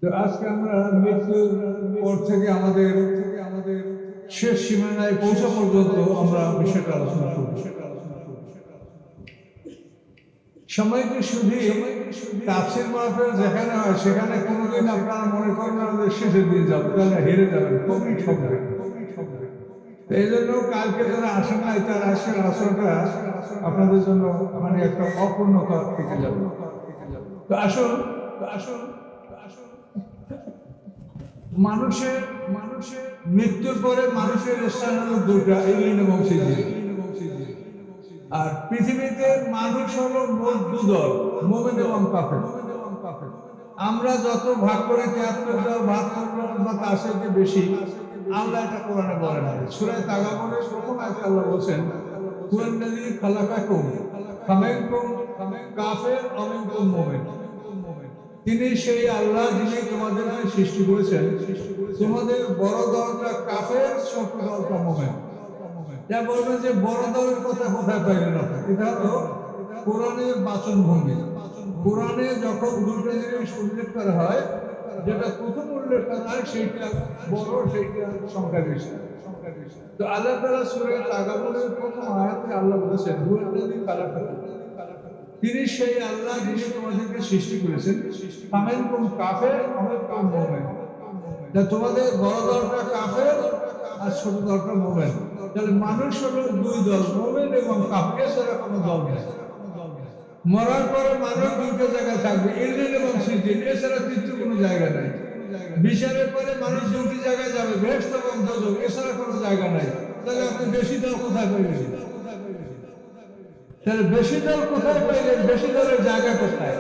তো আজকে আমরা মৃত্যুর পর থেকে আমাদের শেষ সীমানায় পৌঁছা পর্যন্ত আমরা বিষয়টা আলোচনা করব। সময়টি শুধু তাফসীর মাহফিল যেখানে হয় সেখানে কোনোদিন আপনারা মনে করেন না যে শেষের দিন যাবো, তাহলে হেরে যাবেন, খুবই ঠকবে। এই জন্য কালকে যারা আসেন নাই তার আজকের আলোচনাটা আপনাদের জন্য মানে একটা অপূর্ণতা থেকে যাবে। তো আসুন মানুষের মৃত্যুর পরে মানুষের স্থান হলো দুটা, ইলিন এবং সিজিল। আর পৃথিবীতে মানুষ হলো মোট দুদল, মুমিন এবং কাফের। আমরা যত ভাগ করে ৭৩ দল, ৭২ দল বা তার সাথে বেশি, আল্লাহ এটা কোরআনে বলেন। সূরা তাগাবুনের প্রথম আয়াতে আল্লাহ বলেন, হুয়াল্লাযী খালাকাকুম ফামিনকুম কাফির ওয়া মিনকুম মুমিন। তিনি সেই আল্লাহ যিনি তোমাদেরকে সৃষ্টি করেছেন, তোমাদের বড় দলটা কাফের, ছোট দলটা মুমিন। যা বলবেন যে বড় দলের কথা কোথায় পাইলেন আপনি? এটা হলো কোরআনের বাচনভঙ্গি। কোরআনে যখন দুটো জিনিস উল্লেখ করা হয়, যেটা প্রথম উল্লেখ করা হয় সেইটা বড়, সেইটা সংখ্যা বেশি। তো আল্লাহ তাআলা সূরা তাগাবুনের প্রথম আয়াতে আল্লাহ বলেছেন, হুয়াল্লাযী খালাকাকুম, তিনি সেই আল্লাহ যিনি তোমাদেরকে সৃষ্টি করেছেন, ফামিনকুম কাফির ওয়া মিনকুম মুমিন। তোমাদের বড় দলটা কাফের আর ছোট দলটা মুমিন। তাহলে মানুষ হলো দুই দল, মুমিন এবং কাফের, ছাড়া কোনো দল নেই। মরার পরে মানুষ দুটো জায়গায় থাকবে, ইলিন এবং সিজিল, এছাড়া তৃতীয় কোনো জায়গা নাই। বিচারের পরে মানুষ দুটি জায়গায় যাবে, বেহেশত এবং দোজখ, এছাড়া কোনো জায়গা নাই। তাহলে আপনি বেশি দল কোথায় পাইলেন? তাহলে বেশি দল কোথায় পাইলেন? বেশি দলের জায়গা কোথায়?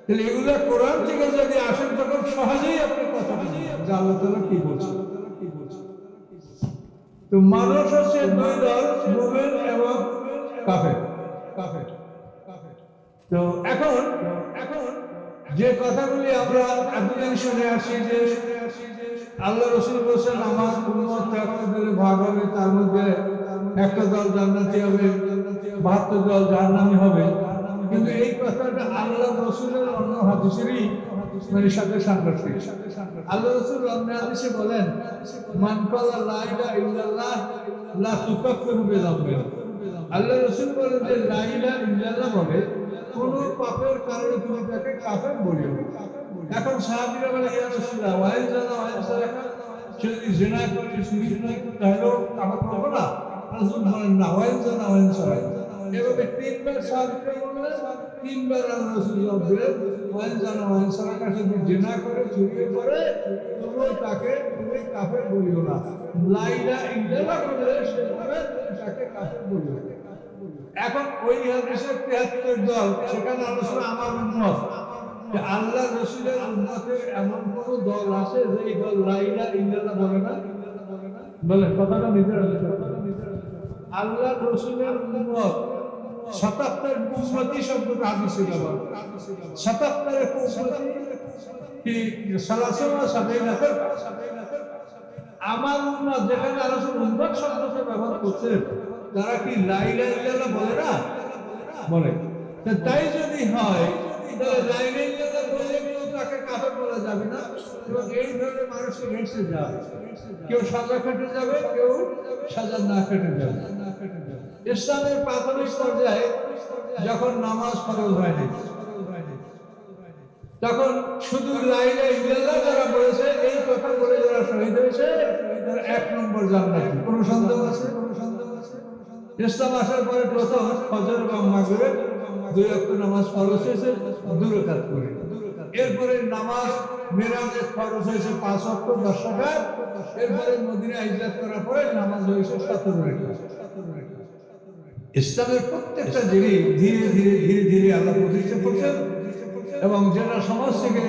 তাহলে এগুলো কোরআন থেকে যদি আসেন তখন সহজেই আপনি কথা বলবেন যে আল্লাহ তাআলা কি বলছেন। তো মানুষ হচ্ছে দুই দল, মুমিন এবং কাফের। তো এখন যে কথাগুলি আমরা এতদিন শুনে আসছি যে আল্লাহ রাসূল বলেছেন আমার উম্মত ৭৩ দলে ভাগ হবে, তার মধ্যে একটা দল জান্নাতি হবে, ৭২ দল জাহান্নামী হবে। কিন্তু এই কথাটা আল্লাহ রাসূলের অন্য হাদিসেরই সাথে সাংঘর্ষিক। আল্লাহ রাসূল অন্য হাদিসে বলেন, মান ক্বালা লা ইলাহা ইল্লাল্লাহ লা তুকাফিরু বিযামবি। আল্লাহ রাসূল বলেন যে লা ইলাহা ইল্লাল্লাহ বলে কোন পাপের কারণে তুমি তাকে কাফের বলিও। এখন সাহাবীরা বলে, ইয়া রাসূলুল্লাহ ওয়াইল জানা ওয়াইল সালাকা, যদি জিনা করে চুরি করে তাহলেও কাফের করব না? রাসূল বলেন না, ওয়াইল জানা ওয়াইল সালাকা। এভাবে তিনবার সাহাবীরা বললেন, তিনবার আল্লাহ রাসূল জবাব দিলেন, ওয়াইল জানা ওয়াইল সালাকা, যদি জিনা করে চুরি করে তবুও তাকে তুমি কাফের বলিও না। লা ইলাহা ইল্লাল্লাহ বলে সে বলে তাকে কাফের বলিও। এখন ওই হাদিসের ৭৩ দল, সেখানে আলোচনা আমার উম্মত, যে আল্লাহ রাসূলের উম্মতের এমন কোন দল আছে যে এই দল লা ইলাহা ইল্লাল্লাহ বলে না? বলে কথাটা নিজের আল্লাহ রাসূলের উম্মত ৭৭ উম্মতি শব্দটা হাদিসে ব্যবহার। ৭৭ উম্মতি কি সালাসা সাবেইনা। আমার উম্মত যেখানে আলোচনা উম্মত শব্দটা ব্যবহার করছে, তারা কি লা ইলাহা ইল্লাল্লাহ বলে না? বলে। তাই যদি হয় তাহলে লা ইলাহা ইল্লাল্লাহ বলে কেউ তাকে কাফের বলা যাবে না, এবং এই ধরনের মানুষের হেসে যাবে। কেউ সাজা খেটে যাবে, কেউ সাজা না খেটে যাবে। ইসলামের প্রাথমিক পর্যায়ে যখন নামাজ ফরজ হয়নি, তখন শুধু লা ইলাহা ইল্লাল্লাহ যারা বলেছে, এই কথা বলে যারা শহীদ হয়েছে, তারা ১ নম্বর জান্নাতি। কোনো সন্দেহ আছে? ইসলাম আসার পরে প্রথম ফজর এবং মাগরিব ২ ওয়াক্ত নামাজ ফরজ হয়েছে ২ রাকাত করে। এরপরে নামাজ মিরাজে ফরজ হয়েছে ৫ ওয়াক্ত ১০ রাকাত। এরপরে মদিনায় হিজরত করার পরে নামাজ হয়েছে ১৭ রাকাত। ইসলামের প্রত্যেকটা জিনিস ধীরে ধীরে ধীরে ধীরে আল্লাহ প্রতিষ্ঠা করছেন, এবং যেটা সমাজ থেকে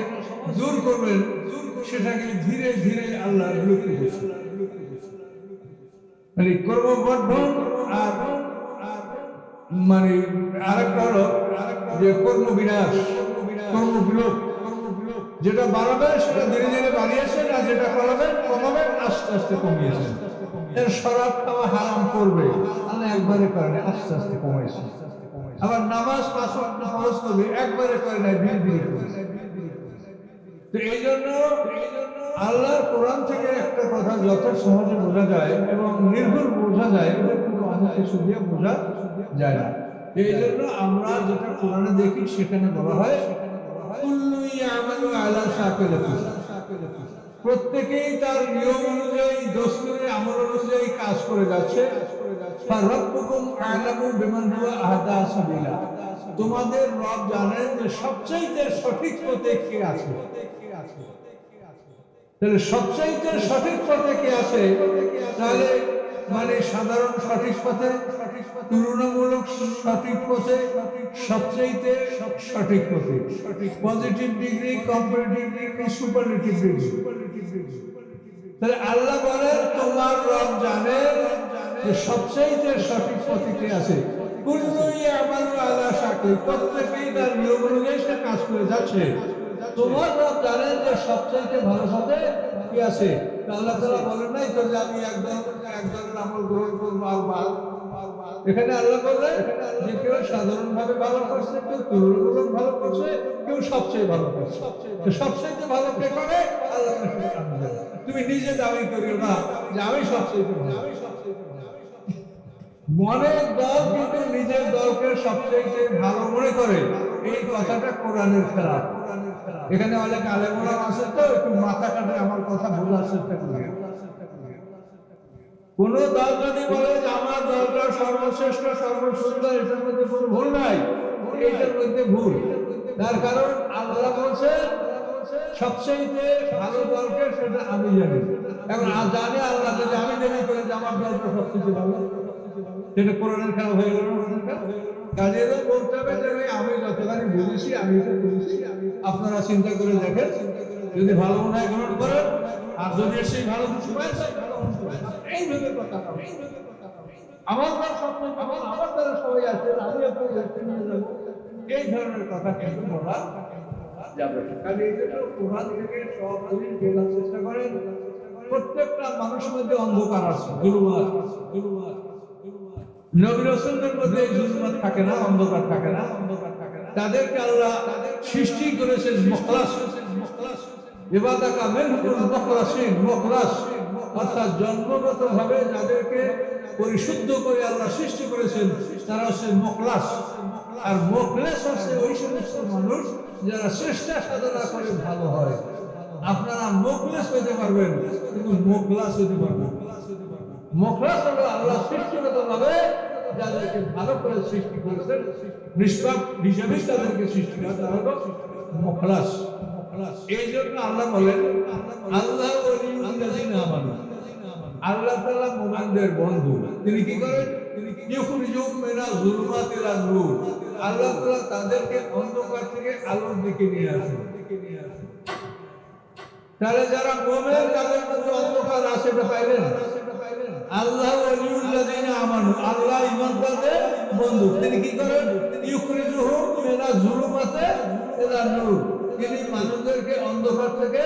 দূর করবেন সেটাকে ধীরে ধীরে আল্লাহ বিলুপ্ত করছেন। মানে কর্মবর্ধন আর মানে আরেকটা হলো যে কর্মবিনাশ, কর্মবিলোপ। যেটা বাড়াবেন সেটা ধীরে ধীরে বাড়িয়েছেন, আর যেটা কমাবেন আস্তে আস্তে কমিয়েছেন। এর শরাব খাওয়া হারাম করবে, আল্লাহ একবারে করেন, আস্তে আস্তে কমাইছে। আবার নামাজ ৫ ওয়াক্ত ফরজ করবে, একবারে করে নাই, ধীরে ধীরে করে। তো এই জন্য আল্লাহর কোরআন থেকে একটা কথা যত সহজে বোঝা যায় এবং নির্ভুল বোঝা যায়, এটা কিন্তু অন্য কিছু দিয়ে বোঝা যায় না। এই জন্য আমরা যেটা কোরআনে দেখি সেখানে বলা হয় কুল্লু ইয়ামালু আলা শাকিলাতিহি, প্রত্যেকেই তার নিয়ম অনুযায়ী দস্তুরে আমল অনুযায়ী কাজ করে যাচ্ছে। ফারাব্বুকুম আ'লামু বিমান হুয়া আহদা সাবিলা, তোমাদের রব জানেন যে সবচেয়ে সঠিক পথে কে আছে। তাহলে সবচাইতে সঠিক পথে কে আছে? তাহলে মানে সাধারণ সঠিক পথে, তুলনামূলক সঠিক পথে, সবচাইতে সঠিক পথে, positive degree, comparative degree, superlative degree. তাহলে আল্লাহ বলেন তোমার রব জানেন যে সবচাইতে সঠিক পথে কে আছে। কুল্লু ইয়ামালু আলা শাকিল, প্রত্যেকেই তার নিয়ম অনুযায়ী সে কাজ করে যাচ্ছে। তোমার রব জানেন যে সবচাইতে ভালো পথে কি আছে। আল্লাহ তাআলা বলেন নাই তো যে আমি একজনের আমল গ্রহণ করবো আর এখানে আল্লাহ বললেন যে কেউ সাধারণভাবে ভালো করছে, কেউ তুলনামূলক ভালো করছে, কেউ সবচেয়ে ভালো করছে। সবচেয়ে ভালো কে করে? আল্লাহ। তুমি নিজে দাবি করিও না যে আমি সবচেয়ে ভালো। মনের দল কিন্তু নিজের দলকে সবচেয়ে ভালো মনে করে, এই কথাটা কোরআনের খেলাফ। এখানে অনেক আলেম ওলামা আছে, তো একটু মাথা কাটে আমার কথা বোঝার চেষ্টা করি। কোন দল যদি বলে যে আমার দলটা সর্বশ্রেষ্ঠ সর্বসুন্দর, এটার মধ্যে কোনো ভুল নাই, এটার মধ্যে ভুল। তার কারণ আল্লাহ বলছে সবচেয়ে ভালো দলকে সেটা আমি জানি। এখন জানে আল্লাহ যদি আমি জানি করে যে আমার দলটা সবচেয়ে ভালো, সেটা কোরআনের খেলা হয়ে গেল। কাজে বলতে হবে যে আমি যতখানি বুঝেছি আমি এটা বুঝেছি, আপনারা চিন্তা করে দেখেন, যদি ভালো মনে হয় গ্রহণ করেন, আর যদি সেই ভালো কিছু পায় এইভাবে কথা আমার স্বপ্ন, আমার দ্বারা সবাই আছে, আমি নিয়ে যাবো, এই ধরনের কথা কিন্তু বলা যাবে। কাজে এই জন্য কোরআন থেকে সব জিনিস বোঝার চেষ্টা করেন। প্রত্যেকটা মানুষের মধ্যে অন্ধকার আছে, জুলুমাত। নবী রাসূলদের মধ্যে জুলুমাত থাকে না, অন্ধকার থাকে না। তাদেরকে আল্লাহ সৃষ্টি করেছেন মুখলাস, ইবাদাকা মিনহুল মুখলাসিন, মুখলাস অর্থাৎ জন্মগতভাবে যাদেরকে পরিশুদ্ধ করে আল্লাহ সৃষ্টি করেছেন তারা হচ্ছে মুখলাস। আর মুখলাস হচ্ছে ওই সমস্ত মানুষ যারা চেষ্টা সাধনা করে ভালো হয়। আপনারা মুখলাস হতে পারবেন কিন্তু মুখলাস হতে পারবেন। মুখলাস হলো আল্লাহ সৃষ্টিগতভাবে যাদেরকে ভালো করে সৃষ্টি করেছেন, নিষ্পাপ হিসাবে তাদেরকে সৃষ্টি করা, তারা হলো মুখলাস। এই জন্য আল্লাহ বলেন আল্লাহ ওয়ালিউল্লাযিনা আমানু, আল্লাহ তাআলা মুমিনদের বন্ধু। তিনি কি করেন? ইখরিজুহুম মিনাজ যুলুমাতি ইলান নূর, আল্লাহ তাআলা তাদেরকে অন্ধকার থেকে আলোর দিকে নিয়ে আসেন। তাহলে যারা মুমিন তাদের মধ্যে অন্ধকার আছে, এটা পাইলেন? আল্লাহ ওয়ালিউল্লাযিনা আমানু, আল্লাহ ঈমানদারদের বন্ধু। তিনি কি করেন? ইখরিজুহুম মিনাজ যুলুমাতি ইলান নূর, তিনি মানুষদেরকে অন্ধকার থেকে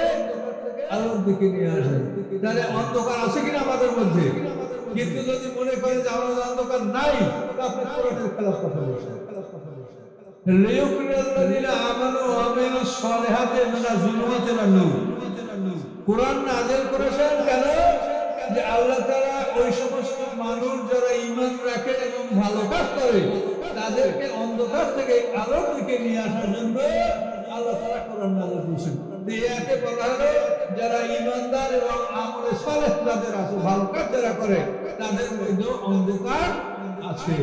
আলোর দিকে নিয়ে আসেন। তাহলে অন্ধকার আছে কিনা আমাদের মধ্যে? কিন্তু যদি মনে করেন যে আমাদের অন্ধকার নাই, তা আপনি কোরআনের খেলাফ কথা বলছেন। লিইখরিজাল্লাযিনা আমানু ওয়া আমিলুস সালিহাতি মিনাজ যুলুমাতি ইলান নূর, কোরআন নাযিল করেছেন কেন? যে আল্লাহ তাআলা ওই সমস্ত মানুষ যারা ঈমান রাখে এবং ভালো কাজ করে তাদেরকে অন্ধকার থেকে আলোর দিকে নিয়ে আসার জন্য আল্লাহ তাআলা কোরআন নাযিল করেছেন। এতে বলা হলো যারা ঈমানদার এবং আমলে সালেহ যাদের আছে, ভালো কাজ যারা করে তাদের মধ্যে অন্ধকার আছে।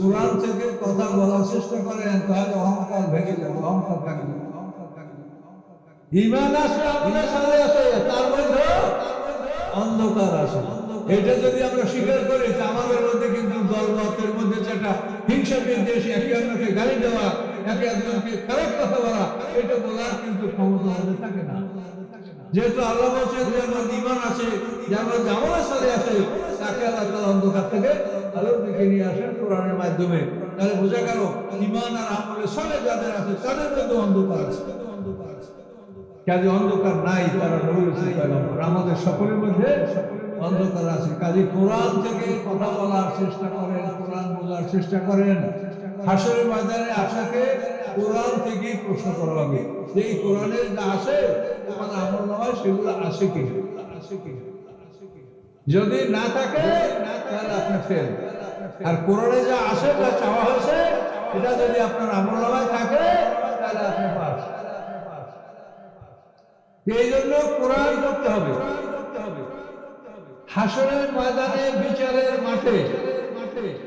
কোরআন থেকে কথা বলার চেষ্টা করেন তাহলে অহংকার ভেঙে যাবে, অহংকার থাকবে। ঈমান আছে, আমলে সালেহ আছে, তার মধ্যে অন্ধকার আছে। এটা যদি আমরা স্বীকার করি যে আমাদের মধ্যে কিন্তু দলমতের মধ্যে যেটা হিংসা বিদ্বেষ, একে অন্যকে গালি দেওয়া, একে অন্যকে খারাপ কথা বলা, এটা বলার কিন্তু ক্ষমতা আমাদের থাকে না। যেহেতু আল্লাহ বলছেন যার মধ্যে ঈমান আছে, যার মধ্যে আমলে সালেহ আছে, তাকে আল্লাহ তাআলা অন্ধকার থেকে আলোর দিকে নিয়ে আসেন কোরআনের মাধ্যমে। তাহলে বোঝা গেল ঈমান আর আমলে সালেহ যাদের আছে তাদের মধ্যে অন্ধকার আছে। কাজে অন্ধকার নাই, তারা নবী রাসূল পয়গম্বর। আমাদের সকলের মধ্যে অন্ধকার আছে। কাজে কোরআন থেকে কথা বলার চেষ্টা করেন, কোরআন বোঝার চেষ্টা করেন। হাসরের ময়দানে আপনাকে কোরআন থেকেই প্রশ্ন করা হবে যে এই কোরআনে যা আছে তোমার আমল নামায় সেগুলো আছে কি। যদি না থাকে তাহলে আপনি ফেল, আর কোরআনে যা আছে যা চাওয়া হয়েছে এটা যদি আপনার আমল নামায় থাকে তাহলে আপনি পাস। এই জন্য কোরআন করতে হবে। হাসরের ময়দানে বিচারের মাঠে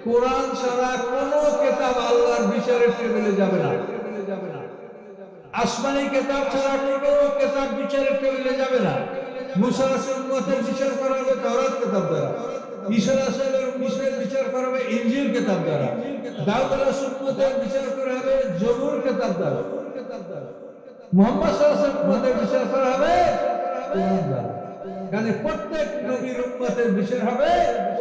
কোরআন ছাড়া কোন কিতাব আল্লাহর বিচারের টেবিলে যাবে না। আসমানি কিতাব ছাড়া কোন কিতাব বিচারের টেবিলে যাবে না। মুসা রাসূলের উম্মতের বিচার করা হবে তাওরাত কিতাব দ্বারা, ঈসা রাসূলের উম্মতের বিচার করা হবে ইনজিল কিতাব দ্বারা, দাউদ রাসূলের উম্মতের বিচার করা হবে জবুর কিতাব দ্বারা, মুহাম্মদ সাল্লাল্লাহু আলাইহি ওয়াসাল্লামের উম্মতের বিচার করা হবে কোরআন দ্বারা। মানে প্রত্যেক নবীর উম্মতের বিচার হবে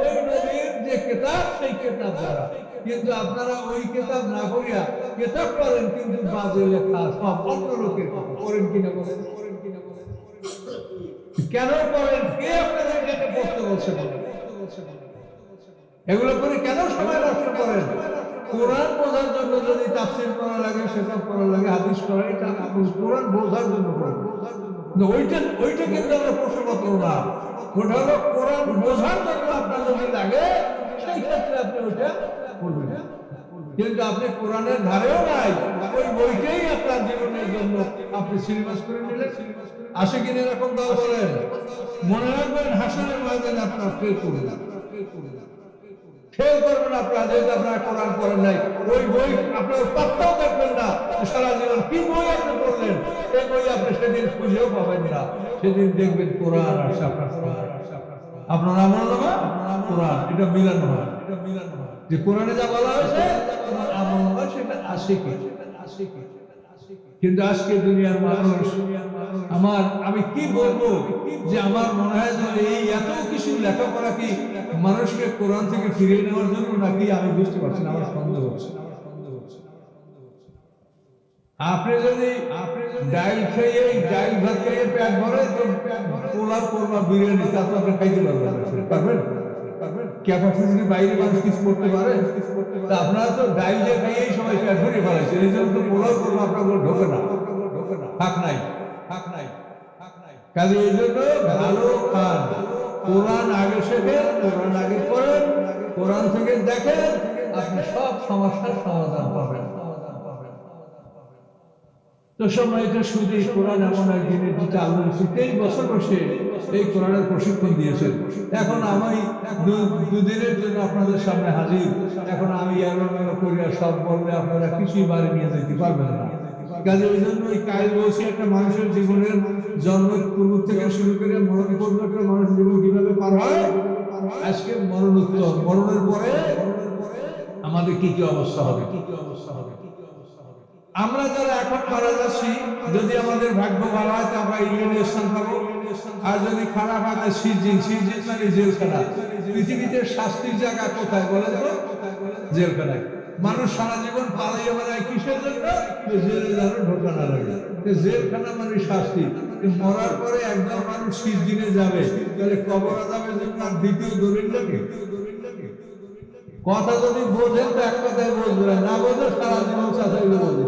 ওই নবীর যে কিতাব সেই কিতাব দ্বারা। কিন্তু আপনারা ওই কিতাব না পড়িয়া কিতাব পড়েন, কিন্তু বাজে লেখা সব অন্য লোকের পড়েন কিনা বলেন, কেন পড়েন? কে আপনাদেরকে পড়তে বলছে? এগুলো করে কেন সময় নষ্ট করেন? কোরআন বোঝার জন্য যদি তাফসীর পড়া লাগে, সেটা পড়া লাগে, হাদিস পড়া, এটা আপনি কোরআন বোঝার জন্য পড়েন। ওইটা কিন্তু আমরা প্রশ্নপত্র না, ওটা হলো কোরআন বোঝার জন্য আপনার যদি লাগে সেই ক্ষেত্রে আপনি ওইটা পড়বেন। কিন্তু আপনি কোরআনের ধারেও নাই, ওই বইটাই আপনার জীবনের জন্য আপনি সিলেবাস করে নিলেন। আসে কিনা এরকম দল বলেন? মনে রাখবেন হাসরের ময়দানে আপনার ফেল করবেন, ফেল করবেন আপনার, যেহেতু আপনারা কোরআন পড়েন নাই। ওই বই আপনার পাত্তাও দেখবেন না সারা জীবন, কি বই আপনি পড়লেন এই বই আপনি সেদিন খুঁজেও পাবেন না। সেদিন দেখবেন কোরআন আসছে আপনার আমল নামা কোরআন, এটা মিলানো হয়। যে কোরআনে যা বলা হয়েছে তোমার আমল নামা সেটা আসে কি। কিন্তু আজকে দুনিয়ার মানুষ, আমি কি বলবো যে আমার মনে হয় যে এই এত কিছু লেখাপড়া কি মানুষকে কোরআন থেকে ফিরিয়ে নেওয়ার জন্য নাকি, আমি বুঝতে পারছি না, আমার সন্দেহ হচ্ছে। আপনি যদি ডাইল খেয়ে ডাইল ভাত খেয়ে পেট ভরে তো পোলাও কোরমা বিরিয়ানি তা তো আপনি খাইতে পারবেন? ক্যাপাসিটির বাইরে মানুষ কিছু করতে পারে? তা আপনারা তো ডাইল যে খাইয়েই সবাই পেট ভরে ফেলাইছে, এই জন্য তো পোলাও কোরমা আপনার ঢোকে না, হাক নাই। কাজে এই জন্য ভালো খান, কোরআন আগে শেখেন, কোরআন আগে পড়েন, কোরআন থেকে দেখেন, আপনি সব সমস্যার সমাধান পাবেন। তো সম্মানিত শুধু কোরআন এমন এক জিনিস যেটা আল্লাহ 23 বছর বসে এই কোরআনের প্রশিক্ষণ দিয়েছেন। এখন আমি দুদিনের জন্য আপনাদের সামনে হাজির। এখন আমি এলোমেলো করিয়া সব বললে আপনারা কিছুই বাড়ি নিয়ে যেতে পারবেন না। কাজে এই জন্য ওই কায়ল বলছি, একটা মানুষের জীবনের জন্মের পূর্ব থেকে শুরু করে মরণ পর্যন্ত একটা মানুষের জীবন কিভাবে পার হয়, আজকে মরণোত্তর, মরণের পরে আমাদের কি কি অবস্থা হবে। আমরা যারা এখন মারা যাচ্ছি, যদি আমাদের ভাগ্য ভালো হয় তো আমরা ইংল্যান্ডে স্থান পাবো, আর যদি খারাপ হয় সিজিন মানে জেলখানা। পৃথিবীতে শাস্তির জায়গা কোথায় বলেন তো? জেলখানায়। মানুষ সারা জীবন পালাইয়া বেড়ায় কিসের জন্য? জেলে যেন ঢোকা না লাগে। জেলখানা মানে শাস্তি। মরার পরে একদম মানুষ সিজিনে যাবে, তাহলে কবরে যাবে জন্য আর দ্বিতীয় দলিল লাগে? কথা যদি বোঝেন তো এক কথায় বলবেন, না বোঝে সারা জীবন চাচাইলে বলবেন।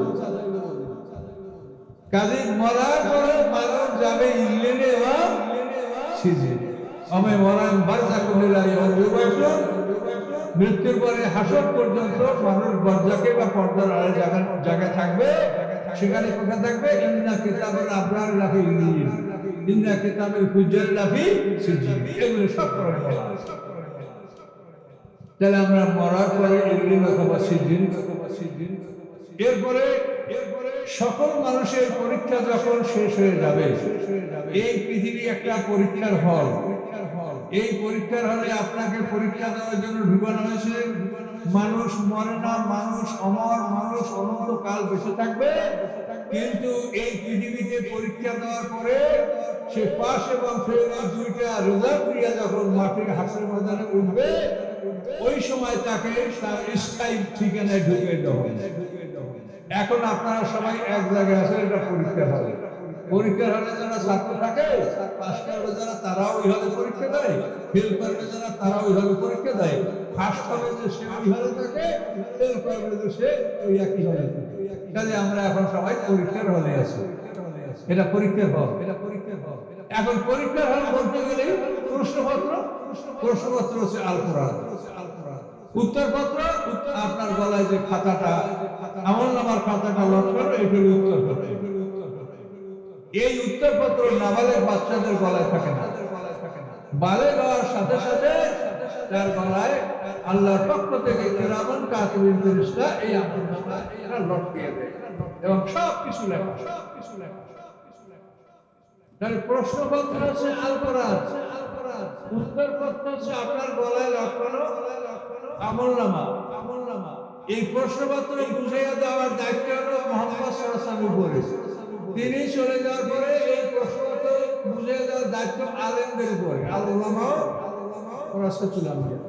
কাজে মরার পরে মানুষ যাবে ইংল্যান্ডে এবং সিজিন। আমি মরান মৃত্যুর পরে হাসর পর্যন্ত মানুষ বরজাকে বা পর্দার আড়ালে জায়গায় থাকবে। সেখানে কোথায় থাকবে? ইন্না কিতাবের আবরার লাফি ইল্লিয়িন, ইন্না কিতাবের ফুজ্জার লাফি সিজিন। এগুলো সব পড়া বলা। তাহলে আমরা মরার পরে ইল্লিয়িন অথবা সিজিন, এরপরে সকল মানুষের পরীক্ষা যখন শেষ হয়ে যাবে, এই পৃথিবী একটা পরীক্ষার হল। এই পরীক্ষার হলে আপনাকে পরীক্ষা দেওয়ার জন্য ঢুকানো হয়েছে। মানুষ মরে না, মানুষ অমর, মানুষ অনন্তকাল বেঁচে থাকবে। কিন্তু এই পৃথিবীতে পরীক্ষা দেওয়ার পরে সে পাস এবং ফেল দুইটা রেজাল্ট দিয়ে যখন মাঠে হাসের ময়দানে উঠবে, ওই সময় তাকে তার স্থায়ী ঠিকানায় ঢুকিয়ে দেওয়া হবে। এখন আপনারা সবাই এক জায়গায় আছেন, এটা পরীক্ষা হবে। পরীক্ষার হলে যারা ছাত্র থাকে, পাস করবে যারা তারাও ওই হলে পরীক্ষা দেয়, ফেল করবে যারা তারাও ওই হলে পরীক্ষা দেয়। ফার্স্ট হবে যে সে ওই হলে থাকে, ফেল করবে যে সে ওই একই হলে থাকে। কাজে আমরা এখন সবাই পরীক্ষার হলে আছি। এটা পরীক্ষার হল, এটা পরীক্ষার হল। এখন পরীক্ষার হল বলতে গেলে প্রশ্নপত্র, প্রশ্নপত্র হচ্ছে আল কোরআন, উত্তরপত্র আপনার গলায় যে খাতাটা, আমলনামার খাতাটা লটকানো, এগুলি উত্তরপত্র। এই উত্তরপত্র নাবালেগ বাচ্চাদের গলায় থাকে না, বালেগ হওয়ার সাথে সাথে তার গলায় আল্লাহর পক্ষ থেকে কিরামান কাতিবিন ফেরেশতা এই আমলনামা এরা লটকিয়ে দেয় এবং সব কিছু লেখা, সব কিছু লেখা। তার প্রশ্নপত্র হচ্ছে আল কোরআন, উত্তরপত্র হচ্ছে আপনার গলায় লটকানো আমলনামা। এই প্রশ্নপত্র বুঝিয়ে দেওয়ার দায়িত্ব হলো মুহাম্মদ সাল্লাল্লাহু আলাইহি ওয়াসাল্লামের উপরে। তিনি চলে যাওয়ার পরে এই প্রশ্নপত্র বুঝিয়ে দেওয়ার দায়িত্ব আলেমদের উপরে। আল উলামা ওয়ারাসাতুল আমবিয়া,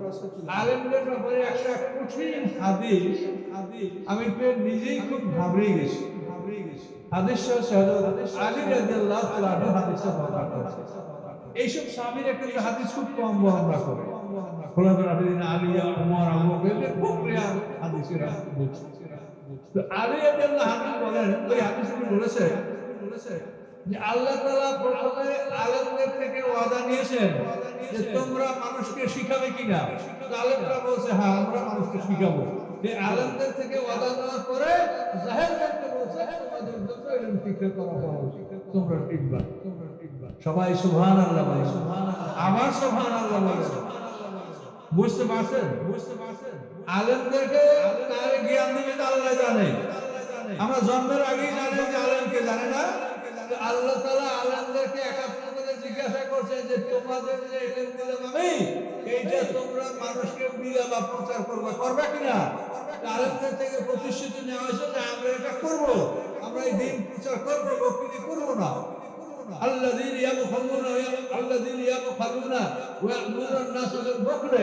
আলেমদের ব্যাপারে একটা কঠিন হাদিস আমি নিজেই খুব ঘাবড়ে গেছি। হাদিসটা আলী রাদিয়াল্লাহু তাআলা হাদিসটা বর্ণনা করেছে। এইসব সাহাবীর একটা হাদিস খুব কম বর্ণনা করে। খোলাফায়ে রাশিদিন আলী, ওমর, আবু বকর খুব রেয়ার হাদিসেরা বলছে। তো আলী রাদিয়াল্লাহু আনহু বলেন, ওই হাদিসে বলেছে যে আল্লাহ তাআলা প্রথমে আলেমদের থেকে ওয়াদা নিয়েছেন যে তোমরা মানুষকে শিখাবে কিনা। আলেমরা বলছে হ্যাঁ আমরা মানুষকে শিখাবো। এই আলেমদের থেকে ওয়াদা নেওয়ার পরে জাহেলদেরকে বলছে তোমাদের জন্য ইলম শিক্ষা করা হবে, তোমরা শিখবা। সবাই সুবহানাল্লাহ বলে, আমার সুবহানাল্লাহ বলে। বুঝতে পারছেন? আলেমদেরকে কার জ্ঞান দিবেন আল্লাহ জানে। আমরা জন্মের আগেই জানি যে আলেমকে জানে না। আল্লাহ তাআলা আলেমদেরকে একাত্র করে জিজ্ঞাসা করছে যে তোমাদের যে ইলম দিলাম আমি, এইটা তোমরা মানুষকে দিলা বা প্রচার করবা কিনা। আলেমদের থেকে প্রতিশ্রুতি নেওয়া হয়েছে যে আমরা এটা করব, আমরা এই দিন প্রচার করব, বক্তৃতা করব না। আল্লাযীনা ইয়াবখালুনা ওয়া ইয়া'মুরুনা আন-নাসা বিল-বুখল।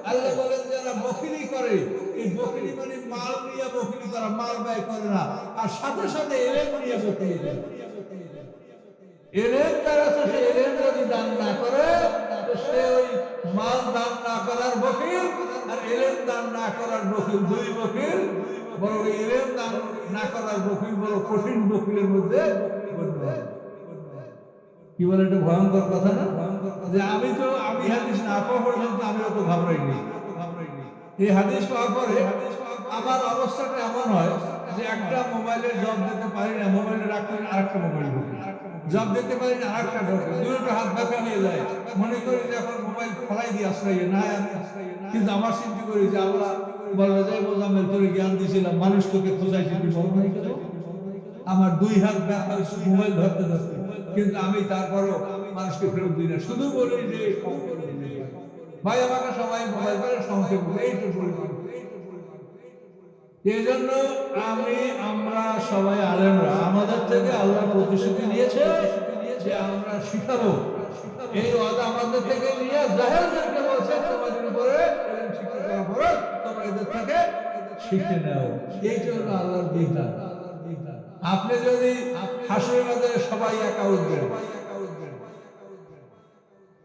আল্লাহ বলেন যারা বখিলি করে, এই বখিলি মানে মাল নিয়ে বখিলি করা, মাল ব্যয় করে না, আর সাথে সাথে ইলম নিয়ে বখিলি করে। ইলম যারা আছে সে ইলম যদি দান না করে তো সে ওই মাল দান না করার বখিল আর ইলম দান না করার বখিল, দুই বখিল। বড় ইলম দান না করার বখিল বড় কঠিন বখিলের মধ্যে কি বলে, এটা ভয়ঙ্কর কথা না? যে আমি হাদিস না পাওয়া পর্যন্ত আমি অত ঘাবড়াইনি। এই হাদিস পাওয়ার পরে আমার অবস্থাটা এমন হয় যে একটা মোবাইলের জব দিতে পারি না, মোবাইলে রাখতে আরেকটা মোবাইল ঢোকে, জব দিতে পারি না আরেকটা ঢোকে, দুটো হাত ব্যথা হয়ে যায়। মনে করি যে এখন মোবাইল ফেলাই দিয়ে আশ্রয় না, কিন্তু আমার চিন্তা করি যে আল্লাহ বলবে যে মোজাম্মেল তোরে জ্ঞান দিয়েছিলাম, মানুষ তোকে খোঁজাইছি, আমার দুই হাত ব্যথা মোবাইল ধরতে ধরতে, কিন্তু আমি তারপরও মানুষকে ফেরত দিই না। শুধু বলি যে ভাই আমাকে সবাই মোবাইল করে সংক্ষেপ এইটুকু। এই জন্য আমরা সবাই আলেমরা আমাদের থেকে আল্লাহ প্রতিশ্রুতি নিয়েছে যে আমরা শিখাবো। এই ওয়াদা আমাদের থেকে নিয়ে জাহেলদেরকে বলছে তোমাদের উপরে শিক্ষা করা ফরজ, তোমরা এদের থেকে শিখে নাও। এই জন্য আল্লাহর বিধান। আপনি যদি হাসরের মাঝে সবাই একা উঠবেন,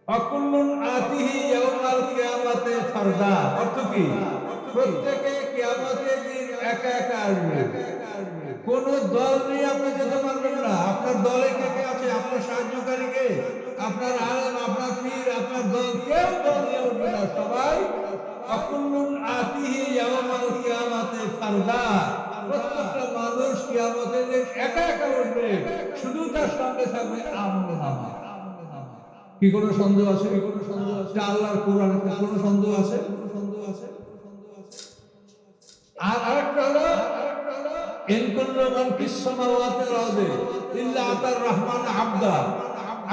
অকুল্লুন আতিহি ইয়াউমাল কিয়ামাতে ফারদা, অর্থ কি? প্রত্যেকে কিয়ামতের দিন একা একা আসবে। কোন দল নিয়ে আপনি যেতে পারবেন না। আপনার দলে কে কে আছে? আপনার সাহায্যকারী কে? আপনার আলেম, আপনার পীর, আপনার দল, কেউ দল নিয়ে উঠবে না। সবাই অকুল্লুন আতিহি ইয়াউমাল কিয়ামাতে ফারদা, প্রত্যেকটা মানুষ কিয়ামতের দিন একা একা উঠবে, শুধু তার সঙ্গে থাকবে আমলনামা। কি কোনো সন্দেহ আছে? আল্লাহর কোরআনে কোনো সন্দেহ আছে? আর আরেকটা হলো ইন কুল্লু মান ফিস সামাওয়াতি ওয়াল আরদি ইল্লা আতার রহমান আবদা।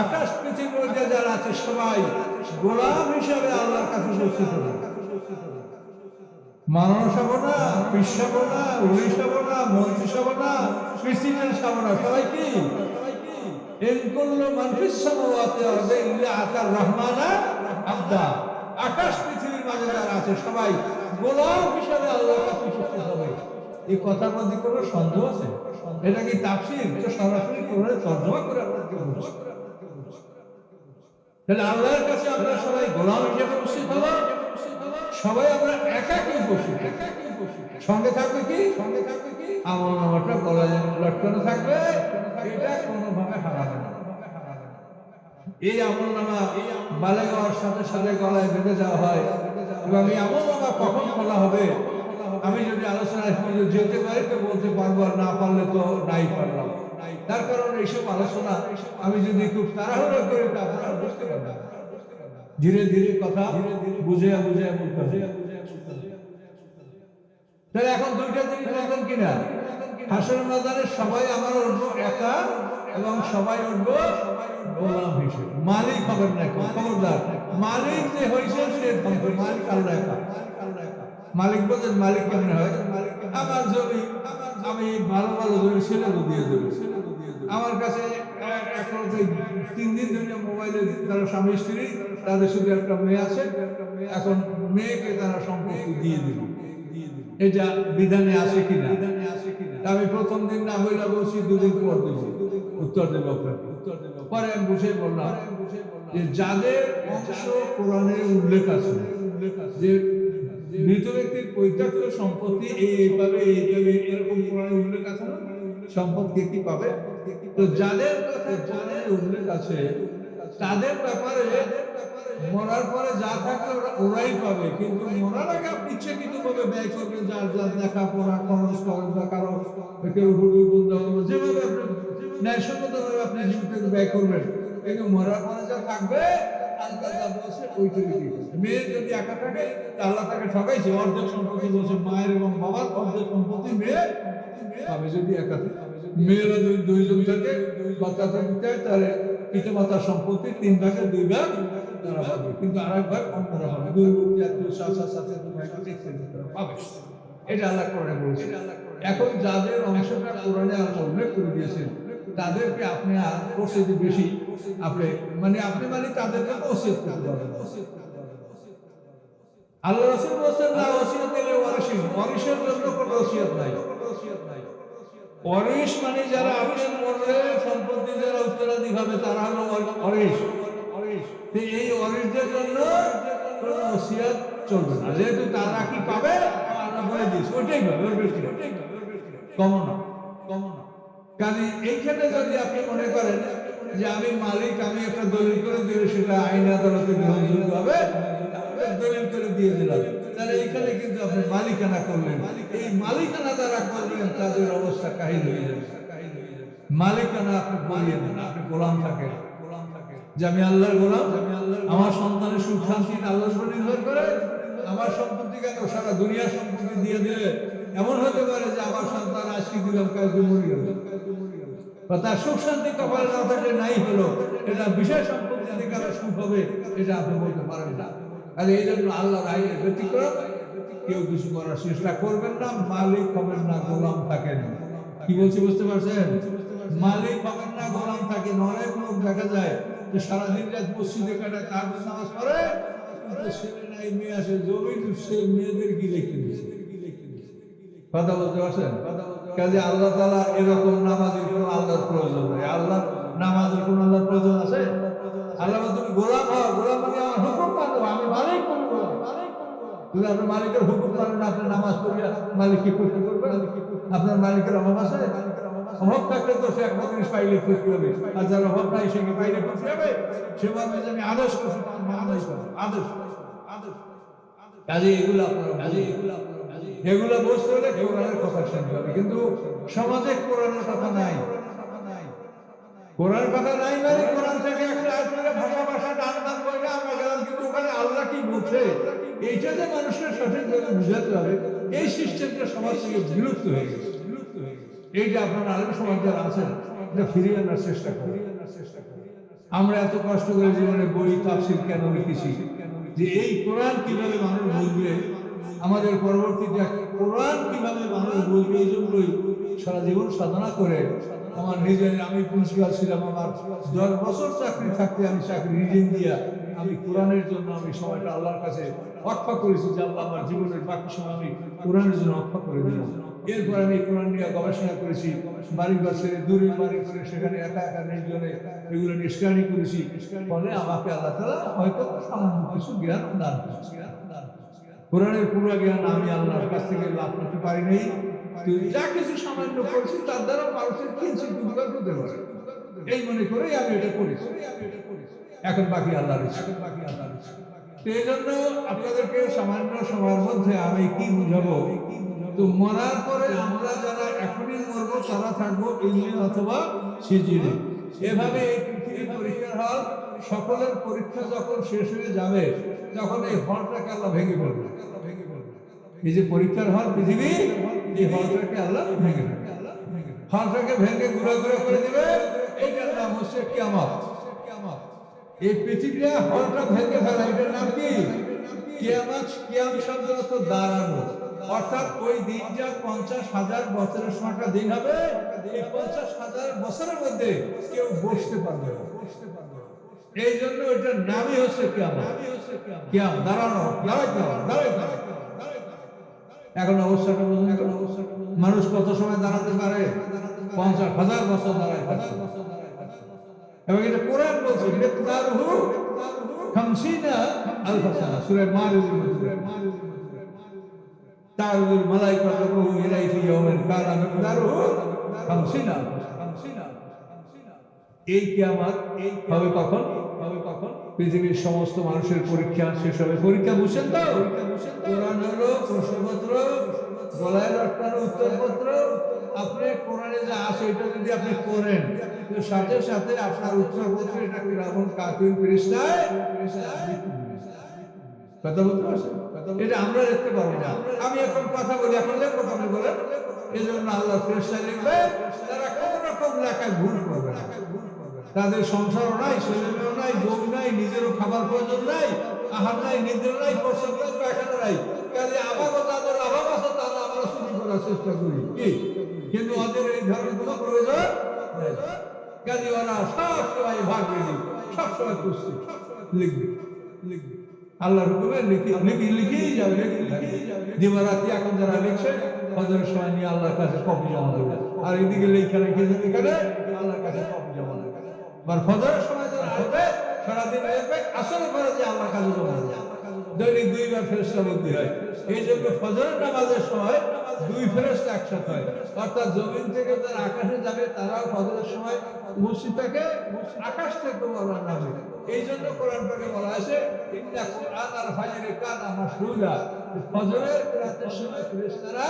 আকাশ পৃথিবীর মধ্যে যারা আছে সবাই গোলাম হিসেবে আল্লাহর কাছে উপস্থিত হবে। মানুষ হবো না, পীর হবো না, ওলি হবো না, মন্ত্রী হবো না, প্রেসিডেন্ট হবো না, সবাই কি ইন কুল্লু মান ফিস সামাওয়াতি ওয়াল আরদি ইল্লা আতার রহমান আবদা। আকাশ পৃথিবীর মাঝে যারা আছে সবাই গোলাম হিসেবে আল্লাহর কাছে উপস্থিত হবে। এই কথার মধ্যে কোনো সন্দেহ আছে? এটা কি তাফসীর? এটা সরাসরি কোরআনে তরজমা করে আপনাকে বলছি। তাহলে আল্লাহর কাছে আমরা সবাই গোলাম হিসেবে উপস্থিত হব, সবাই আমরা একাকী উপস্থিত, সঙ্গে থাকবে কি আমল নামাটা গলায় লটকানো থাকবে, এটা কোনোভাবে হারাবে না। এই আমল নামা বালে হওয়ার সাথে সাথে গলায় বেঁধে যাওয়া হয় এবং এই আমল নামা কখন খোলা হবে আমি যদি আলোচনায় যেতে পারি তো বলতে পারবো, আর না পারলে তো নাই পারলাম। তার কারণ এইসব আলোচনা আমি যদি খুব তাড়াহুড়ো করি তা আপনারা বুঝতে পারবেন, ধীরে ধীরে কথা বুঝে বুঝে বলতে হবে। তাহলে এখন দুইটা জিনিস বলবেন কিনা, হাসরের ময়দানে সবাই আমরা উঠবো একা এবং সবাই উঠবো গোলাম হিসেবে, মালিক হবেন না। খবরদার, মালিক যে হয়েছে সে মালিক আল্লাহ একা। মালিক বলছেন মালিক কেমন হয়, আমার জমি আমি ভালো ভালো জমি ছেলে দিয়ে দেবো। আমার কাছে এখন 3 দিন ধরে মোবাইলে তারা স্বামী স্ত্রী, তাদের শুধু একটা মেয়ে আছে, এখন মেয়েকে তারা সম্পত্তি দিয়ে দিল, এটা বিধানে আছে কিনা? আমি প্রথম দিন না হইলা বলছি 2 দিন পর দেবো, উত্তর দেব আপনাকে। পরে আমি বুঝে বললাম যে যাদের অংশ কোরআনে উল্লেখ আছে যে মৃত ব্যক্তির পৈতৃক সম্পত্তি এইভাবে এরকম কোরআনে উল্লেখ আছে না, সম্পত্তি কি পাবে, তো যাদের কথা কোরআনে উল্লেখ আছে তাদের ব্যাপারে মরার পরে যা থাকবে ওরাই পাবে, কিন্তু মরার আগে আপনি ইচ্ছাকৃতভাবে ব্যয় করবেন, যার যার লেখাপড়া খরচ করেন বা কারো কেউ যেভাবে আপনি ন্যায়সঙ্গতভাবে আপনি জীবিত ব্যয় করবেন, কিন্তু মরার পরে যা থাকবে আল্লাহ যা বলছে ওইটুকু। মেয়ে যদি একা থাকে আল্লাহ তাকে ঠকাইছে, অর্ধেক সম্পত্তি বলছে মায়ের এবং বাবার অর্ধেক সম্পত্তি মেয়ে পাবে যদি একা থাকে। মেয়েরা যদি 2 জন থাকে বাচ্চাদের দিতে তাহলে পিতা মাতার সম্পত্তি 3 ভাগের 2 ভাগ তারা পাবে, কিন্তু আরেক ভাগ অন্যরা পাবে, দূরবর্তী আত্মীয় সাথে পাবে। এটা আল্লাহ কোরআনে বলেছে। এখন যাদের অংশটা কোরআনে আল্লাহ উল্লেখ করে দিয়েছেন তাদেরকে আপনি আর ওসিয়ত বেশি আপনি মানে তাদেরকে ওসিয়ত করতে পারবেন। আল্লাহ রাসূল বলেছেন না ওসিয়ত দিলে ওয়ারিসের জন্য কোনো ওসিয়ত নাই। ওয়ারিস মানে যারা আপনি মরলে সম্পত্তি যারা উত্তরাধিকারী হবে তারা হলো ওয়ারিস। এই ওয়ারিসদের জন্য কোনো ওসিয়ত চলবে না, যেহেতু তারা কি পাবে আল্লাহ বলে দিয়েছে ওইটাই পাবে, ওর বেশি কমন না। কাজে এইখানে যদি আপনি মনে করেন যে আমি মালিক, আমি একটা দলিল করে দিলে সেটা আইন আদালতে গ্রহণযোগ্য হবে, দলিল করে দিয়ে দিলাম, তাহলে এইখানে কিন্তু আপনি মালিকানা করলেন। এই মালিকানা যারা করবেন তাদের অবস্থা কাহিল হয়ে যাবে। মালিকানা আপনি বলিয়েন না, আপনি গোলাম থাকেন যে আমি আল্লাহর গোলাম, আমার সন্তানের সুখ শান্তি আল্লাহর উপর নির্ভর করে। আমার সম্পত্তি কেন সারা দুনিয়ার সম্পত্তি দিয়ে দিলে এমন হতে পারে যে আমার সন্তান আজকে দিলাম কাজে মরে গেল, বা তার সুখ শান্তি কপালে না থাকলে নাই হলো, এটা বিশেষ সম্পত্তি থেকে আমার সুখ হবে এটা আপনি বলতে পারেন না। আর এই জন্য আল্লাহর আইনের ব্যতিক্রম কেউ কিছু করার চেষ্টা করবেন না, মালিক হবেন না, গোলাম থাকেন। কি বলছি বুঝতে পারছেন? মালিক হবেন না, গোলাম থাকেন। অনেক লোক দেখা যায় যে সারাদিন রাত মসজিদে কাটায়, তার নামাজ পড়ে, ছেলে নাই মেয়ে আসে, জমি সে মেয়েদের কি লিখে দিচ্ছে। কথা বলতে পারছেন? কাজে আল্লাহ তাআলা এরকম নামাজের কোনো আল্লাহর প্রয়োজন নেই। আল্লাহ নামাজের কোনো আল্লাহর প্রয়োজন আছে? আল্লাহ তুমি গোলাম হও, গোলাম মানে আমার হুকুম মানো, আমি মালিক করবো। যদি আপনি মালিকের হুকুম মানেন না, আপনি নামাজ পড়িয়া মালিককে খুশি করবেন? আপনার মালিকের অভাব আছে? অভাব থাকলে তো সে একটা জিনিস পাইলে খুশি হবে, আর যার অভাব নাই সে কি পাইলে খুশি হবে? সে বলবে যে আমি আদেশ করছি, আদেশ। কাজে এগুলো এগুলো বুঝতে হলে কোরআনের কথা শুনতে হবে, কিন্তু সমাজে কোরআনের কথা নাই। কোরআন কথা নাই মানে কোরআন থেকে একটা ভাষা টান করে আমরা গেলাম, কিন্তু ওখানে আল্লাহ কি বলছে এইটা যে মানুষের সঠিকভাবে বুঝাতে হবে, এই সিস্টেমটা সমাজ থেকে বিলুপ্ত হয়ে গেছে। এইটা আপনারা আলেম সমাজ যারা আছেন এটা ফিরিয়ে আনার চেষ্টা করি। আমরা এত কষ্ট করে জীবনে বই তাফসীর কেন লিখেছি যে এই কোরআন কিভাবে মানুষ বুঝবে, আমাদের পরবর্তীতে কোরআন কিভাবে মানুষ বুঝবে, এই জন্যই সারা জীবন সাধনা করে আমার নিজের, আমি প্রিন্সিপাল ছিলাম, আমার 10 বছর চাকরি থাকতে আমি চাকরি রিজিন দিয়া আমি কোরআনের জন্য আমি সময়টা আল্লাহর কাছে ওয়াকফ করেছি যে আল্লাহ আমার জীবনের বাকি সময় আমি কোরআনের জন্য ওয়াকফ করে দিলাম। এরপর আমি কোরআন নিয়ে গবেষণা করেছি, বাড়ি বাসে দূরে বাড়ি করে সেখানে একা একা নির্জনে এগুলো নিয়ে স্টাডি করেছি। ফলে আমাকে আল্লাহ তাআলা হয়তো সামান্য কিছু জ্ঞান দান করেছে। কোরআনের পুরো জ্ঞান আমি আল্লাহর কাছ থেকে লাভ করতে পারি নাই। যা কিছু সামান্য করছি তার দ্বারা মানুষের কিঞ্চিত উপকার হতে পারে, এই মনে করেই আমি এটা করেছি। এখন বাকি আল্লাহর ইচ্ছা। তো এই জন্য আপনাদেরকে সামান্য সময়ের মধ্যে আমি কি বুঝাবো, তো মরার পরে আমরা যারা এখনই মরবো তারা থাকবো ইলমে অথবা সিজিনে। এভাবে এই পৃথিবীর পরীক্ষার হল, সকলের পরীক্ষা যখন শেষ হয়ে যাবে তখন এই হলটাকে আল্লাহ ভেঙে ফেলবে। এই যে পরীক্ষার হল পৃথিবী, এই হলটাকে আল্লাহ ভেঙে ফেলবে, হলটাকে ভেঙে গুঁড়া গুঁড়া করে দিবে। এইটার নাম হচ্ছে কিয়ামত। এই পৃথিবীটা হলটা ভেঙে ফেলা, এটার নাম কি? কিয়ামত। কিয়াম শব্দ অর্থ দাঁড়ানো, অর্থাৎ ওই দিনটা 50,000 বছরের সময়টা দিন হবে। এই 50,000 বছরের মধ্যে কেউ বসতে পারবে না। এই জন্য ওইটার নামই হচ্ছে কিয়ামত। কিয়াম দাঁড়ানো, দাঁড়াইতে হবে। এখন অবস্থাটা বুঝুন, মানুষ কত সময় দাঁড়াতে পারে? 50,000 বছর দাঁড়ায় থাকছে। এবং এটা কোরআন বলছে মিকদারুহু 50 আলফ সানা, সূরা মারিজের মধ্যে তারুল মালাইকাতু রূহু ইলাইহি ফি ইয়াউমিন কানা মিকদারুহু 50 আলফ সানা। এই কিয়ামত হবে কখন? পৃথিবীর সমস্ত মানুষের পরীক্ষা শেষ হবে। পরীক্ষা বুঝছেন তো? কোরআন হলো প্রশ্নপত্র, গলায় লটকানো উত্তরপত্র। আপনি কোরআনে যা আছে এটা যদি আপনি করেন, সাথে সাথে আপনার উত্তরপত্র এটা কিরামুন কাতিব ফেরেশতায় কথা বলতে পারছেন? এটা আমরা লিখতে পারবো না। আমি এখন কথা বলি, এখন লেখো, আপনি বলেন। এই জন্য আল্লাহ ফেরেশতা লিখবে, তারা কোন রকম লেখায় ভুল করবে না। তাদের সংসারও নাই, ছেলেমেয়েও নাই, বউ নাই, নিজেরও খাবার প্রয়োজন নাই, আহার নাই, নিদ্রা নাই, প্রস্রাব নাই, পায়খানা নাই। কাজে আমারও তাদের অভাব আছে, তারা আমরা চুরি করার চেষ্টা করি কি, কিন্তু ওদের এই ধরনের কোনো প্রয়োজন নেই। কাজে ওরা সবসময় ভাগ রেডি, সবসময় প্রস্তুত, লিখবে। আল্লাহর হুকুমে লিখেই যাবে। দিবারাতি এখন যারা লিখছে ফজরের সময় নিয়ে আল্লাহর কাছে কপি জমা দেবে, আর এদিকে লেখা রেখে এখানে আল্লাহর কাছে কপি জমা দেবে। আর ফজরের সময় যারা আসবে সারাদিন লিখবে, আসলে করে যে আল্লাহর কাছে জমা দেবে। দৈনিক 2 বার ফেরেশতা বদলি হয়। এই জন্য ফজরের নামাজের সময় 2 ফেরেশতা একসাথে হয়, অর্থাৎ জমিন থেকে যারা আকাশে যাবে তারাও ফজরের সময় উপস্থিত থাকে, আকাশ থেকে আল্লাহ নামে। এই জন্য কোরআন পাকে বলা আছে ইন্না কুরআন আল ফাজরি কানা মাশহুদা, ফজরের রাতের সময় ফেরেশতারা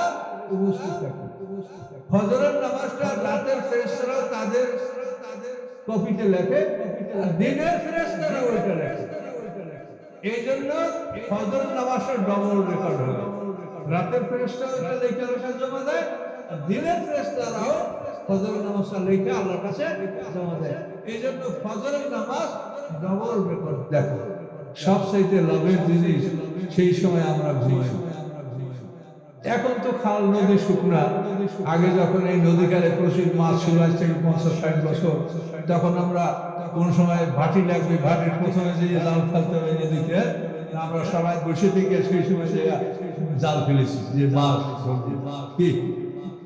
উপস্থিত থাকে। ফজরের নামাজটা রাতের ফেরেশতারা তাদের কপিতে লেখে, আর দিনের ফেরেশতারা ওইটা লেখে। এই জন্য ফজরের নামাজটা ডবল রেকর্ড হয়। রাতের ফেরেশতারা ওইটা লেখা জমা দেয়, আর দিনের ফেরেশতারাও ফজরের নামাজটা লেখা আল্লাহর কাছে জমা দেয়। এই জন্য ফজরের নামাজ ডবল রেকর্ড। দেখো সবচাইতে লাভের জিনিস, সেই সময় আমরা ঘুমাই। এখন তো খাল নদী শুকনা, আগে যখন এই নদীকালে প্রচুর মাছ ছিল, আজ থেকে 50-60 বছর, তখন আমরা কোন সময় ভাটি লাগবে, ভাটির প্রথমে যে জাল ফেলতে হবে নদীতে, আমরা সবাই বসে থেকে সেই সময় যে জাল ফেলেছি, যে মাছ কি।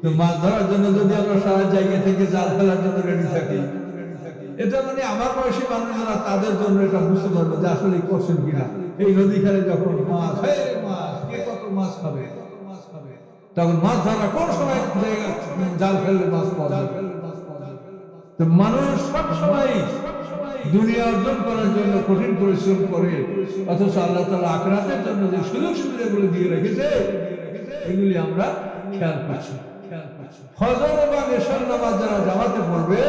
তো মাছ ধরার জন্য যদি আমরা সারা জায়গা থেকে জাল ফেলার জন্য রেডি থাকি, এটা মানে আমার বয়সী মানুষরা তাদের জন্য এটা বুঝতে পারবে যে আসলে করছেন কিনা। এই নদী খালে যখন মাছ, কে কত মাছ খাবে, তখন মাছ ধরা কোন সময় জাল ফেললে মাছ পাওয়া যাবে। তো মানুষ সব সময় দুনিয়া অর্জন করার জন্য কঠিন পরিশ্রম করে, অথচ আল্লাহ তাআলা আখিরাতের জন্য যে সুযোগ সুবিধাগুলো দিয়ে রেখেছে এগুলি আমরা খেয়াল করছি। ফজর এবং এশার নামাজ যারা জামাতে পড়বে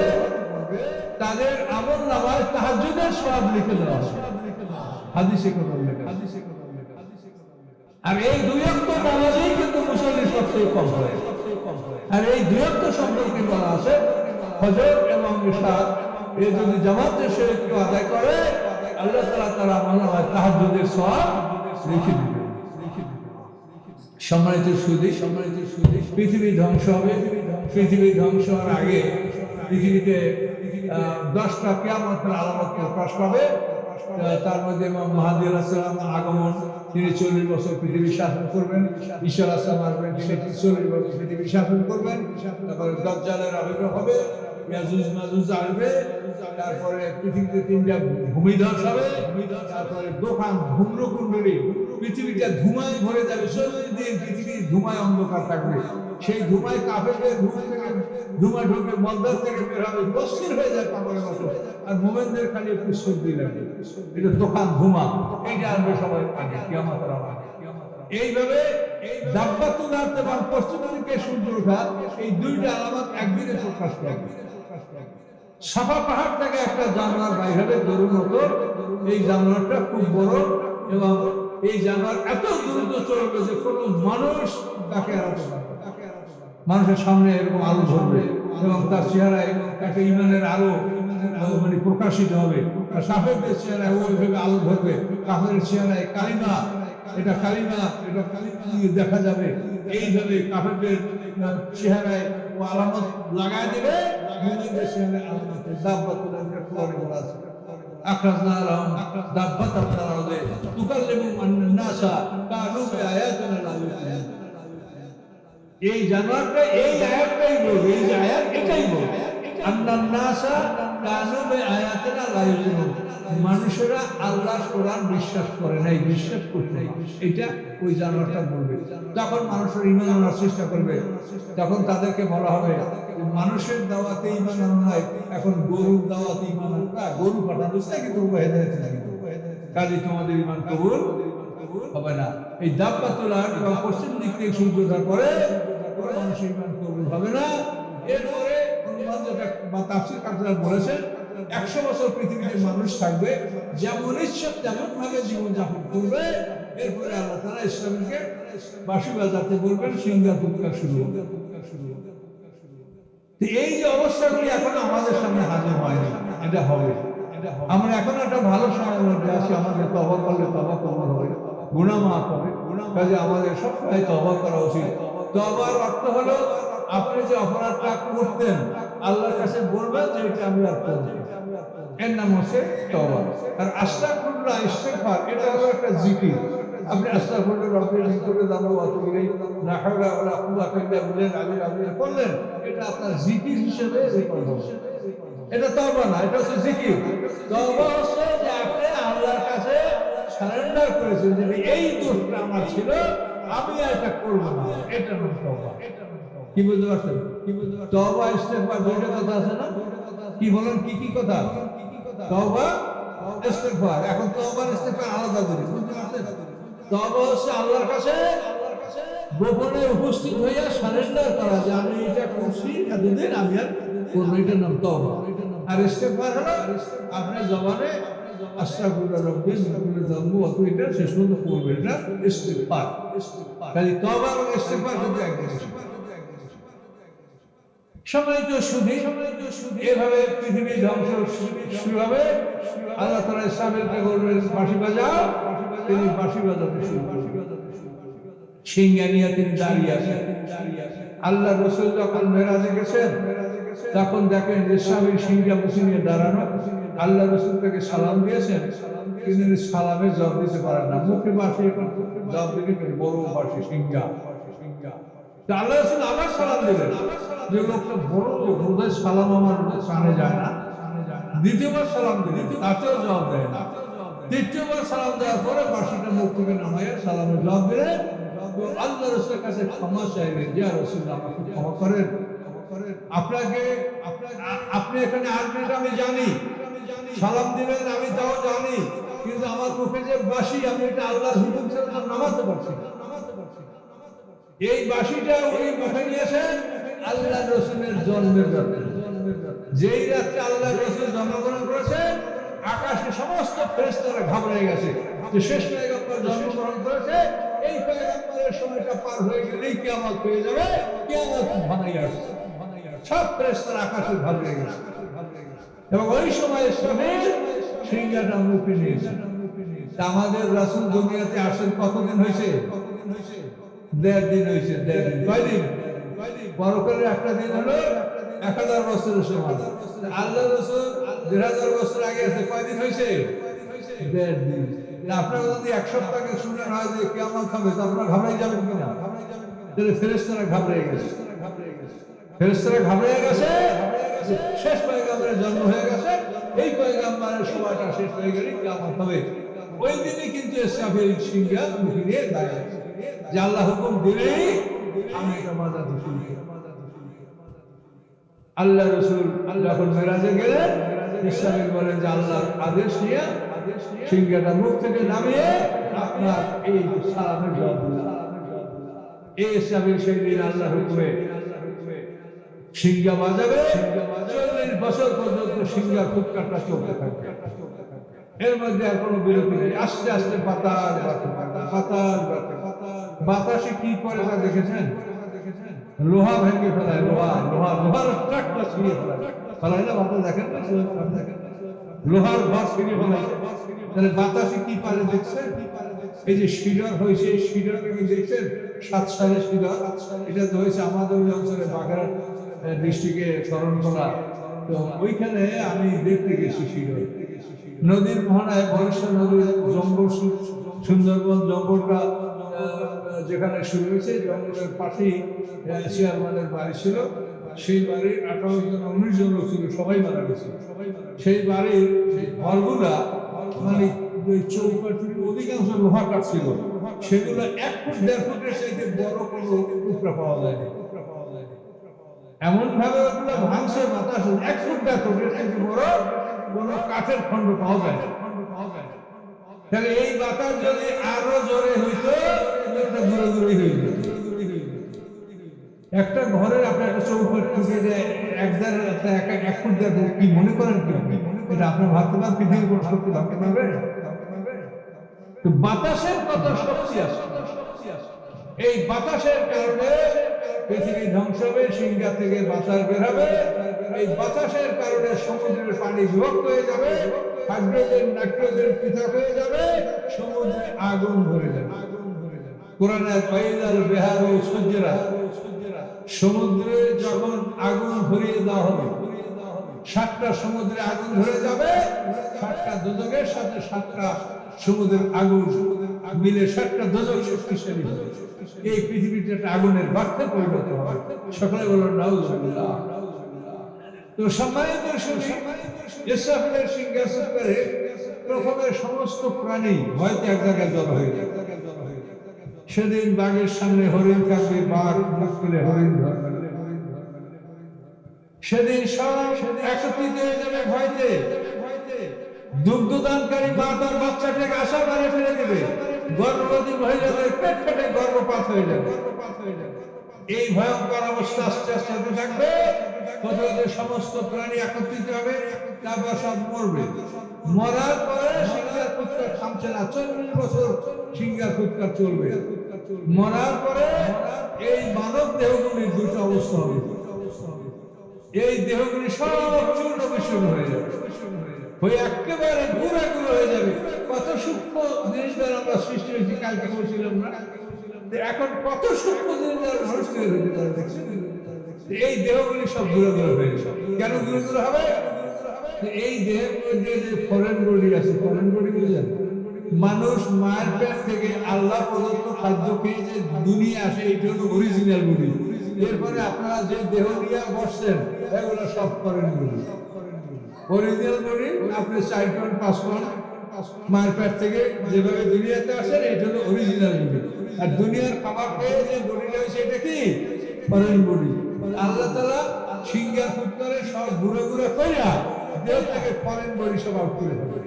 তাদের আমল নামায় তাহাজ্জুদের সওয়াব লিখে দেওয়া হবে, হাদিসে কথা লেখা। আর এই 2 ওয়াক্ত নামাজেই কিন্তু মুসল্লি সবচেয়ে কম হয়। আর এই 2 ওয়াক্ত সম্পর্কে বলা আছে ফজর এবং ইশা এই যদি জামাতের সহিত কেউ আদায় করে, আল্লাহ তাআলা তার আমল নামায় তাহাজ্জুদের সওয়াব লিখে দিবেন। সম্মানিত সুধী, পৃথিবী ধ্বংস হবে। পৃথিবী ধ্বংস হওয়ার আগে পৃথিবীতে 10টা কিয়ামতের আলামত প্রকাশ পাবে। তার মধ্যে ইমাম মাহদী আলাইহিস সালাম আগমন, তিনি 40 বছর পৃথিবী শাসন করবেন। ঈসা আলাইহিস সালাম আসবেন, তিনি 40 বছর পৃথিবী শাসন করবেন। তারপরে দাজ্জালের আবির্ভাব হবে, ইয়াজুজ মাজুজ আসবে, তারপরে পৃথিবীতে 3টা ভূমিধস হবে, তারপরে দোকান ধূম্রকুণ্ডলী, পৃথিবীটা ধুমায় ভরে যাবে, চতুর্দিকে পৃথিবী ধুমায় অন্ধকার থাকবে। সেই ধুমায় কাফেরদের মুখ থেকে ধুমা ঢুকে, মদ্দার থেকে বের হবে, বস্তির হয়ে যায় পাগলের মতো, আর মোমেনদের খালি একটু সর্দি লাগে। এটা দোকান ধুমা, এইটা আসবে সবাই আগে, কিয়ামতের আগে। এইভাবে দাব্বাতুল আরদ এবং পশ্চিম দিকে সূর্য ওঠা, এই 2টা আলামত একদিনে প্রকাশ পাবে। সাফা পাহাড় থেকে একটা জানোয়ার বাইর হবে গরুর মতো, এই জানোয়ারটা খুব বড় এবং এই জানোয়ার এত দ্রুত চলবে যে কোনো মানুষ তাকে এড়াতে পারবে। মানুষের সামনে এরকম আলো ধরবে এবং তার চেহারায় একটা ইমানের আলো মানে প্রকাশিত হবে। কাফেরদের চেহারায় ওইভাবে আলো ধরবে, কাফেরের চেহারায় কালিমা, এটা কালিমা দেখা যাবে। এইভাবে কাফেরদের চেহারায় ও আলামত লাগায় দেবে, মুমিনদের চেহারায় আলামত। দাব্বাতুল আরদ পরে বলা আছে, আখরাজনা লাহুম দাব্বাতান মিনাল আরদি তুকাল্লিমুহুম আন্নান নাসা কানু বিআয়াতিনা লা ইউকিনুন। এই জানোয়ারটা এই আয়াতটাই বলবে, এই যে আয়াত এটাই বলবে, আন্নান নাসা কানু বিআয়াতিনা লা ইউকিনুন। মানুষেরা আল্লাহর কোরআন বিশ্বাস করে নাই, বিশ্বাস করতে নাই, এটা ওই জানোয়ারটা বলবে। তখন মানুষের ঈমান আনার চেষ্টা করবে, তখন তাদেরকে বলা হবে মানুষের দাওয়াতে ঈমান আনা নয়, এখন গরুর দাওয়াতে ঈমান আনা। গরু পাঠানো হচ্ছে কিন্তু হেদায়েত নাই, কাজে তোমাদের ঈমান কবুল হবে না। এই দাব্বাতুল আরদ বা পশ্চিম দিক থেকে সূর্য ওঠার পরে মানুষের ঈমান কবুল হবে না। এরপরে অনুমান যেটা বা তাফসীরকাররা বলেছেন, 100 বছর পৃথিবীতে মানুষ থাকবে, যেমন ইচ্ছা তেমন ভাবে জীবনযাপন করবে। এরপরে আল্লাহ তাআলা ইসলামকে বাঁশি বাজাতে বলবেন, সিঙ্গা ফুৎকার শুরু হবে। এই যে অবস্থাগুলি এখন আমাদের সামনে হাজির হয়নি, এটা হবে। আমরা এখন একটা ভালো সময়ের মধ্যে আছি, আমাদের তওবা করলে তওবা কবুল হবে, গুনাহ মাফ হবে। কাজে আমাদের সবসময় তওবা করা উচিত। তওবার অর্থ হলো আপনি যে অপরাধটা করতেন আল্লাহর কাছে বলবেন যে এটা আমি আর করব না, এর নাম হচ্ছে তওবা। আর আস্তাগফিরুল্লাহ, ইস্তিগফার, এটা হলো একটা জিকির। আপনি আস্তাগফিরুল্লাহ রাব্বিল মিনকুল্লি যামবি ওয়া আতুবু ইলাইহি লা হাওলা ওয়ালা কুওয়াতা ইল্লা বিল্লাহিল করলেন, এটা আপনার জিকির হিসেবে রেকর্ড হবে। এটা তওবা না, এটা হচ্ছে জিকির। তওবা হচ্ছে যে আপনি আল্লাহর কাছে সারেন্ডার করেছেন যে এই দোষটা আমার ছিল, আমি আর এটা করব না, এটা নাম তওবা। কি বুঝতে পারছেন? তওবা ইস্তিগফার দুইটা কথা আছে না? কি বলেন, কি কি কথা? তওবা ইস্তিগফার। এখন তওবা ইস্তিগফার আলাদা করি, বুঝতে পারছেন? তওবা হচ্ছে আল্লাহর কাছে গোপনে উপস্থিত হইয়া সারেন্ডার করা, যে আমি এটা করছি, এতদিন আমি আর করব, এটার নাম তওবা। আর ইস্তিগফার হলো আপনি জবানে আস্তাগফিরুল্লাহ রাব্বিল মিনকুল্লি যামবি ওয়া আতুবু ইলাইহি শেষ পর্যন্ত পড়বেন, এটা ইস্তিগফার। তাহলে তওবা এবং ইস্তিগফার কিন্তু এক জিনিস। সম্মানিত সুধী, এভাবে পৃথিবীর ধ্বংস শুরু হবে। আল্লাহ তাআলা ইসলামেরকে বলবেন বাঁশি বাজাও, তিনি বাঁশি বাজাতে শুরু করবেন। সিংহা নিয়ে তিনি দাঁড়িয়ে আছেন। আল্লাহ রাসূল যখন মেরাজে গেছেন তখন দেখেন যে স্বামীর সিংহা মুখে নিয়ে দাঁড়ানো। আল্লাহ রাসূল তাকে সালাম দিয়েছেন, তিনি সালামে জবাব দিতে পারেন না, মুখে বাঁশি এখন জবাব দিতে বড় বাঁশি সিংহা। আল্লাহ রাসূল আবার সালাম দিলেন, যে লোকটা বড় বোধহয় সালাম আমার কানে যায় না। দ্বিতীয়বার সালাম দিলেন, তাতেও জবাব দেয় না। তৃতীয়বার সালাম দেওয়ার পরে বাঁশিটা মুখ থেকে নামাইয়া সালামের জবাব দিলেন। আল্লাহ রাসূলের কাছে ক্ষমা চাইলেন, ইয়া রাসূলুল্লাহ আমাকে ক্ষমা করেন, আপনাকে আপনি এখানে আসবেন এটা আমি জানি, সালাম দিলেন আমি তাও জানি, কিন্তু আমার মুখে যে বাঁশি, আমি এটা আল্লাহর হুকুম ছাড়া নামাতে পারছি না। এই বাঁশিটা উনি মুখে নিয়েছেন আল্লাহ রাসূলের জন্মের রাতে। যেই রাতে আল্লাহ রাসূল জন্মগ্রহণ করেছেন, আকাশে সমস্ত ফেরেশতারা ঘাবড়ে গেছে যে শেষ পয়গম্বর জন্মগ্রহণ করেছে, এই পয়গম্বরের সময়টা পার হয়ে গেলেই কিয়ামত হয়ে যাবে, কিয়ামত ভানাই আসছে। সব ফেরেশতারা আকাশে ঘাবড়ে গেছে এবং ওই সময় সিংহাটা মুখে নিয়েছে। আমাদের রাসূল দুনিয়াতে আসেন কতদিন হয়েছে? 1.5 দিন হয়েছে। 1.5 দিন। কয়দিন? পরকালের একটা দিন হলো 1000 বছরের সমান। আল্লাহ রাসূল 1000 বছর আগে আছে, কয়দিন হয়েছে? 1.5 দিন। আপনারা যদি 1 সপ্তাহে শুনে হয় যে কিয়ামত হবে, তো আপনারা ঘাবড়ে যাবেন কিনা? তাহলে ফেরেশতারা ঘাবড়ে গেছে, ফেরেশতারা ঘাবড়ে গেছে। শেষ পয়গম্বরের জন্ম হয়ে গেছে, এই পয়গম্বরের সময়টা শেষ হয়ে গেলে কিয়ামত হবে। ওই দিনে কিন্তু ইসরাফিল সিংহা ফিরে দাঁড়ায় যে আল্লাহ হুকুম দিলেই আমি এটা বাজাতে শুরু করি। আল্লাহ রাসূল যখন মেরাজে গেলেন, ইসরাফিল বলেন যে আল্লাহর আদেশ নিয়ে সিংহাটা মুখ থেকে নামিয়ে আপনার এই সালামের জবাব দিলাম। এই ইসরাফিল সেই দিন আল্লাহর হুকুমে সিংহা বাজাবে, 40 বছর পর্যন্ত সিংহা ফুৎকারটা চলতে থাকবে। এর মধ্যে আর কোনো বিরতি নেই। আস্তে আস্তে বাতাস বাতাসে কি করে তা দেখেছেন? লোহা ভেঙে ফেলায়, লোহার ট্রাকটা ছিঁড়ে ফেলায় না, বাতাস দেখেন না, লোহার বাস ছিঁড়ে ফেলায়। তাহলে বাতাসে কি পারে দেখছেন? এই যে শিডর হয়েছে, শিডরটা কি দেখছেন? 7 সালের শিডর, এটা তো হয়েছে আমাদের ওই অঞ্চলে বাগেরহাট ডিস্ট্রিক্টে শরণখোলা। তো ওইখানে আমি দেখতে গেছি শিডর। নদীর মোহনায় বরিশাল নদীর জঙ্গল, সুন্দরবন জঙ্গলটা যেখানে শুরু হয়েছে, জঙ্গলের পাশেই চেয়ারম্যানের বাড়ি ছিল। সেই বাড়ির 18 জন 19 জন লোক ছিল, সবাই মারা গেছে। সেই বাড়ির ঘরগুলা মানে চৌকাঠির অধিকাংশ লোহা কাঠ ছিল, সেগুলো 1 ফুট 1.5 ফুটের চাইতে বড় কোনো টুকরা পাওয়া যায় না। এমন ভাবে ওগুলো ভাঙছে বাতাস, 1 ফুট 1.5 ফুটের চাইতে বড় কোনো কাঠের খণ্ড পাওয়া যায় না। তাহলে এই বাতাস যদি আরো জোরে হইতো, এটা ঘুরে ঘুরে হয়ে যেত। একটা ঘরের আপনার একটা চৌকাঠ টুকে যায় 1 ফুট 1.5 ফুট, কি মনে করেন কি এটা আপনার ভাবতে পারেন? পৃথিবীর কোন শক্তি ভাবতে পারবে? তো বাতাসের কত শক্তি আছে, এই বাতাসের কারণে পৃথিবী ধ্বংস হবে, সিংহা থেকে বাতাস বের হবে। এই বাতাসের কারণে সমুদ্রের পানি বিভক্ত হয়ে যাবে, হাইড্রোজেন নাইট্রোজেন পৃথক হয়ে যাবে, সমুদ্রে আগুন ধরে যাবে। কোরআনে ফাইজাল বিহারু সুজরা, সমুদ্রে যখন আগুন ধরিয়ে দেওয়া হবে, 7টা সমুদ্রে আগুন ধরে যাবে, 7টা দোজখের সাথে 7টা সমুদ্রের আগুন মিলে 7টা দোজখ শক্তিশালী হবে। এই পৃথিবীতে একটা আগুনের বার্তা পরিণত হবে। সকলে বলুন নাউজুবিল্লাহ। তো সম্মানিত ইসরাফিলের সিংহাসনে প্রথমে সমস্ত প্রাণী হয়তো এক জায়গায় জড়ো হয়ে যাবে। সেদিন বাঘের সামনে হরিণ থাকবে, বাঘ মুখ খুলে হরিণ ধরবে। সেদিন সব একত্রিত হয়ে যাবে ভয়তে। দুগ্ধদানকারী মা তার বাচ্চাটাকে আশা বাড়ে ফেলে দেবে, গর্ভবতী মহিলাদের পেট ফেটে গর্ভপাত হয়ে যাবে। এই ভয়ঙ্কর অবস্থা আস্তে আস্তে হতে থাকবে। প্রথমে সমস্ত প্রাণী একত্রিত হবে, তারপর সব মরবে। মরার পরে সিংহার ফুৎকার থামছে না, 40 বছর সিংহার ফুৎকার চলবে। মরার পরে এই মানব দেহগুলির দুটো অবস্থা হবে। এই দেহগুলি সব চূর্ণ বিচূর্ণ হয়ে যাবে, হয়ে একেবারে গুঁড়া গুঁড়ো হয়ে যাবে। কত সূক্ষ্ম জিনিস দ্বারা আমরা সৃষ্টি হয়েছি, কালকে বলছিলাম না? এখন কত সূক্ষ্ম জিনিস দ্বারা মানুষ তৈরি হতে পারে দেখছেন? এই দেহগুলি সব গুঁড়ো গুঁড়ো হয়ে যাবে। কেন গুঁড়ো গুঁড়ো হবে? এই দেহের মধ্যে যে ফরেন বডি আছে, ফরেন বডি বুঝলেন? মানুষ মায়ের পেট থেকে আল্লাহ প্রদত্ত খাদ্য খেয়ে যে দুনিয়া আসে, এইটা হলো অরিজিনাল বডি। এরপরে আপনারা যে দেহ নিয়ে বসছেন, এগুলো সব ফরেন বডি। অরিজিনাল বডি আপনি 4 পাউন্ড 5 পাউন্ড মায়ের পেট থেকে যেভাবে দুনিয়াতে আসেন, এটা হলো অরিজিনাল বডি। আর দুনিয়ার খাবার খেয়ে যে বডিটা হয়েছে, এটা কি ফরেন বডি। আল্লাহ তাআলা সিংহার ফুৎকারে সব ঘুরে ঘুরে কইরা দেহ থেকে ফরেন বডি সব আউট করে দেবে।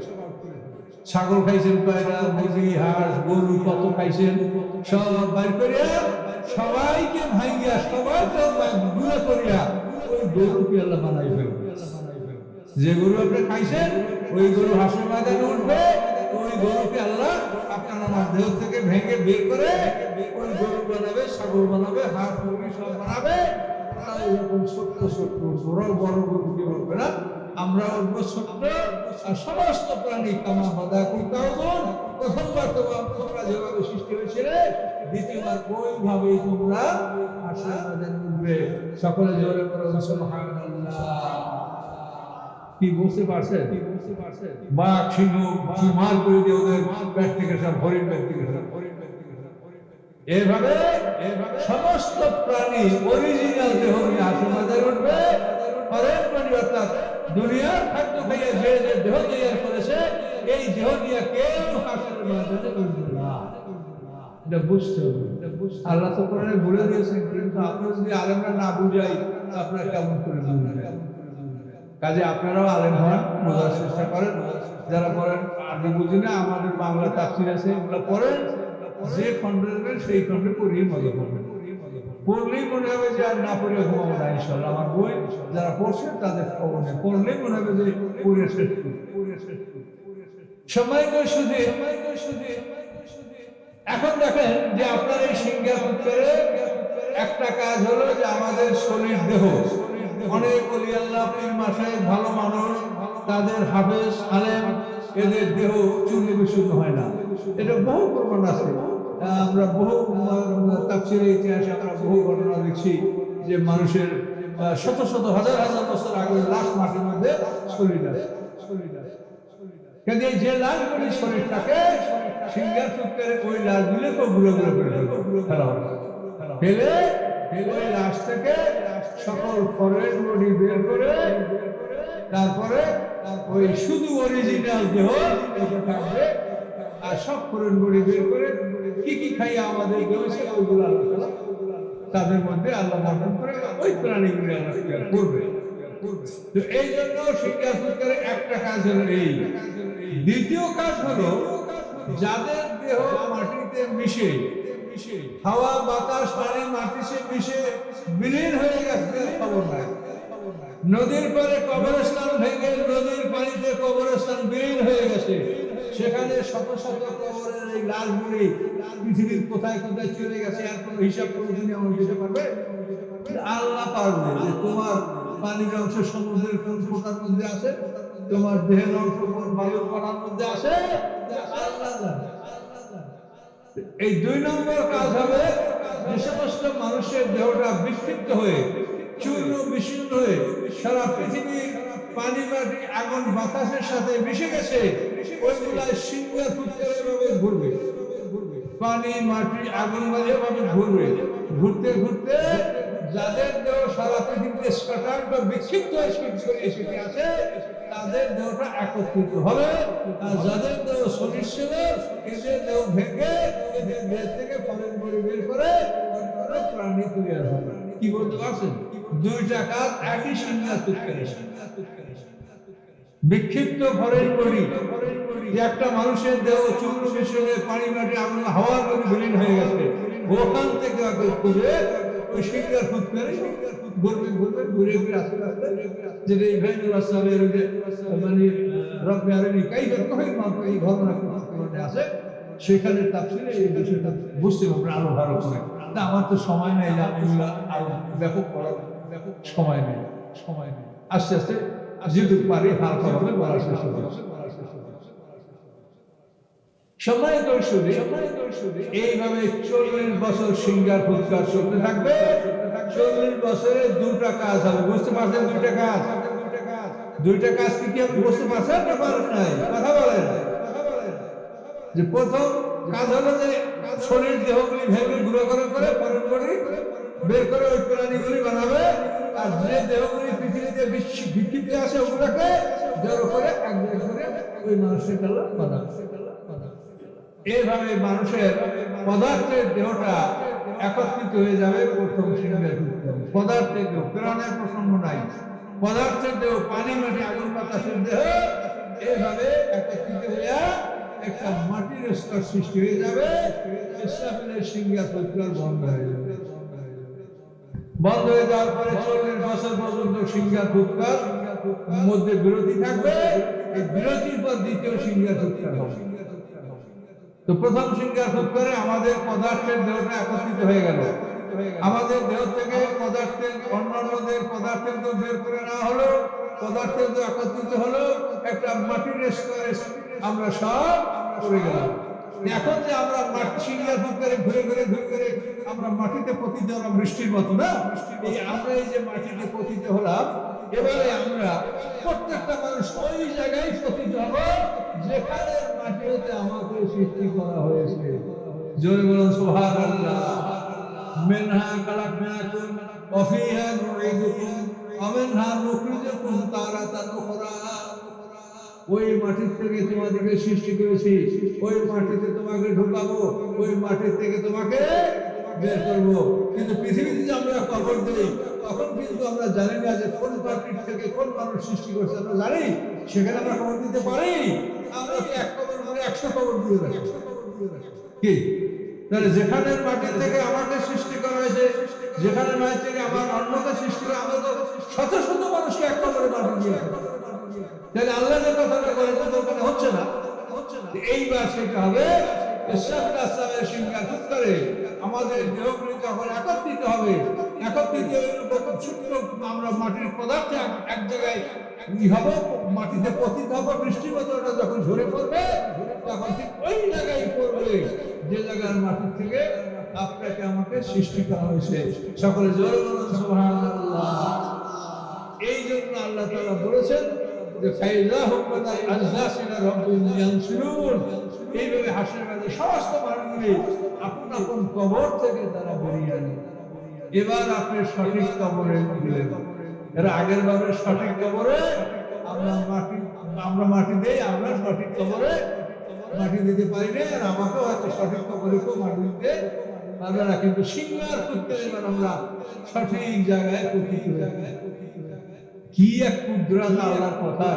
ছাগল খাইছেন কয়টা, মুরগি, হাঁস, গরু কত খাইছেন, সব বাইর করিয়া সবাইকে ভাইয়া সবাইকে ঘুরে করিয়া ওই গরুকে আল্লাহ বানাই ফেলবে। যে গরু আপনি খাইছেন, ওই গরু হাসর ময়দানে উঠবে। ওই গরুকে আল্লাহ আপনার আমার দেহ থেকে ভেঙে বের করে ওই গরু বানাবে, ছাগল বানাবে, হাঁস মুরগি সব বানাবে। এরকম ছোট্ট ছোট্ট বড় বড় গরুকে বলবে না, আমরা উঠবো ছোট্ট। আর সমস্ত প্রাণী কামা বাধা করতেও প্রথমবার তোমরা যেভাবে সৃষ্টি হয়েছিলে, দ্বিতীয়বার ওইভাবেই তোমরা হাসর ময়দানে উঠবে। সকলে জোরে বলো সুবহানাল্লাহ। কি বুঝতে পারছেন? বাঘ সিংহ মার করে দিয়ে ওদের পেট থেকে সব হরিণ পেট থেকে এভাবে সমস্ত প্রাণী অরিজিনাল দেহ নিয়ে আশীর্বাদে উঠবে। ফরেন প্রাণী অর্থাৎ দুনিয়ার খাদ্য খাইয়া যে যে দেহ তৈরি করেছে এই দেহ নিয়ে কেউ হাসরের ময়দানে উঠবে না। এটা বুঝতে হবে। আল্লাহ তো কোরআনে বলে দিয়েছেন, কিন্তু আপনারা যদি আলেমরা না বুঝাই আপনারা কেমন করে বুঝবেন? কাজে আপনারাও আলেম হন, বোঝার চেষ্টা করেন। যারা বলেন আরবি বুঝি না, আমাদের বাংলা তাফসীর আছে, এগুলো পড়েন। যে খণ্ডে দেবেন সেই খণ্ডে পড়িয়ে মজা করবেন। পড়লেই মনে হবে যে আর না পড়লে ঘুমাবো না ইনশাল্লাহ। আমার বই যারা পড়ছে তাদের খবর নেই, পড়লেই মনে হবে যে পড়ে শেষ করি। সময় শুধু এখন দেখেন যে আপনার এই সিঙ্গাপুরে একটা কাজ হলো যে আমাদের শরীর দেহ অনেক ওলি আল্লাহ পীর মাশায়েখ ভালো মানুষ, তাদের হাফেজ আলেম, এদের দেহ চূর্ণ বিশুদ্ধ হয় না। এটা বহু প্রমাণ আছে। আমরা বহু তাফসীরের ইতিহাসে আমরা বহু ঘটনা দেখছি যে মানুষের শত শত হাজার হাজার বছর আগে লাশ মাটির মধ্যে শরীর আছে। কিন্তু যে লাশগুলি শরীরটাকে সিঙ্গার চুক্তের ওই লাশগুলি তো ঘুরে ঘুরে ফেলা ফেলে ওই লাশ থেকে সকল ফরেন বডি বের করে তারপরে ওই শুধু অরিজিনাল দেহ থাকবে। আর সব ফরেন বডি বের করে কি কি খাইয়া আমাদের দেহছে ওইগুলো আল্লাহ তাদের মধ্যে আল্লাহ বর্ণন করে ওই প্রাণীগুলি আল্লাহ করবে। তো এই জন্য সিঙ্গার চুক্তের একটা কাজ হলো এই। দ্বিতীয় কাজ হলো যাদের দেহ মাটিতে মিশে হাওয়া বাতাস পানি মাটিতে মিশে বিলীন হয়ে গেছে খবর নাই। নদীর পারে কবরস্থান ভেঙে নদীর পানিতে কবরস্থান বিলীন হয়ে গেছে, সেখানে শত শত কবরের এই লাশগুলি পৃথিবীর কোথায় কোথায় চলে গেছে আর কোনো হিসাব কোনোদিনই এমন দিতে পারবে? আল্লাহ পারবে যে তোমার পানির অংশ সমুদ্রের কোন ফোটার মধ্যে আছে, তোমার দেহের অংশ কোন বায়ুর কণার মধ্যে আছে, আল্লাহ জানে। এই দুই নম্বর কাজ হবে যে সমস্ত মানুষের দেহটা বিক্ষিপ্ত হয়ে চূর্ণ বিশীর্ণ হয়ে সারা পৃথিবী পানি মাটি আগুন বাতাসের সাথে মিশে গেছে, ওইগুলা সিঙ্গার ফুটকারে ঘুরবে। পানি মাটি আগুন বাজে ভাবে ঘুরবে। ঘুরতে ঘুরতে যাদের দেহ সারা পৃথিবীতে স্ক্যাটার্ড বা বিক্ষিপ্ত হয়ে আছে তাদের দেহটা একত্রিত হবে। আর যাদের দেহ সদৃশ্য এদের দেহ ভেঙে এদের দেহ থেকে ফলের বড়ি বের করে প্রাণী তৈরি হবে। কি বলতে পারছেন? দুইটা কাজ একই সিঙ্গার ফুটকারে। বিক্ষিপ্ত ফরেন বডি, একটা মানুষের দেহ চূর্ণ মিশ্রণে পানি মাটি আগুন হাওয়ার মধ্যে বিলীন হয়ে গেছে, ওখান থেকে খুঁজে ওই সিঙ্গার ফুটকারে ঘুরবে ঘুরবে ঘুরে ঘুরে আস্তে আস্তে যেটা ইব্রাহিম আসসালামের ওই যে মানে রব্বে আরনি কাইফা মাত্র এই ঘটনা আছে, সেখানে তাফসীরে এই বিষয়টা বুঝতে পারবে আরো ভালো করে। না আমার তো সময় নেই, আমি আরো ব্যাপক করার সময় নেই। আস্তে আস্তে যেটুকু পারি হালকা ভাবে বলার চেষ্টা করছি। সম্মানিত সুধী, এইভাবে 40 বছর সিঙ্গার ফুৎকার চলতে থাকবে। 40 বছরে দুটা কাজ হবে। বুঝতে পারছেন? দুইটা কাজ কি আপনি বুঝতে পারছেন না পারেন নাই? কথা বলেন। যে প্রথম কাজ হলো যে শরীর দেহগুলি ভেঙে গুঁড়ো করে ফরেন বডি বের করে ওই প্রাণীগুলি বানাবে। আর যে দেহগুলি পৃথিবীতে বিক্ষিপ্ত আছে ওগুলোকে জড়ো করে এক জায়গায় করে ওই মানুষের কালা বানাবে। এইভাবে মানুষের পদার্থের দেহটা একত্রিত হয়ে যাবে প্রথম সিঙ্গার ফুৎকারে। পদার্থের দেহ, প্রাণের প্রসঙ্গ নাই, পদার্থের দেহ পানি মাটি আগুন বাতাসের দেহ এইভাবে একত্রিত হয়ে একটা মাটির স্তর সৃষ্টি হয়ে যাবে। ইসরাফিলের সিঙ্গার ফুৎকার বন্ধ হয়ে যাবে। বন্ধ হয়ে যাওয়ার পরে 40 বছর পর্যন্ত সিঙ্গার ফুৎকার মধ্যে বিরতি থাকবে। এই বিরতির পর দ্বিতীয় সিঙ্গার ফুৎকার হবে। তো প্রথম সিঙ্গার ফুৎকারে আমাদের পদার্থের দেহটা একত্রিত হয়ে গেল। আমাদের দেহ থেকে পদার্থের অন্যান্যদের পদার্থের দেহ বের করে নেওয়া হলো, পদার্থের দেহ একত্রিত হলো, একটা মাটির স্তরে আমরা সব পড়ে গেলাম। এখন যে আমরা মাটি সিঙ্গার করে ঘুরে ঘুরে ঘুরে ঘুরে আমরা মাটিতে পতিত হলাম বৃষ্টির মতো না, আমরা এই যে মাটিতে পতিত হলাম, এবারে আমরা প্রত্যেকটা মানুষ ওই জায়গায় পতিত হব যেখানে মাটি হতে আমাকে সৃষ্টি করা হয়েছে। জোরে বলুন সুবহানাল্লাহ। মিনহা খালাকনাকুম ওয়া ফিহা নুঈদুকুম ওয়া মিনহা নুখরিজুকুম তারাতান উখরা। ওই মাটির থেকে তোমাদেরকে সৃষ্টি করেছি, ওই মাটিতে তোমাকে ঢুকাবো, ওই মাটির থেকে তোমাকে বের করবো। কিন্তু পৃথিবীতে যে আমরা কবর দিই, তখন কিন্তু আমরা জানি না যে কোন মাটির থেকে কোন মানুষ সৃষ্টি করছে। আমরা জানি সেখানে আমরা কবর দিতে পারি। আমরা এক কবর মানে 100 কবর দিয়ে রাখি কি? তাহলে যেখানে মাটির থেকে আমাকে সৃষ্টি করা হয়েছে, যেখানে মাটির থেকে আমার অন্যকে সৃষ্টি করে, আমরা তো শত শত মানুষকে এক কবরে মাটি দিয়ে রাখি। তাহলে আল্লাহ যে কথাটা বলে ওখানে হচ্ছে না। এইবার সেটা হবে সিংহার উত্তরে আমাদের দেহগুলি যখন একত্রিত হবে, একত্রিত ছোট্ট আমরা মাটির পদার্থ এক জায়গায় হবো, মাটিতে পতিত হবো, বৃষ্টির মতো ওটা যখন ঝরে পড়বে তখন ঠিক ওই জায়গায় পড়বে যে জায়গার মাটির থেকে আপনাকে আমাকে সৃষ্টি করা হয়েছে। সকলে জোরে বলুন সুবহানাল্লাহ। এই জন্য আল্লাহ তাআলা বলেছেন যে ফাইজা হুকমাতাল আজদাসিনা রাব্বুল ইয়ানসুরুন। এইভাবে হাসরের মাঠে সমস্ত মানুষগুলি আপন আপন কবর থেকে তারা বেরিয়ে আনে। এবার আপনি সঠিক কবরে দিলেন। এর আগের বারে সঠিক কবরে আমরা মাটি দেই, আমরা সঠিক কবরে মাটি দিতে পারি না। আর আমাকেও হয়তো সঠিক কবরে মাটি দিতে পারবে না, কিন্তু সিংহার করতে এবার আমরা সঠিক জায়গায় পতিত হয়ে। কি এক কুদরত আল্লাহর কথা!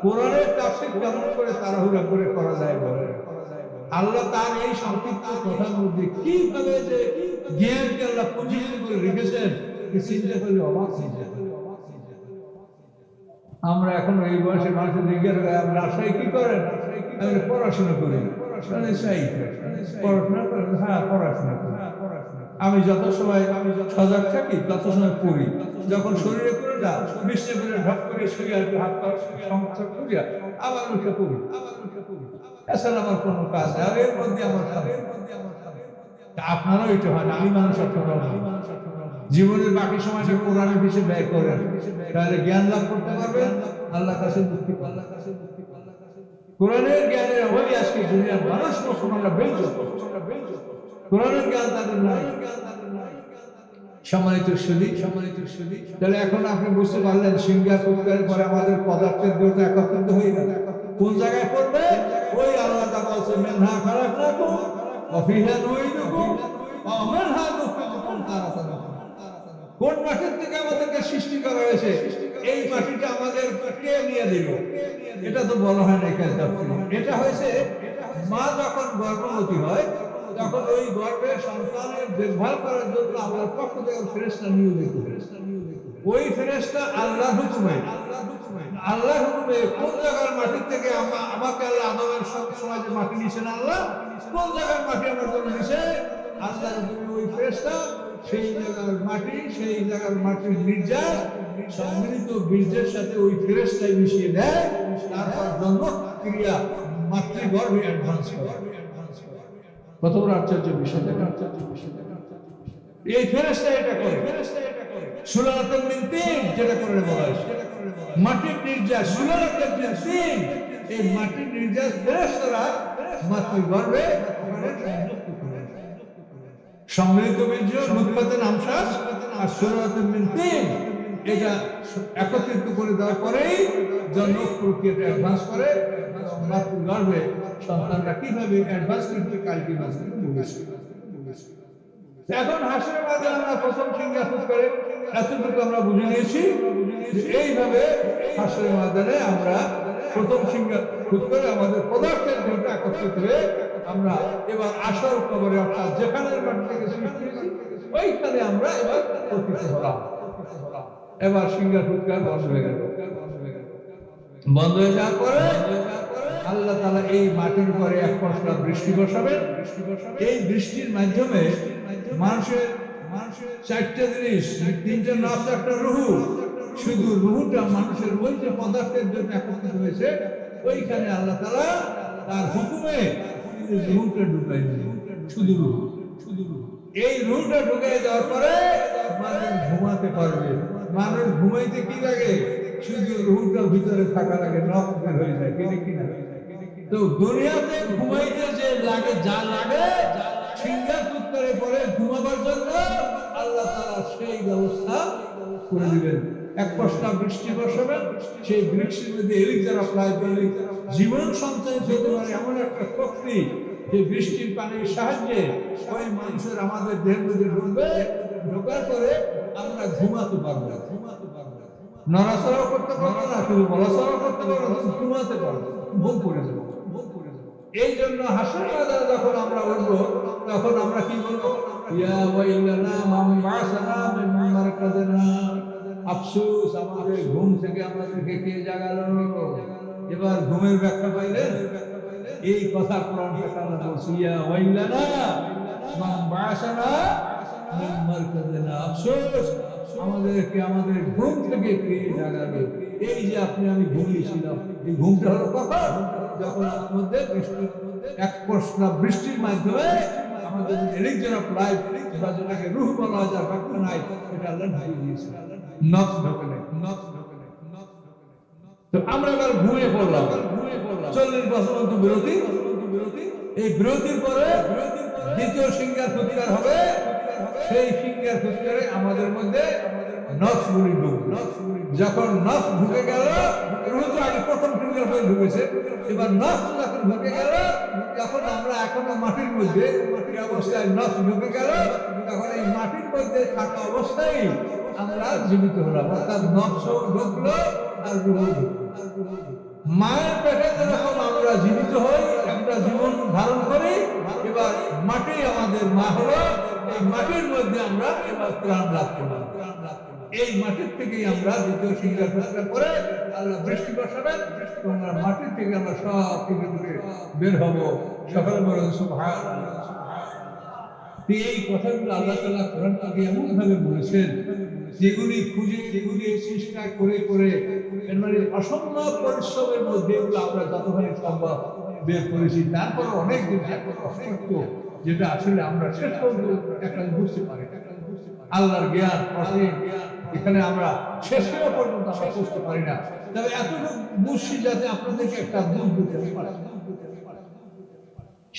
কোরআনের তাফসীর কেমন করে তাড়াহুড়া করে করা যায় বলে? আল্লাহ তার এই সংক্ষিপ্ত কথার মধ্যে কিভাবে যে জ্ঞানকে আল্লাহ পুঁজিত করে রেখেছেন, চিন্তা করলে অবাক হয়ে যায়। আমরা এখন এই বয়সে মানুষের জিজ্ঞাসা করে আপনি রাজশাহী কি করেন? আমি পড়াশোনা করি। পড়াশোনা করেন? হ্যাঁ, পড়াশোনা করি। আমি যত সময় সজাগ থাকি তত সময় পড়ি। যখন শরীরে করে না বিছনে করে ঢক করে শুয়ে আর হাত পা সংসার করিয়া আবার উঠে পড়ি। এছাড়া আমার কোনো কাজ নেই। এর মধ্যে আমার আপনারও এটা হয় না, আমি মানুষ আপনারাও জীবনের বাকি সময়টা কোরআনের পিছনে ব্যয় করেন, তাহলে জ্ঞান লাভ করতে পারবেন, আল্লাহর কাছে মুক্তি পাবেন। কোরআনের জ্ঞানের অভাবে আজকে দুনিয়ার মানুষ মুসলমানরা বেইজ্জত। কোরআনের জ্ঞান তাদের নাই। সম্মানিত সুধী, তাহলে এখন আপনি বুঝতে পারলেন সিংহার ফুৎকারের পরে আমাদের পদার্থের দুটো একত্রিত হয়ে গেল। কোন জায়গায় পড়বে? ওই আল্লাহ তাআলা বলছেন মিনহা খালাকনাকুম ওয়া ফিহা নুঈদুকুম ওয়া মিনহা নুখরিজুকুম তারাতান উখরা। কোন মাটির থেকে আমাদেরকে সৃষ্টি করা হয়েছে, এই মাটিটা আমাদের কে নিয়ে দিল? এটা তো বলা হয় না এখানে তাফসীরে। এটা হয়েছে মা যখন গর্ভবতী হয় তখন ওই গর্ভের সন্তানের দেখভাল করার জন্য আল্লাহর পক্ষ থেকে ফেরেশতা নিয়োজিত। ওই ফেরেশতা আল্লাহর হুকুমে কোন জায়গার মাটির থেকে আমাকে আল্লাহ আদমের সময় যে মাটি নিয়েছেন, আল্লাহ কোন জায়গার মাটি আমার জন্য নিয়েছে, আল্লাহর হুকুমে ওই ফেরেশতা সেই জায়গার মাটির নির্যাস সম্মিলিত বীর্যের সাথে ওই ফেরেশতায় মিশিয়ে দেয়। তারপর জন্ম ক্রিয়া মাতৃগর্ভে অ্যাডভান্স করে। কত বড় আশ্চর্য বিষয়! এই ফেরেশতা এটা করে। সুলালাতুন মিন তিন যেটা করে বলা হয়েছে, মাটির নির্যাস সুলালাতুন মিন তিন। এই মাটির নির্যাস ফেরেশতারা মাতৃগর্ভে সংযুক্ত করে। সম্মিলিত বীর্য নুতফাতুন আমশাজ আর সুলালাতুন মিন তিন এটা একত্রিত করে দেওয়ার পরেই জন্ম প্রক্রিয়াটা অ্যাডভান্স করে। মাতৃগর্ভে সন্তানরা কিভাবে অ্যাডভান্স করতে কালটিভাস বলেছে। এখন হাসরের মাঝে আমরা প্রথম সিংহার ফুৎকারে এতটুকু আমরা বুঝে নিয়েছি যে এইভাবে হাসরের ময়দানে আমরা প্রথম সিংহার ফুৎকারে আমাদের পদার্থের জন্য একত্রিত হয়ে আমরা এবার আসল কবরে, অর্থাৎ যেখানের মাটি থেকে সৃষ্টি হয়েছি ওইখানে আমরা এবার পতিত হলাম। এবার সিংহার ফুৎকার বন্ধ হয়ে গেল। বন্ধ হয়ে যাওয়ার পরে আল্লাহ তাআলা এই মাটির উপরে এক পশলা বৃষ্টি বসাবেন। এই বৃষ্টির মাধ্যমে মানুষের চারটা জিনিস, তিনটা নফস, একটা রুহু, শুধু রুহুটা মানুষের ওই যে পদার্থের জন্য একত্রিত হয়েছে ওইখানে আল্লাহ তাআলা তার হুকুমে রুহটা ঢুকাই দিল, শুধু রুহ। এই রুহটা ঢুকাই দেওয়ার পরে মানুষ ঘুমাতে পারবে। মানুষ ঘুমাইতে কি লাগে? শুধু রুহটা ভিতরে থাকা লাগে, নখ বের হয়ে যায়, কিনে কিনা। তো দুনিয়াতে ঘুমাইতে যে লাগে, যা লাগে সিঙ্গার ফুৎকারে পরে ঘুমাবার জন্য আল্লাহ তাআলা সেই ব্যবস্থা করে দিবেন। এক পশলা বৃষ্টি বর্ষাবেন, সেই বৃষ্টির মধ্যে এলিজার অ্যাপ্লাই করলে জীবন সঞ্চয় হতে পারে এমন একটা শক্তি, যে বৃষ্টির পানির সাহায্যে ওই মানুষের আমাদের দেহের মধ্যে ঢুকবে, ঢোকার পরে আমরা ঘুমাতে পারবো। নড়াচড়াও করতে পারবো না, শুধু বলাচড়াও করতে পারবো, ঘুমাতে পারবো, ঘুম পড়ে যাবো। এই জন্য হাসরের ময়দানে যখন আমরা উঠবো, তখন আমরা কি বলবো? ইয়া ওয়াইলানা মান বাসানা মিন মারকাদিনা, আফসোস আমাদের ঘুম থেকে আমাদেরকে কে জাগালো। এবার ঘুমের ব্যাখ্যা পাইলেন? এই কথা কোরআন আল্লাহ বলছে, ইয়া ওয়াইলানা মান বাসানা মিন মারকাদিনা, আফসোস আমাদেরকে আমাদের ঘুম থেকে কে জাগালো। এই যে আপনি আমি ঘুমিয়েছিলাম, এই ঘুমটা হলো কখন? যখন আমাদের এক পশলা বৃষ্টির মাধ্যমে আমাদের এলিকশন অফ লাইফ, বা যেটাকে রূহ বলা যায়, ব্যাখ্যা নাই, এটা আল্লাহ ঢুকিয়ে দিয়েছে, নফ ঢোকে নাই। তো আমরা এবার ঘুমিয়ে পড়লাম, 40 বছর মতো বিরতি। এই বিরতির পরে দ্বিতীয় সিঙ্গার ফুৎকার হবে। সেই সিঙ্গার ফুৎকারে আমাদের মধ্যে নফগুলি ঢুকবে। যখন নফ ঢুকে গেল, রুহ তো আগে প্রথম সিঙ্গার পরে ঢুকেছে, এবার নফ যখন ঢুকে গেল, তখন আমরা এখনো মাটির মধ্যে, এই অবস্থায় নফ ঢুকে গেল, তখন এই মাটির মধ্যে থাকা অবস্থায় আমরা জীবিত হলাম, অর্থাৎ নফ ঢুকলো আর রুহ ঢুকলো। মায়ের পেটে যেরকম আমরা জীবিত হই, একটা জীবন ধারণ করি, এবার মাটি আমাদের মা হলো, এই মাটির মধ্যে আমরা এবার প্রাণ লাভ করলাম। এই মাটির থেকেই আমরা দ্বিতীয় সিঙ্গার ফুৎকার করে আল্লাহ বৃষ্টি বর্ষাবেন, তোমরা মাটির থেকে আমরা সব থেকে বের হব। সকলে বলেন সুবহানাল্লাহ। এই কথাগুলো আল্লাহ তাআলা কোরআন থেকে এমন ভাবে বলেছেন, যেগুলি খুঁজে চেষ্টা করে করে মানে অসম্ভব পরিশ্রমের মধ্যে এগুলো আমরা যতখানি সম্ভব বের করেছি। তারপর অনেক অসত্য, যেটা আসলে আমরা শেষ পর্যন্ত একটা বুঝতে পারি। আল্লাহর জ্ঞান এখানে আমরা শেষ হওয়া পর্যন্ত আমরা বুঝতে পারি না। তবে এতটুকু বুঝছি যাতে আপনাদেরকে একটা বুঝ দিতে পারি।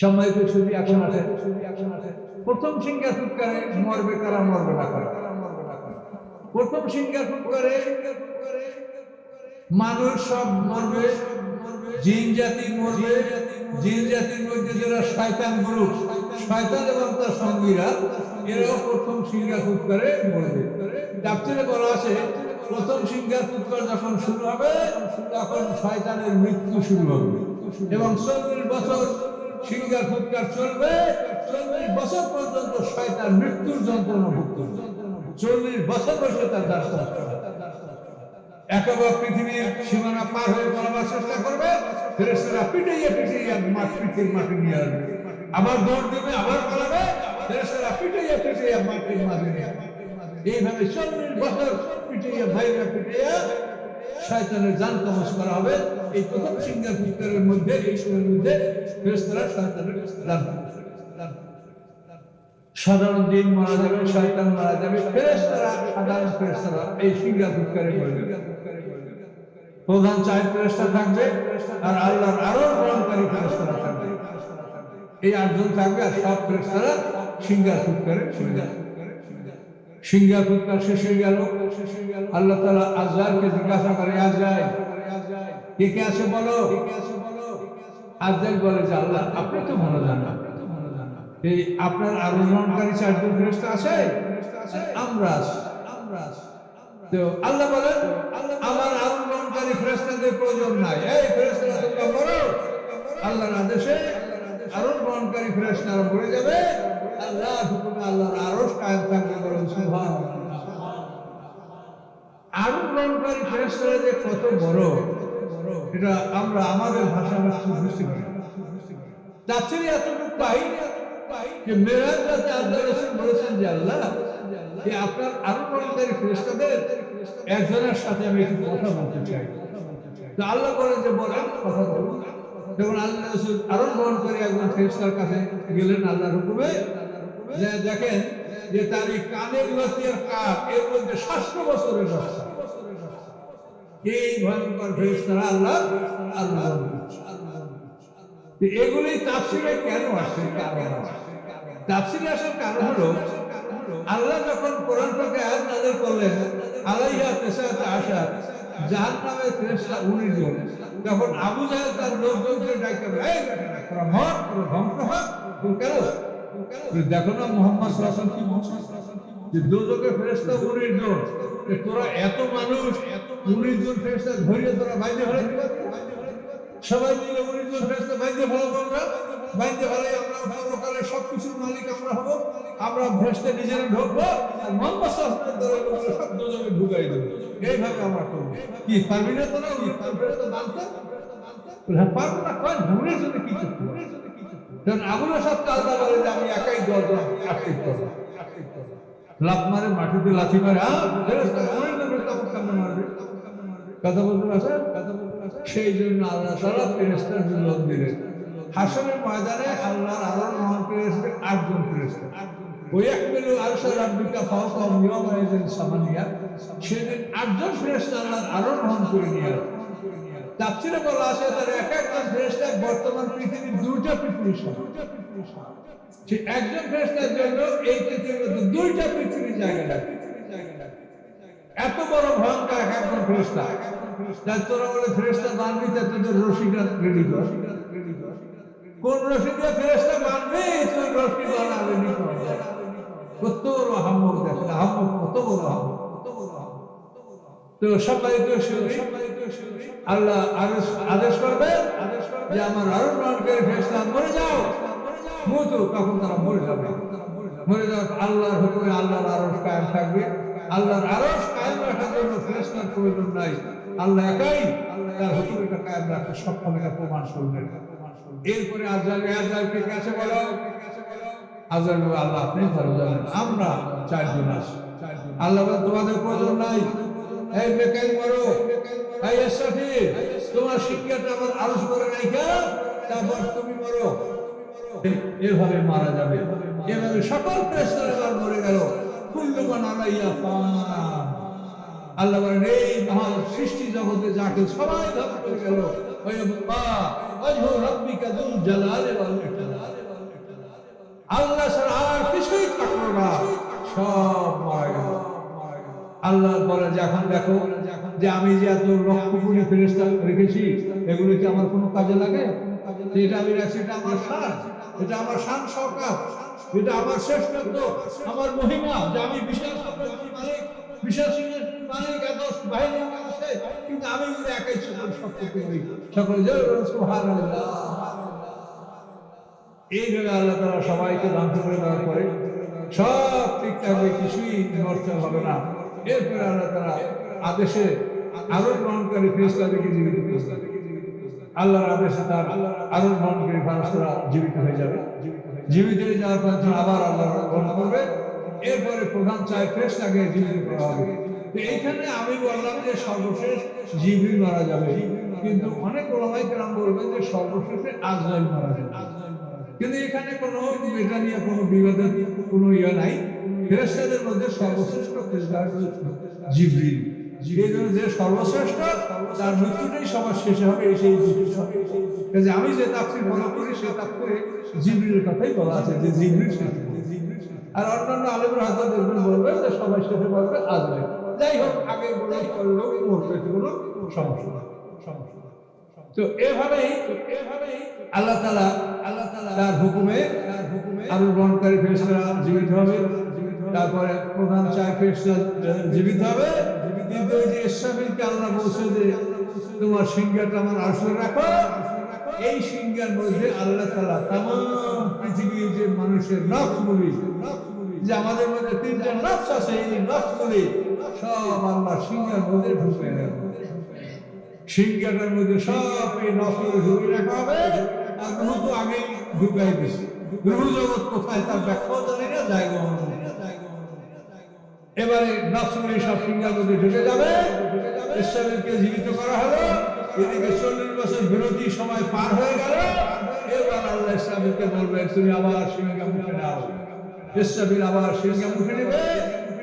সম্মানিত সুধী, এখন আছে প্রথম সিঙ্গার ফুৎকারে মরবে কারা, মরবে না কারা? প্রথম সিঙ্গার ফুৎকারে মানুষ সব মরবে, জিন জাতি মরবে। জিন জাতির মধ্যে যারা শয়তান গ্রুপ, শয়তান এবং তার সঙ্গীরা, এরাও প্রথম সিঙ্গার ফুৎকারে মরবে। তাফসীরে বলা আছে, প্রথম সিঙ্গার ফুৎকার যখন শুরু হবে, তখন শয়তানের মৃত্যু শুরু হবে এবং 40 বছর সিঙ্গার ফুৎকার চলবে। 40 বছর পর্যন্ত শয়তান মৃত্যুর যন্ত্রণা ভোগ করবে। 40 বছর বসে তার দাস একেবারে পৃথিবীর সীমানা পার হয়ে পালাবার চেষ্টা করবে। ফেরেশতারা পিটাইয়া পিটাইয়া পিঠের মাটি নিয়ে আসবে, আবার দৌড় দেবে, আবার পালাবে। ফেরেশতারা পিটাইয়া পিটাইয়া মাটির মাঝে নিয়ে আসবে। এইভাবে 40 বছর পিটাইয়া ভাইরা পিটাইয়া শয়তানের জান কবজ করা হবে। এই প্রথম সিঙ্গার ফুৎকারের মধ্যে, এই সময়ের মধ্যে ফেরেশতারা শয়তানের জান কবজ করবে। সাধারণ জিন মারা যাবে, শয়তান মারা যাবে, ফেরেশতারা, সাধারণ ফেরেশতারা এই সিঙ্গার ফুৎকারে মরবে। প্রধান 4 ফেরেশতা থাকবে, আর আল্লাহর আরো গ্রহণকারী ফেরেশতারা থাকবে। এই 8 জন থাকবে, আর সব ফেরেশতারা সিঙ্গার ফুৎকারে সিঙ্গার ফুৎকার শেষ হয়ে গেল। আল্লাহ তাআলা আজরাইলকে জিজ্ঞাসা করে, আজরাইল কে কে আছে বলো। আজরাইল বলে যে, আল্লাহ আপনি তো ভালো জানেন, এই আপনার আরোহণকারী 4 জন ফেরেশতা আছে, আমরা আছি। তো আল্লাহ বলেন, আমার আরোহণকারী ফেরেশতাদের প্রয়োজন নাই, এই ফেরেশতারা তোমরা মরো। আল্লাহর আদেশে আরোহণকারী ফেরেশতারা মরে যাবে, আল্লাহর হুকুমে আল্লাহর আরশ কায়েম থাকবে। বলেন সুবহানাল্লাহ। আরোহণকারী ফেরেশতারা যে কত বড়, এটা আমরা আমাদের ভাষা বুঝতে পারি। তাফসীরে এতটুকু পাই যে মেরাজ রাতে আল্লাহ রাসূল বলেছেন যে, আল্লাহ এই আপনার আরোহণকারী ফেরেশতাদের একজনের সাথে আমি একটু কথা বলতে চাই। তো আল্লাহ বলেন যে, বলেন, কথা বলুন। যখন আল্লাহ রাসূল আরোহণ গ্রহণ করে একজন ফেরেশতার কাছে গেলেন আল্লাহর হুকুমে, যে দেখেন যে তার এই কানের লতির কাপ এর মধ্যে 700 বছরের বাচ্চা। এই ভয়ঙ্কর ফেরেশতারা আল্লাহ এগুলি তাফসীরে কেন আসছে? কারণ তাফসীরে আসার কারণ হলো আল্লাহ যখন কোরআন থেকে আয়াত নাযিল করলেন আলাইহা তিসআতা আশার জাহান্নামের ফেরেশতা 19 জন, তখন আবু জাহেল তার লোকজনকে ডাকে, এই তোরা মর, তোরা ধ্বংস হ, কেন দেখো না মুহাম্মদ সাল্লাল্লাহু আলাইহি ওয়াসাল্লাম কি বলছেন যে দোজখের ফেরেশতা 19 জন, তোরা এত মানুষ 19 জন ফেরেশতা ধরে তোরা বাইরে ফেলে দিবা, সবাই মিলে 19 জন ফেরেশতা বাইরে ফেলাবো, আমরা বাইরে ফেলে আমরা পরকালে সবকিছুর মালিক আমরা হব, আমরা ভেস্তে নিজেরা ঢুকবো আর মুহাম্মদ সাল্লাল্লাহু আলাইহি ওয়াসাল্লাম সব দোজখে ঢুকাই দেব, এইভাবে আমরা করব। কি পারবি না তোরা ওই ফেরেশতা মানতে? হ্যাঁ পারবো না, কয় ভুলের জন্য কি করতে হবে? কারণ আবু লাহাব আল্লাহ বলে যে আমি একাই দরজা আটকে করবো, লাফ মারে মাটিতে লাথি মারে, ফেরেশতা অনেক ফেরেশতা কেমন মারবে, কথা বলতে পারছেন? সেই জন্য আল্লাহ তাআলা ফেরেশতার জুলুম দিলেন। হাশরের ময়দানে আল্লাহর আরোহণ গ্রহণ করে এসেছে 8 জন ফেরেশতা, ওই একমিলু আরশা রাব্বিকা ফাওকা ইয়াওমাইযিন সামানিয়া, সেদিন 8 জন ফেরেশতা আল্লাহর আরোহণ গ্রহণ করে নিয়ে আসে। তাফসীরে বলা আছে তার এক একজন ফেরেশতা বর্তমান পৃথিবীর 2টা পৃথিবীর সমান, সে একজন ফেরেশতার জন্য এই পৃথিবীর মধ্যে 2টা পৃথিবীর জায়গা লাগে। এত বড় ভয়ঙ্কর এক একজন ফেরেশতা, যার তোরা বলে ফেরেশতা বানবি তোদের রশিটা রেডি কর, কোন রশি দিয়ে ফেরেশতা বানবি তুই রশি বানা রেডি কর, কত বড় হাম্মক দেখেন, হাম্মক কত বড় হাম্মক। তো সবাই তো আল্লাহ আদেশ করবে যে আমার আরোহণ গ্রহণকারী ফেরেশতা মরে যাও, মতো তখন তারা মরে যাবে, মরে যাওয়ার আল্লাহর হুকুমে আল্লাহর আরশ কায়েম থাকবে। আল্লাহর আরশ কায়েম রাখার জন্য ফেরেশতার প্রয়োজন নাই, আল্লাহ একাই তার হুকুমটা কায়েম রাখতে সক্ষম, এটা প্রমাণ করবেন। এরপরে আজরাইলকে কাছে বলো, আজরাইল বলে আল্লাহ আপনি ভালো জানেন, আমরা 4 জন আছি, আল্লাহ বলে তোমাদের প্রয়োজন নাই, এই মেকাইল মরো, এই ইসরাফিল তোমার শিক্ষাটা আমার আরশ করে রাখা, তারপর তুমি মরো, এভাবে মারা যাবে। এভাবে সকল ফেরেশতারা মরে গেল, কুল্লু মান আলাইহা ফান। আল্লাহ বলেন এই মহান সৃষ্টি জগতে যাকে সবাই ধ্বংস করে গেল, ওয়াজহু রাব্বিকা যুল জালালি ওয়াল ইকরাম, আল্লাহ ছাড়া আর কিছুই থাকলো না, সব মারা গেল। আল্লাহ বলে যে এখন দেখো যে আমি যে এত লক্ষ কোটি ফেরেশতা রেখেছি, এগুলো কি আমার কোনো কাজে লাগে? এটা আমি রাখছি, এটা আমার শান, এটা আমার শান শওকত, এটা আমার শ্রেষ্ঠত্ব, আমার মহিমা, যে আমি বিশাল সম্পত্তির মালিক, বিশাল সিংহাসনের মালিক, এত বাহিনী আমার আছে, কিন্তু আমি যদি একাই সকল সম্পত্তি করি, সকল সুবহানাল্লাহ। এইভাবে আল্লাহ তাআলা সবাইকে ধ্বংস করে দেওয়ার পরে সব ঠিক থাকবে, কিছুই নড়চড় হবে না। এরপরে আল্লাহ তাআলা আদেশে আরোহণ গ্রহণকারী ফেরেশতাদেরকে জীবিত করবেন। আল্লাহর আদেশে তার আরোহণ গ্রহণকারী ফেরেশতারা জীবিত হয়ে যাবে, জীবিত হয়ে যাওয়ার পর আবার আল্লাহ গ্রহণ করবে। এরপরে প্রধান 4 ফেরেশতাকে জীবিত করা হবে। তো এইখানে আমি বললাম যে সর্বশেষ জিবরিল মারা যাবে, কিন্তু অনেক ওলামায়ে কেরাম বলবেন যে সর্বশেষে আজরাইল মারা যাবে, কিন্তু এখানে কোনো এটা নিয়ে কোনো বিবাদের কোনো ইয়ে নাই। ফেরেশতাদের মধ্যে সর্বশ্রেষ্ঠ ফেরেশতা জিবরিল, এই জন্য যে সর্বশ্রেষ্ঠ তার মৃত্যুটাই সবার শেষে হবে, সেই যে আমি যে তাফসীর ফলো করি সে তাফসীরে জিবরিলের কথাই বলা আছে যে জিবরিল শেষ, আর অন্যান্য আলেমরা হয়তো দেখবেন বলবেন যে সবাই শেষে বলবে আজরাইল। যাই হোক, আগে বলে করলেও মরবে, কোনো সমস্যা না। তো এভাবেই আল্লাহ তাআলা তার হুকুমে আরোহণ গ্রহণকারী ফেরেশতারা জীবিত হবে, তারপরে প্রধান 4 ফেরেশতা জীবিত হবে। কিন্তু ওই যে ইসরাফিলকে আল্লাহ বলছে যে তোমার সিংহাটা আমার আরশে রাখো, এই সিংহার মধ্যে আল্লাহ তাআলা तमाम পৃথিবীর যে মানুষের নফসগুলি, যে আমাদের মধ্যে 3টা নফস আছে, এই নফসগুলি সব আল্লাহ সিংহার মধ্যে ঢুকিয়ে রাখবে। সিংহাটার মধ্যে সব এই নফসগুলি ঢুকিয়ে রাখা হবে। আর রূহ তো আগেই ঢুকাই দিয়েছে, রূহ জগৎ কোথায় তার ব্যাখ্যাও জানি না, জায়গা এবারে নফসগুলি সব সিংহার মধ্যে ঢুকে যাবে। ইসরাফিলকে জীবিত করা হলো, এদিকে 40 বছর বিরতি সময় পার হয়ে গেল। এবার আল্লাহ ইসরাফিলকে বলবেন তুমি আবার সিংহা মুখে নাও। ইসরাফিল আবার সিংহা মুখে নেবে।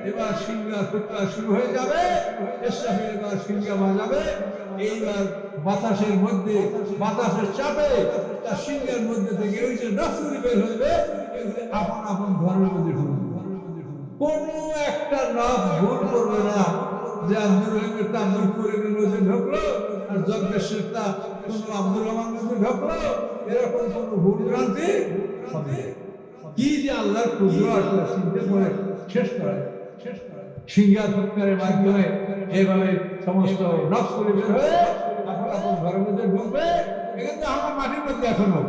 এবার সিংহা ফুৎকার শুরু হয়ে যাবে। ইসরাফিল এবার সিংহা বাজাবে। এইবার বাতাসের মধ্যে বাতাসের চাপে তার সিংহের মধ্যে থেকে ওই যে নফসগুলি বের হইবে, আপন আপন ঘরের মধ্যে ঢুকবে। কোনো একটা নফ ভুল করবে না যে আব্দুর রহিমের তা আব্দুল করিমের মধ্যে ঢুকলো আর জগবেশ্বরটা কোনো আব্দুর রহমানের মধ্যে ঢুকলো, এরকম কোনো ভুল ভ্রান্তি হবে। কি যে আল্লাহর কুদরত চিন্তা করে শেষ করায় সিংহা ফুৎকারের মাধ্যমে এইভাবে সমস্ত নফসগুলি বের হয়ে আপন আপন ঘরের মধ্যে ঢুকবে। কিন্তু আমরা মাটির মধ্যে এখনো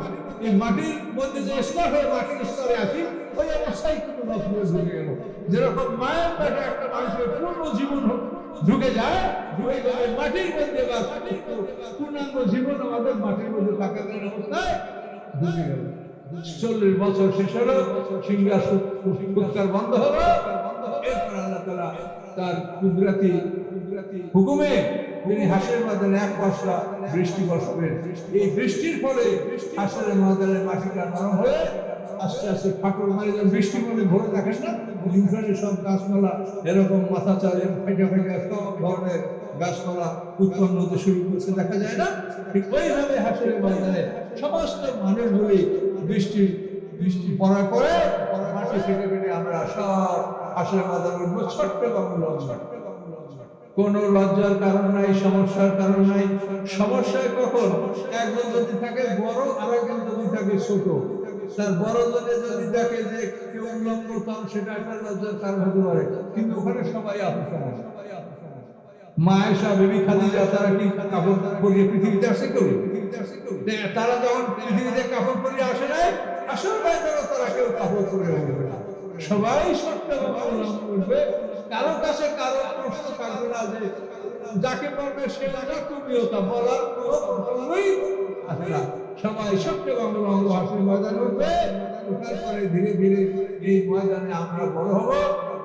এই মাটির মধ্যে যে স্তর হয়ে মাটির স্তরে আছি, ওই অবস্থায় কিন্তু নফসগুলো ঢুকে গেল। যেরকম মায়ের পেটে একটা মানুষের পূর্ণ জীবন ঢুকে যায়, ওইভাবে মাটির মধ্যে বা পূর্ণাঙ্গ জীবন আমাদের মাটির মধ্যে থাকাকালীন অবস্থায় ঢুকে গেল। 40 বছর শেষ হলো, সিংহা ফুৎকার বন্ধ হলো। এরপর আল্লাহ তাআলা তার কুদরতি হুকুমে তিনি হাসরের ময়দানে এক পশলা বৃষ্টি বসাবেন। এই বৃষ্টির ফলে হাসরের ময়দানের মাটিটা নরম হয়ে আস্তে আস্তে ফাটল মারে। যেমন বৃষ্টি মনে ভরে দেখেন না, ইউক্রেনের সব গাছপালা এরকম মাথা চালে ফেটে ফেটে সব ধরনের গাছপালা উৎপন্ন হতে শুরু করছে, দেখা যায় না? ঠিক ওইভাবে হাসরের ময়দানে সমস্ত মানুষগুলি বৃষ্টি পড়ার পরে মাটি ফেটে ফেটে আমরা সব হাসরের ময়দানে উঠবো। ছোট্ট লজ্জা, কোনো লজ্জার কারণ নাই, সমস্যার কারণ নাই। সমস্যায় কখন একজন যদি থাকে বড় আর একজন যদি থাকে ছোট, তার বড় জনে যদি দেখে যে কেউ উল্লঙ্গ, তখন সেটা একটা লজ্জার কারণ হতে পারে। কিন্তু ওখানে সবাই আপন। মা আয়েশা, বিবি খাদিজা তারা কি কাপড় পরিয়ে পৃথিবীতে আসে কেউ? তারা যখন পৃথিবীতে কাপড় পরিয়ে আসে নাই, আসল ময়দানে তারা কেউ কাপড় পরিয়ে উঠবে না, সবাই সত্যভাবে উঠবে। কারো কাছে কারো প্রশ্ন থাকবে না যে যাকে বলবে সে না তুমিও তা বলার কোনো প্রশ্নই আসে না। সবাই সত্যভাবে হাসির ময়দানে উঠবে। ওঠার পরে ধীরে ধীরে এই ময়দানে আমরা বড় হব।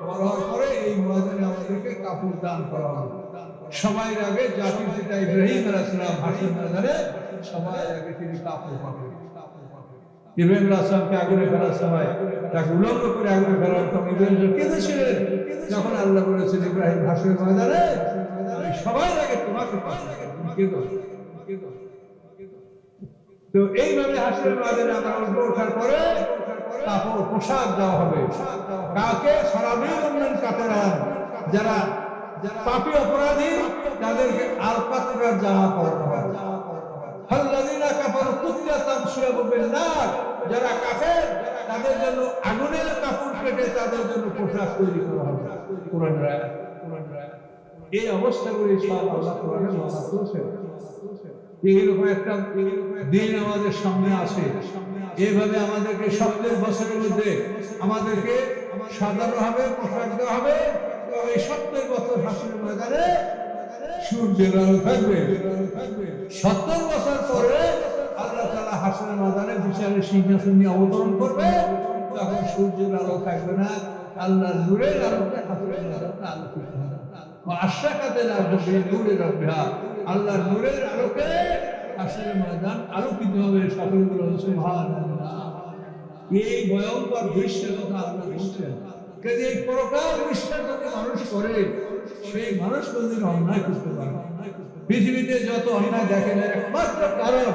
বড় হওয়ার পরে এই ময়দানে আমাদেরকে কাপড় দান করা হবে। সবাই আগে জাতির পিতা ইব্রাহিম আলাইহিস সালাম হাসির ময়দানে সবাই আগে তিনি কাপড় পাবেন। ইব্রাহিম আলাইহিস সালামকে আগুনে ফেলার সময় তাকে উলঙ্গ করে আগুনে ফেলার তখন ইব্রাহিম কেঁদেছিলেন। যখন আল্লাহ বলেছেন ইব্রাহিম হাসির ময়দানে সবাই আগে তোমাকে কেঁদো। তো এইভাবে হাসির ময়দানে আমরা উঠবো। ওঠার পরে কাপড় পোশাক দেওয়া হবে কাকে? সারাবিন কাতেরান, যারা পাপী অপরাধী তাদেরকে আলকাতরার জামা পরানো হবে। হাল্লাযিনা কাফারু কুত্তাতাম সিয়াবুন নার, যারা কাফের তাদের জন্য আগুনের কাপড় কেটে তাদের জন্য পোশাক তৈরি করা হবে। কোরআনের আয়াত। এই অবস্থাগুলি সব আল্লাহ কোরআনে বর্ণনা করেছেন। এইরকম একটা দিন আমাদের সামনে আছে। এইভাবে আমাদেরকে 70 বছরের মধ্যে আমাদেরকে সাজানো হবে, পোশাক দেওয়া হবে। এই 70 বছর হাসির ময়দানে সূর্যের আলো থাকবে। 70 বছর পরে আল্লাহ তাআলা হাসির ময়দানে বিচারের সিংহাসন নিয়ে অবতরণ করবে। তখন সূর্যের আলো থাকবে না, আল্লাহর নূরের আলোতে হাসির ময়দানটা আলোকিত হবে। আশরাকাতিল আরদু বিনূরি রাব্বিহা, আল্লাহর নূরের আলোকে হাসির ময়দান আলোকিত হবে। সকলে বলুন সুবহানাল্লাহ। এই ভয়ঙ্কর দৃশ্যের কথা আল্লাহ বলছেন। কাজে এই পরকাল বিশ্বাস যদি মানুষ করে, সেই মানুষ কোনদিন অন্যায় করতে পারে না। পৃথিবীতে যত অন্যায় দেখে যায় একমাত্র কারণ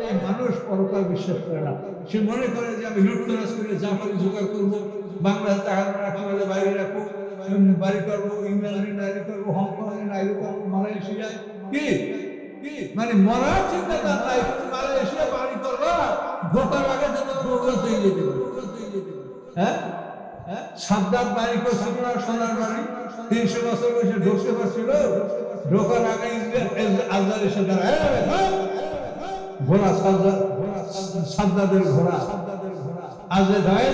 এই মানুষ পরকাল বিশ্বাস করে না। সে মনে করে যে আমি লুটতরাজ করে যা পারি জোগাড় করবো, বাংলাদেশ টাকা রাখবো, বাইরে রাখবো, বাড়ি করবো, ইংল্যান্ডে নারী করবো, হংকংয়ে নারী করবো, মালয়েশিয়ায় কি মানে মরার চিন্তা তার নাই। মালয়েশিয়া বাড়ি করবা, ঢোকার আগে দৌড়াতে যেতে পারে। হ্যাঁ, সাদ্দাত বাড়ি করছিল না, সোনার বাড়ি 300 বছর বয়সে ঢুকতে পারছিল। ঢোকার আগে আজহার এসে দাঁড়ায়, ঘোড়া সাদ্দাতের ঘোড়া আজহার দাঁড়ায়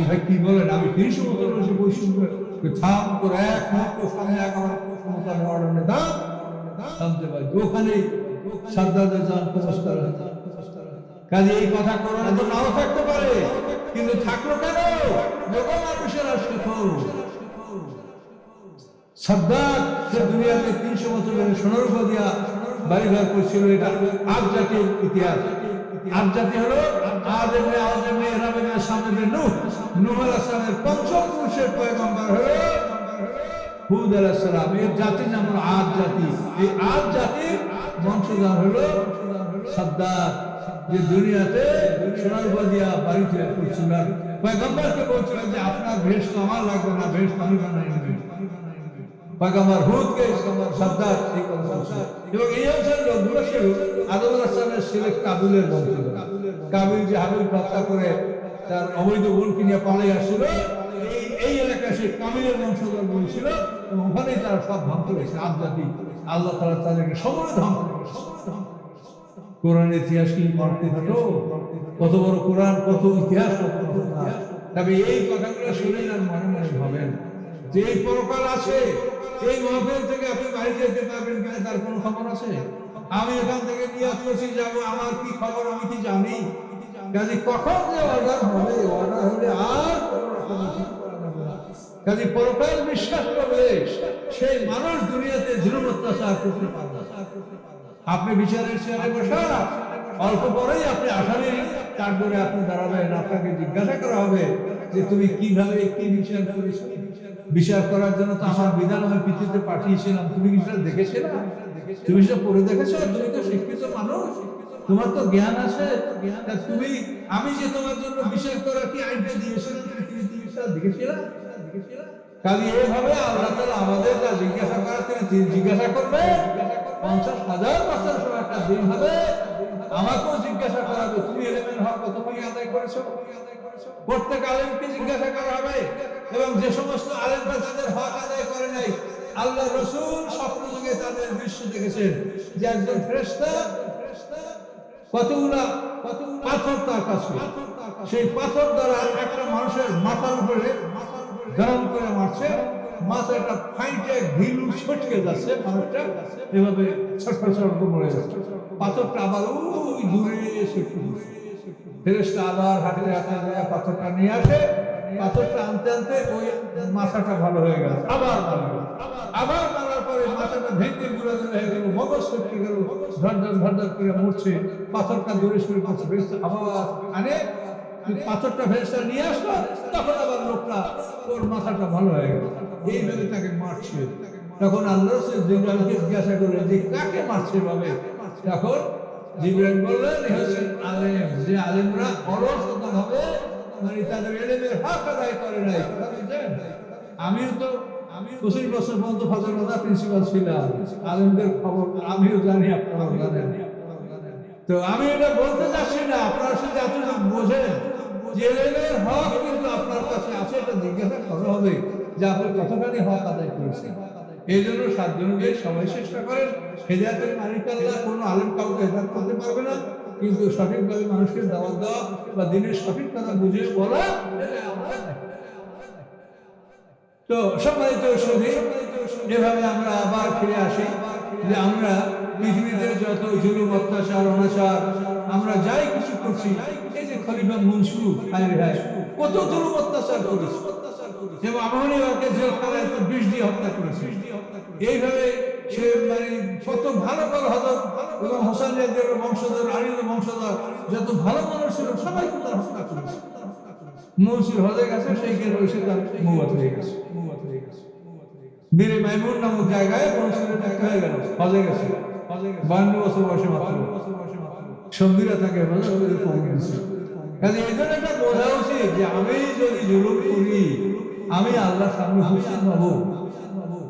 ভাই কি বলেন, আমি 300 বছর বয়সে বসে থাম করে এক মুহূর্ত সামনে আমার ক্ষমতার অর্ডনে থামতে পারি। ওখানেই সাদ্দাতের যান পুরস্কার হয়েছে। কাজে এই কথা কোরআনে তো নাও থাকতে পারে, কিন্তু থাকলো কেন? মানুষের সাদ্দাত সে দুনিয়াতে 300 বছর ধরে সোনার উপর দিয়া বাড়িঘর করছিল। এটা আদ জাতির ইতিহাস। আদ জাতি হলো সামনে নূহ আলাইহিস সালামের পঞ্চম পুরুষের পয়গম্বর হলো হুদ আলাইহিস সালাম। এর জাতির নাম হলো আদ জাতি। এই আদ জাতির বংশধর হলো সাদ্দাত, যে দুনিয়াতে সোনার বাদিয়া বাড়ি তৈরি করছিলেন। পয়গম্বরকে বলছিলেন যে আপনার ভেস্ট আমার লাগবে না, ভেস্ট আমি বানাই নেব। পয়গম্বর হুদকে সাদ্দাত এই কথা বলছে। এবং এই অঞ্চলের লোকগুলো ছিল আদম আলাইহিস সালামের ছেলে কাবিলের বংশধর। কাবিল যে হাবিলকে হত্যা করে তার অবৈধ বোনকে নিয়ে পালিয়ে আসছিল, এই এলাকায় সে কাবিলের বংশধর বলেছিল এবং ওখানেই তারা সব ধ্বংস করেছে। আদ জাতি আল্লাহ তাআলা তাদেরকে সমূলে ধ্বংস করেছে। কোরআনের ইতিহাস কি পড়তে হতো? কত বড় কোরআন, কত ইতিহাস, তবে এই কথাগুলো শুনেন আর মনে মনে ভাবেন যে এই পরকাল আছে। এই মাহফিল থেকে আপনি বাড়ি যেতে পারবেন কিনা তার কোনো খবর আছে? আমি এখান থেকে নিয়াত করছি যাবো, আমার কি খবর আমি কি জানি? কাজে কখন যে অর্ডার হবে, অর্ডার হলে আর কাজে পরকাল বিশ্বাস করলে সেই মানুষ দুনিয়াতে জুলুম অত্যাচার করতে পারবে। আপনি বিচারের চেয়ারে বসা অল্প পরেই আপনি আসামির কাঠগড়ে আপনি দাঁড়াবেন। আপনাকে জিজ্ঞাসা করা হবে যে তুমি কিভাবে কি বিচার করেছো। বিচার করার জন্য তো আমার বিধান আমি পৃথিবীতে পাঠিয়েছিলাম, তুমি কি সেটা দেখেছিলে? তুমি সেটা পড়ে দেখেছো? তুমি তো শিক্ষিত মানুষ, তোমার তো জ্ঞান আছে। তুমি আমি যে তোমার জন্য বিচার করার কি আইডিয়া দিয়েছিলাম, তুমি সেটা দেখেছিলে? কাজে এইভাবে আল্লাহ তাআলা আমাদের যা জিজ্ঞাসা করা তিনি জিজ্ঞাসা করবে। 50,000 বছর সময় একটা দিন হবে, আমাকেও জিজ্ঞাসা করা হবে তুমি ইলমের হক কতটুকু আদায় করেছো। প্রত্যেক আলেমকে জিজ্ঞাসা করা হবে। এবং যে সমস্ত আলেমরা তাদের হক আদায় করে নাই, আল্লাহ রাসূল স্বপ্ন যুগে তাদের দৃশ্য দেখেছেন যে একজন ফেরেশতা কতগুলা পাথর তার কাছে, সেই পাথর দ্বারা একটা মানুষের মাথার উপরে গরম করে মারছে, মাথাটা ফাইটে ঘিলু ছটকে যাচ্ছে, মানুষটা এভাবে ছটফট ছটফট মরে যাচ্ছে। পাথরটা আবার ওই দূরে ছটকে যাচ্ছে। ফেরেশতা আবার হাঁটতে হাঁটতে পাথরটা নিয়ে আসে, পাথরটা আনতে আনতে ওই মাথাটা ভালো হয়ে গেল, আবার মারার পরে মাথাটা ভেঙে গুঁড়া হয়ে গেল, মগজ ছটকে গেল, ধর করে মরছে, পাথরটা দূরে সরে পড়ছে। ফেরেশতা আবার আনে, পাথরটা ফেরেশতা নিয়ে আসলো, তখন আবার লোকটা ওর মাথাটা ভালো হয়ে গেল। এইভাবে তাকে মারছে। তখন আল্লাহ জিবরাইলকে জিজ্ঞাসা করলেন যে কাকে মারছে ভাবে? তখন জিবরাইল বললেন আলেম, যে আলেমরা অলসভাবে মানে তাদের ইলমের হক আদায় করে নাই। আমিও 25 বছর পর্যন্ত ফজলুল্লাহ প্রিন্সিপাল ছিলাম, আলেমদের খবর আমিও জানি, আপনারাও জানেন। তো আমি এটা বলতে চাচ্ছি না, আপনারা শুধু এতটুকু বোঝেন যে ইলমের হক কিন্তু আপনার কাছে আছে, এটা জিজ্ঞাসা করা হবে যে আপনি কতখানি হক আদায় করেছেন। এই জন্য সাতজনকে সবাই চেষ্টা করেন। হেদায়েতের মালিক আল্লাহ, কোনো আলেম কাউকে হেদায়েত করতে পারবে না, কিন্তু সঠিকভাবে মানুষকে দাওয়াত দেওয়া বা দিনের সঠিক কথা বুঝিয়ে বলা। তো সম্মানিত সুধী, এভাবে আমরা আবার ফিরে আসি যে আমরা পৃথিবীতে যত জুলুম অত্যাচার অনাচার আমরা যাই কিছু করছি, এই যে খলিফা মনসুর কত জুলুম অত্যাচার করেছে এবং আমনিবাকে জেলখানায় 20 দিয়ে হত্যা করেছে। এইভাবে সে মানে কত ভালো ভালো হযরত এবং হোসেন রাদিয়ার বংশধর, আলীর বংশধর যত ভালো মানুষ ছিল সবাইকে তারা হত্যা করেছে। মনসুর হজে গেছে, সেইখানে রয়েছে তার মওত হয়ে গেছে। বীরে মাইমুন নামক জায়গায় মনসুরের দেখা হয়ে গেল, হজে গেছে, 52 বছর বয়সে মাত্র। সঙ্গীরা তাকে হজ করে কমে গেছে। কাজে এই জন্য একটা বোঝা উচিত যে আমি যদি জুলুম করি আমি আল্লাহর সামনে হুঁশিয়ার হব।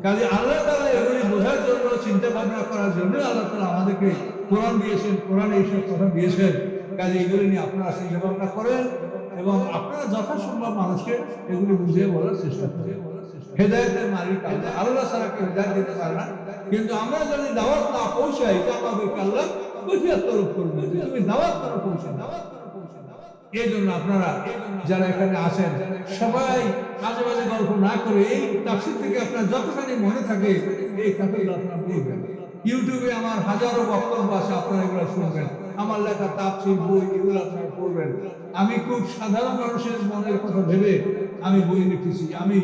কাজে আল্লাহ তাআলা এগুলি বোঝার জন্য, চিন্তা ভাবনা করার জন্য আল্লাহ তাআলা আমাদেরকে কোরআন দিয়েছেন, কোরআনে এইসব কথা দিয়েছেন। কাজে এগুলি নিয়ে আপনারা চিন্তা ভাবনা করেন এবং আপনারা যথাসম্ভব মানুষকে এগুলি বুঝিয়ে বলার চেষ্টা করেন। হেদায়েতের মালিক আল্লাহ, আল্লাহ ছাড়া কেউ হেদায়েত দিতে পারে না। কিন্তু আমরা যদি দাওয়াত না পৌঁছাই তা আমাদেরকে আল্লাহ কৈফিয়ত তরফ করবে যে তুমি দাওয়াত করো, পৌঁছাও। এই জন্য আপনারা যারা এখানে আছেন সবাই আজে বাজে গল্প না করে এই তাফসীর থেকে আপনার যতখানি মনে থাকে এই কথাগুলো আপনারা বলবেন। ইউটিউবে আমার হাজারো বক্তব্য আছে, আপনারা এগুলো শুনবেন। আমার লেখা তাফসীর বই এগুলো আপনারা পড়বেন। আমি খুব সাধারণ মানুষের মনের কথা ভেবে আমি বই লিখেছি। আমি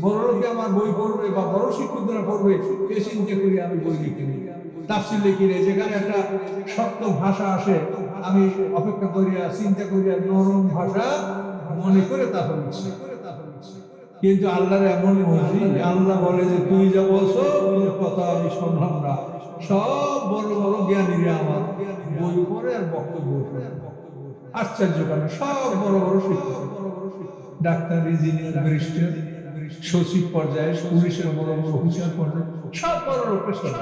বড় লোকে আমার বই পড়বে বা বড় শিক্ষকরা পড়বে এই চিন্তা করে আমি বই লিখিনি। তাফসীর লিখি রে, যেখানে একটা শক্ত ভাষা আসে আমি অপেক্ষা করিয়া চিন্তা করিয়া নরম ভাষা মনে করে তারপর লিখছি। কিন্তু আল্লাহর এমন মর্জি, আল্লাহ বলে যে তুই যা বলছো তোর কথা আমি শুনলাম না। সব বড় বড় জ্ঞানীরা আমার বই পড়ে আর বক্তব্য শোনে। আশ্চর্য কেন, সব বড় বড় শিক্ষক, ডাক্তার, ইঞ্জিনিয়ার, ব্যারিস্টার, সচিব পর্যায়ে, পুলিশের বড় বড় অফিসার পর্যায়ে সব বড় লোকের শোনে।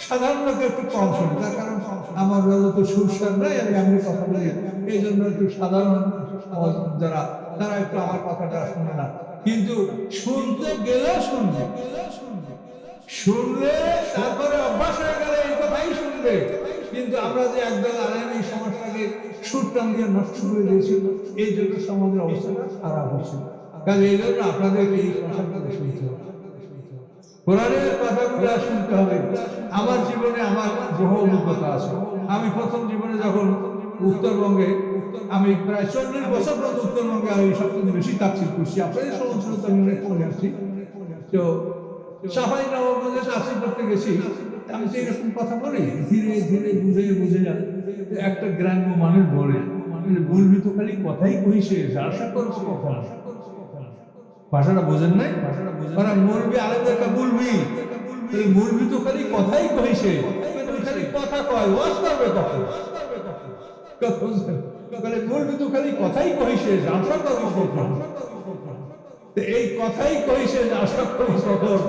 সাধারণ লোক একটু কম শোনে, তার কারণ আমার তো সুরসার নাই, আমি কথা বলি, এই জন্য একটু সাধারণ যারা তারা একটু আমার কথাটা শুনে না। কিন্তু শুনতে গেলে শুনবে, শুনলে তারপরে অভ্যাস হয়ে গেলে এই কথাই শুনবে। কিন্তু আমরা যে একদল আলেম এই সমাজটাকে সুরটান দিয়ে নষ্ট করে দিয়েছি, এই জন্য সমাজের অবস্থাটা খারাপ হচ্ছে। কাজে এই জন্য আপনাদের এই কথাগুলো শুনতে হবে, কোরআনের কথাগুলো শুনতে হবে। আমার জীবনে আমার বহু অভিজ্ঞতা আছে। আমি প্রথম জীবনে যখন উত্তরবঙ্গে, আমি প্রায় 40 বছর পর্যন্ত উত্তরবঙ্গে আমি সবচেয়ে বেশি তাফসীর করছি। আপনাদের সমস্ত আমি পড়ে আসছি। তো সাফাই নবাবগঞ্জে তাফসীর করতে গেছি, আমি তো এরকম কথা বলি, ধীরে ধীরে বুঝে বুঝে একটা গ্রাম্য মানুষ বলে বলবি তো খালি কথাই কইছে, আশা করবো কখন। ভাষাটা বোঝেন নাই? মৌলবি আলেমদেরকে বলবি, মৌলবি তো খালি কথাই কইছে, খালি কথা কয়, ওয়াজ করবে কখন? মৌলবি তো খালি কথাই কইছে, আশা করবো কখন। এই কথাই কইছে যে আশা করবো কখন।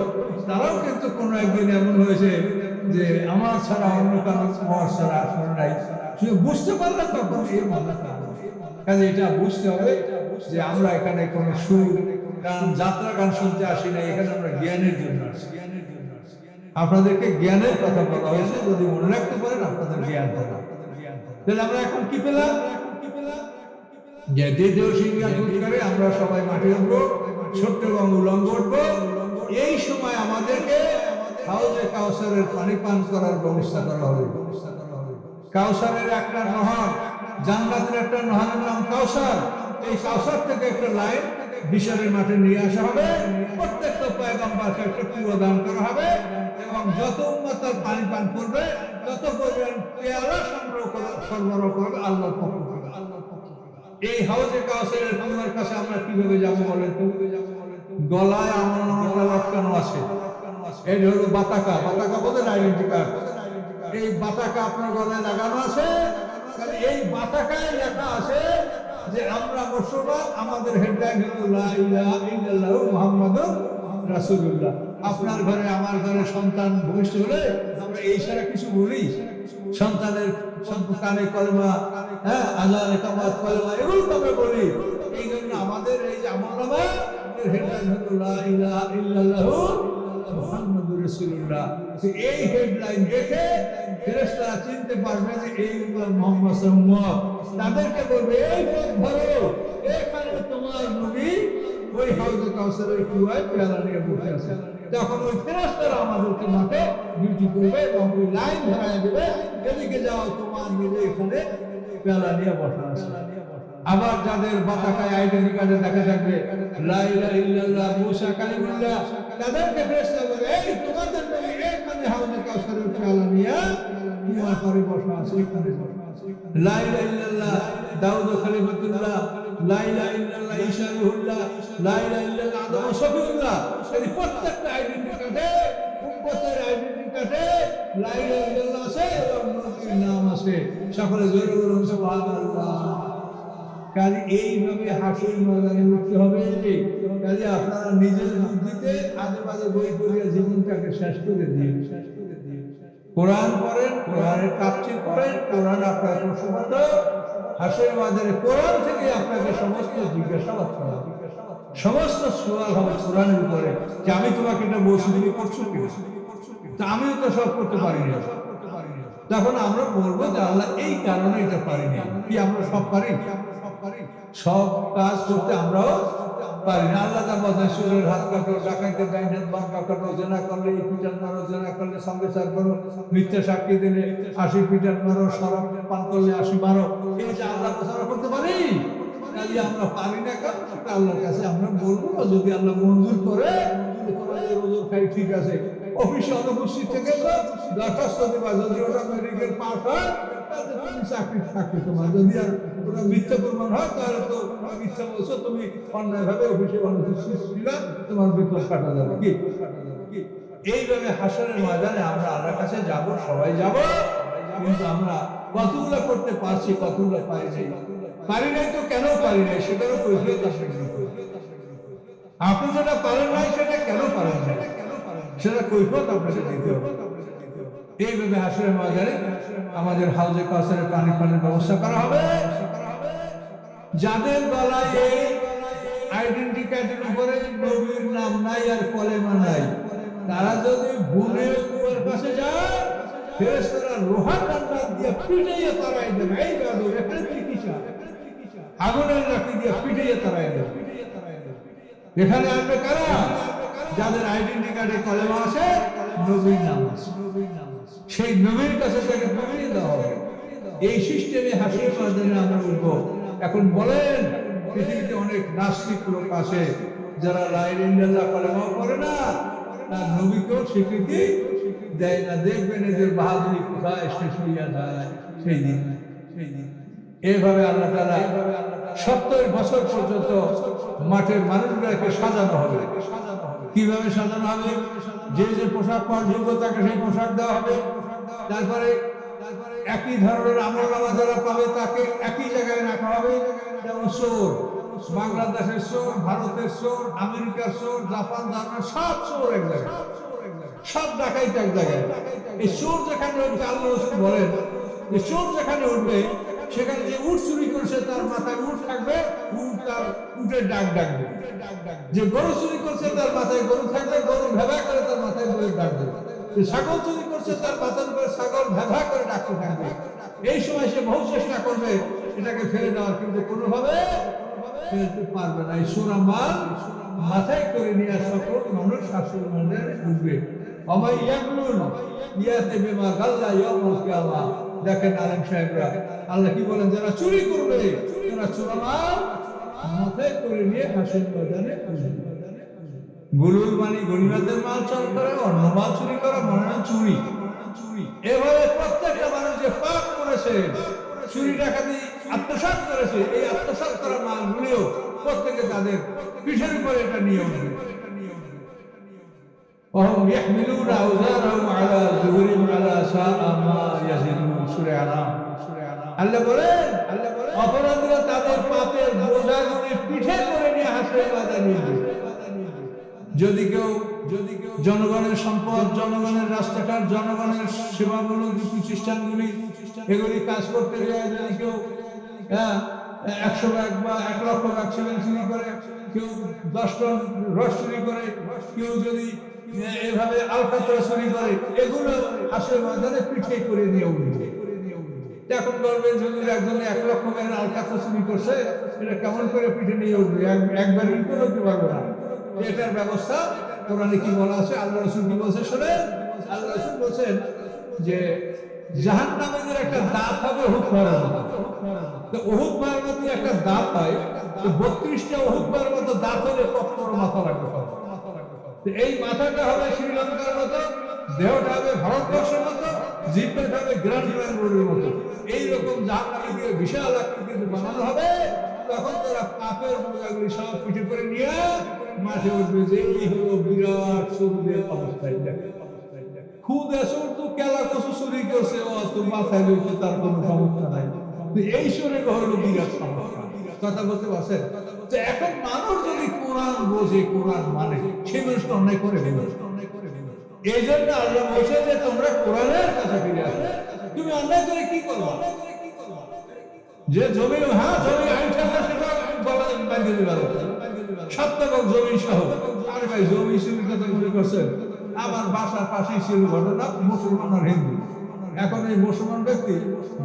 তারাও কিন্তু কোনো একদিন এমন হয়েছে যে আমার ছাড়া অন্য কারো মর ছাড়া আসলে নাই, বুঝতে পারলাম তখন এই মনে। কাজে এটা বুঝতে হবে যে আমরা এখানে কোনো সুর গান, যাত্রা গান শুনতে আসি না, এখানে আমরা জ্ঞানের জন্য আসি। আপনাদেরকে জ্ঞানের কথা বলা হয়েছে, যদি মনে রাখতে পারেন আপনাদের জ্ঞান থাকা। তাহলে আমরা এখন কি পেলাম? যে দ্বিতীয় সিংহা করে আমরা সবাই মাঠে উঠবো, ছোট্ট এবং উলঙ্গ উঠবো। এই সময় আমাদেরকে হাউজে কাউসারের পানি পান করার ব্যবস্থা করা হবে। কাউসারের একটা নহর, জান্নাতের একটা নহরের নাম কাউসার। এই কাউসার থেকে একটা লাইন বিশালের মাঠে নিয়ে আসা হবে, প্রত্যেকটা পয়গম্বরকে একটা কুয়ো দান করা হবে, এবং যত উম্মত তার পানি পান করবে তত পরিমাণ পেয়ালা সরবরাহ করবে আল্লাহর পক্ষ থেকে। এই হাউজে কাউসারের কুয়োর কাছে আমরা কিভাবে যাবো বলেন তো? গলায় আমলনামাটা লটকানো আছে, এই হলো বাতাকা। বাতাকা বলেন আইডেন্টি কার্ড। এই বাতাকা আপনার গলায় লাগানো আছে। এই বাতাকায় লেখা আছে যে আমরা মুসলমান, আমাদের হেডলাইন হলো লা ইলাহা ইল্লাল্লাহু মুহাম্মাদুর রাসূলুল্লাহ। আপনার ঘরে আমার ঘরে সন্তান ভূমিষ্ঠ হলে আমরা এই সারা কিছু বলি, সন্তানের কানে কলমা, হ্যাঁ, আযানে কামাত কলমা, এগুলো তো আমরা বলি। এই জন্য আমাদের এই যে আমলনামা হেডলাইন হলো লা ইলাহা ইল্লাল্লাহু মুহাম্মাদুর রাসূলুল্লাহ। এই হেডলাইন দেখে ফেরেশতারা চিনতে পারবে যে এই মুহাম্মদ সাল্লাল্লাহু, তাদেরকে বলবে এই পথ ধরো, এখানে তোমার নবী ওই হাউজে কাউসারের কুয়ায় পেয়ালা নিয়ে বসে আছে। তখন ওই ফেরেশতারা আমাদেরকে মাঠে ডিউটি করবে এবং ওই লাইন ধরায় দেবে, এদিকে যাও, তোমার নবী এখানে পেয়ালা নিয়ে বসা আছে। আবার যাদের বাতাকায় আইডেন্টি কার্ডে দেখা থাকবে লা ইলাহা ইল্লাল্লাহ মুসা কালিমুল্লাহ, তাদেরকে ফেরেশতারা বলবে এই তোমাদের নবী এখানে হাউজে কাউসারের পেয়ালা নিয়ে কুয়ার পাড়ে বসা আছে, এখানে বসা আছে। লা ইলাহা ইল্লাল্লাহ দাউদ খলিফাতুল্লাহ, লা ইলাহা ইল্লাল্লাহ ঈসা রূহুল্লাহ, লা ইলাহা ইল্লাল্লাহ আদম শফিউল্লাহ। এই প্রত্যেকটা আইডেন্টি কার্ডে, উম্মতের আইডেন্টি কার্ডে লা ইলাহা ইল্লাল্লাহ আছে এবং নবীর নাম আছে। সকলে জোরে বলুন সুবহানাল্লাহ। কাজে এইভাবে হাসির ময়দানে উঠতে হবে। কাজে আপনারা নিজের বুদ্ধিতে আজে বাজে বই পড়িয়া জীবনটাকে শেষ করে দিন। কোরআন পড়েন, কোরআনের তাফসীর করেন, কোরআন আপনার প্রশ্নপত্র, হাসির ময়দানে কোরআন থেকে আপনাকে সমস্ত জিজ্ঞাসাবাদ করা হবে, সমস্ত সওয়াল হবে কোরআনের উপরে যে আমি তোমাকে এটা বলছি, তুমি করছো কি? তা আমিও তো সব করতে পারি না। তখন আমরা বলবো যে আল্লাহ এই কারণে এটা পারিনি। কি আমরা সব পারি? সব কাজ করতে আমরাও পারি না। আল্লাহ যা বলেন সুরের হাত কাটো, ডাকাইতে ডাইন হাত বাম কাটো, জেনা করলে এই পিটান মারো, জেনা করলে সঙ্গে চার করো, মিথ্যা সাক্ষী দিলে 80 পিটান মারো, শরাব পান করলে 80 মারো। এই যে আল্লাহ আমরা করতে পারি, কাজে আমরা পারি না কারণ আল্লাহর কাছে আমরা বলবো, যদি আল্লাহ মঞ্জুর করে তোমাদের ওজোর খাই ঠিক আছে, অফিসে অনুপস্থিত থেকে দরখাস্ত দেবা, যদি ওটা মেডিকেল পাস হয় তাহলে তুমি চাকরি থাকবে তোমার, যদি আর ওটা মিথ্যা প্রমাণ হয় তাহলে তো মিথ্যা বলছো, তুমি অন্যায়ভাবে অফিসে অনুপস্থিত ছিলা, তোমার বেতন কাটা যাবে কি। এইভাবে হাসরের ময়দানে আমরা আল্লাহর কাছে যাব, সবাই যাব, কিন্তু আমরা কতগুলো করতে পারছি, কতগুলো পারি নাই। পারি নাই তো কেন পারি নাই সেটারও কৈফিয়ত আছে। আপনি যেটা পারেন নাই সেটা কেন পারেন নাই সেটা কৈফিয়ত আপনাকে দিতে হবে। এইভাবে হাসরের ময়দানে আমাদের হাউজে কাউসারের পানির ব্যবস্থা করা হবে। যাদের গলায় এই আইডেন্টি কার্ডের উপরে নবীর নাম নাই আর কলেমা নাই, তারা যদি ভুলে উপর পাশে যায়, ফেরেশতারা লোহার ডান্ডা দিয়ে পিটাইয়ে তাড়াই দেবে। এই গাদর এখানে চিকিৎসা আগুনের লাঠি দিয়ে পিটাইয়ে তাড়াই দেবে। এখানে আসবে কারা? যাদের আইডেন্টি কার্ডে কলেমা আছে, নবীর নাম আছে, সেই নবীর কাছে তাকে পাঠিয়ে দেওয়া হবে। এই সিস্টেমে হাসির ময়দানে আমরা উঠবো। এখন বলেন, পৃথিবীতে অনেক নাস্তিক লোক আছে যারা লা ইলাহা ইল্লাল্লাহ কলেমাও করে না, তার নবীকেও স্বীকৃতি দেয় না। দেখবেন এদের বাহাদুরি কোথায় শেষ হইয়া যায় সেই দিন। এইভাবে আল্লাহ তাআলা 70 বছর পর্যন্ত মাঠের মানুষগুলোকে সাজানো হবে। কিভাবে সাজানো হবে? যে যে পোশাক পরার যোগ্য তাকে সেই পোশাক দেওয়া হবে। তারপরে একই ধরনের আমলনামা যারা পাবে তাকে একই জায়গায় রাখা হবে। যেমন চোর, বাংলাদেশের চোর, ভারতের চোর, আমেরিকার চোর, জাপান, জার্মান, সব চোর এক জায়গায়, সব ডাকাইতে এক জায়গায়। এই চোর যেখানে উঠবে, আল্লাহ রাসূল বলেন যে চোর যেখানে উঠবে সেখানে যে উট চুরি করছে তার মাথায় উট থাকবে, উট তার উটের ডাক ডাকবে। যে গরু চুরি করছে তার মাথায় গরু থাকবে, গরু ভেবা করে তার মাথায় গরুর ডাক দেবে। যে ছাগল চুরি করছে তার মাথার উপরে ছাগল ভেবা করে ডাকতে থাকবে। এই সময় সে বহু চেষ্টা করবে এটাকে ফেলে দেওয়ার, কিন্তু কোনোভাবে ফেলতে পারবে না। এই সূরা মাল মাথায় করে নিয়ে সকল মানুষ হাসরের ময়দানে উঠবে। আমায় ইয়াকুলুন ইয়াতে বিমা গাল্লা ইয়াউমুল কিয়ামাহ। দেখেন আলেম সাহেবরা, আল্লাহ কি বলেন? যারা চুরি করবে তারা সূরা মাল মাথায় করে নিয়ে হাসরের ময়দানে উঠবে। গুলুল মানে গরিবাদের মাল চুরি করা, অন্য মাল চুরি করা মানে না চুরি। এভাবে প্রত্যেকটা মানুষ যে পাপ করেছে, চুরি ডাকাতি আত্মসাৎ করেছে, এই আত্মসাৎ করা মালগুলিও প্রত্যেকে তাদের পিঠের উপরে এটা নিয়ে উঠবে। وهم يحملون أوزارهم على ظهورهم على ساء ما يزرون। সূরা আনাম। আল্লাহ বলেন অপরাধীরা তাদের পাপের বোঝাগুলি পিঠে করে নিয়ে হাসরের ময়দানে উঠবে। যদি কেউ জনগণের সম্পদ, জনগণের রাস্তাঘাট, জনগণের সেবামূলক প্রতিষ্ঠানগুলি এগুলি কাজ করতে যায়, যদি কেউ 100 ভাগ বা 1 লক্ষ ভাগ সিমেন্ট চুরি করে, কেউ 10 টন রস চুরি করে, কেউ যদি এভাবে আলকাতরা চুরি করে, এগুলো হাসরের ময়দানে পিঠে করে নিয়ে উঠবে। এখন বলবেন যদি একজন 1 লক্ষ ভাগের আলকাতরা চুরি করছে, এটা কেমন করে পিঠে নিয়ে উঠবে? একবার ইনকো করতে পারবে না। এটার ব্যবস্থা কোরআনে কি বলা আছে, আল্লাহ রাসূল কি বলছে শোনেন। আল্লাহ রাসূল বলেন যে জাহান্নামের একটা দাঁত হবে উহুদ পাহাড়ের মতো। তো উহুদ পাহাড়ের মতো একটা দাঁত হয়, তো 32টা উহুদ পাহাড়ের মতো দাঁত হলে কত বড় মাথা লাগবে? এই মাথাটা হবে শ্রীলঙ্কার মতো, দেহটা হবে ভারতবর্ষের মতো, জিহ্বাটা হবে গ্র্যান্ড রোডের মতো। এইরকম জাহান্নামে দিয়ে বিশাল আকৃতির বানানো হবে। তখন তারা পাপের বোঝাগুলি সব পিঠে করে নিয়ে মাঠে উঠবে। যে এই হলো বিরাট চোরদের অবস্থা। খুদে চোর তো কেলা কচু চুরি করছে, ও তো মাথায় লইতে তার কোনো সমস্যা নাই। এই চোরে হলো বিরাট সমস্যা। কথা বলতে পারছেন? তো এখন মানুষ যদি কোরআন বোঝে, কোরআন মানে, সেই মানুষটা অন্যায় করে। এই জন্য আল্লাহ বলছে যে তোমরা কোরআনের কাছে ফিরে আসো। তুমি অন্যায় করে কি করবো? যে জমি, জমি আইনটা সেটা গলা বাঁধিয়ে দিবার 7 জমি সহ। আরে ভাই, জমি চুরির কথা মনে করছেন? আমার বাসার পাশেই ছিল ঘটনা, মুসলমান আর হিন্দু। এখন এই মুসলমান ব্যক্তি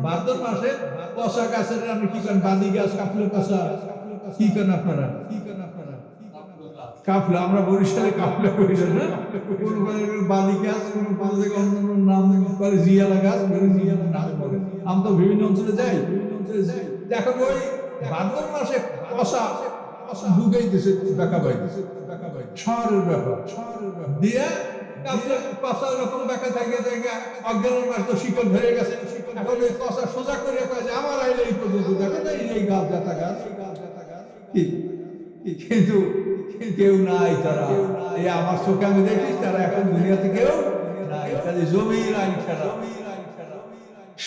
ভাদ্র মাসে পচা গাছের আপনি কি করেন? বাদি গাছ, কাফলে পচা কি করেন আপনারা? কাফলা, আমরা বরিশালে কাফলা করি না। কোন বাদি গাছ, কোন অন্য নাম করে জিয়ালা গাছ, জিয়ালা নাম বলে। আমি তো বিভিন্ন অঞ্চলে যাই, দেখো ওই ভাদ্র মাসে পচা ঢুকেই দিছে, দেখা পাই শহরের ব্যাপার দিয়ে কাছে পাঁচা রকম দেখা থাকে অজ্ঞানের মাস তো শিকল ধরে গেছে, এখন এই পাশা সোজা করে কাছে আমার আইলে এই পর্যন্ত দেখা যায় এই গাছ জাতা গাছ, কিন্তু কেউ নাই, তারা এই আমার চোখে আমি দেখি তারা এখন দুনিয়াতে কেউ নাই, তাদের জমির আইন ছাড়া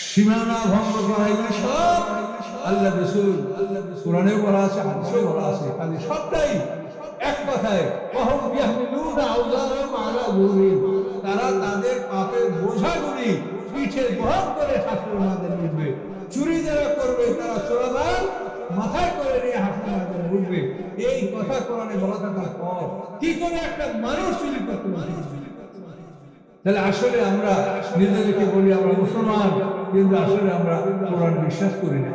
সীমানা ভঙ্গ করা এগুলো সব আল্লাহ রাসূল কোরআনেও বলা আছে, হাদিসেও বলা আছে, খালি সবটাই এক কথায় তারা তাদের পাপের বোঝাগুলি পিঠে বহন করে হাসরের মাঝে উঠবে। চুরি যারা করবে তারা চোরাদার মাথায় করে নিয়ে হাসরের মাঝে উঠবে। এই কথা কোরআনে বলা থাকার পর কি করে একটা মানুষ চুরি করতে পারে? তাহলে আসলে আমরা নিজেদেরকে বলি আমরা মুসলমান, কিন্তু আসলে আমরা কোরআন বিশ্বাস করি না।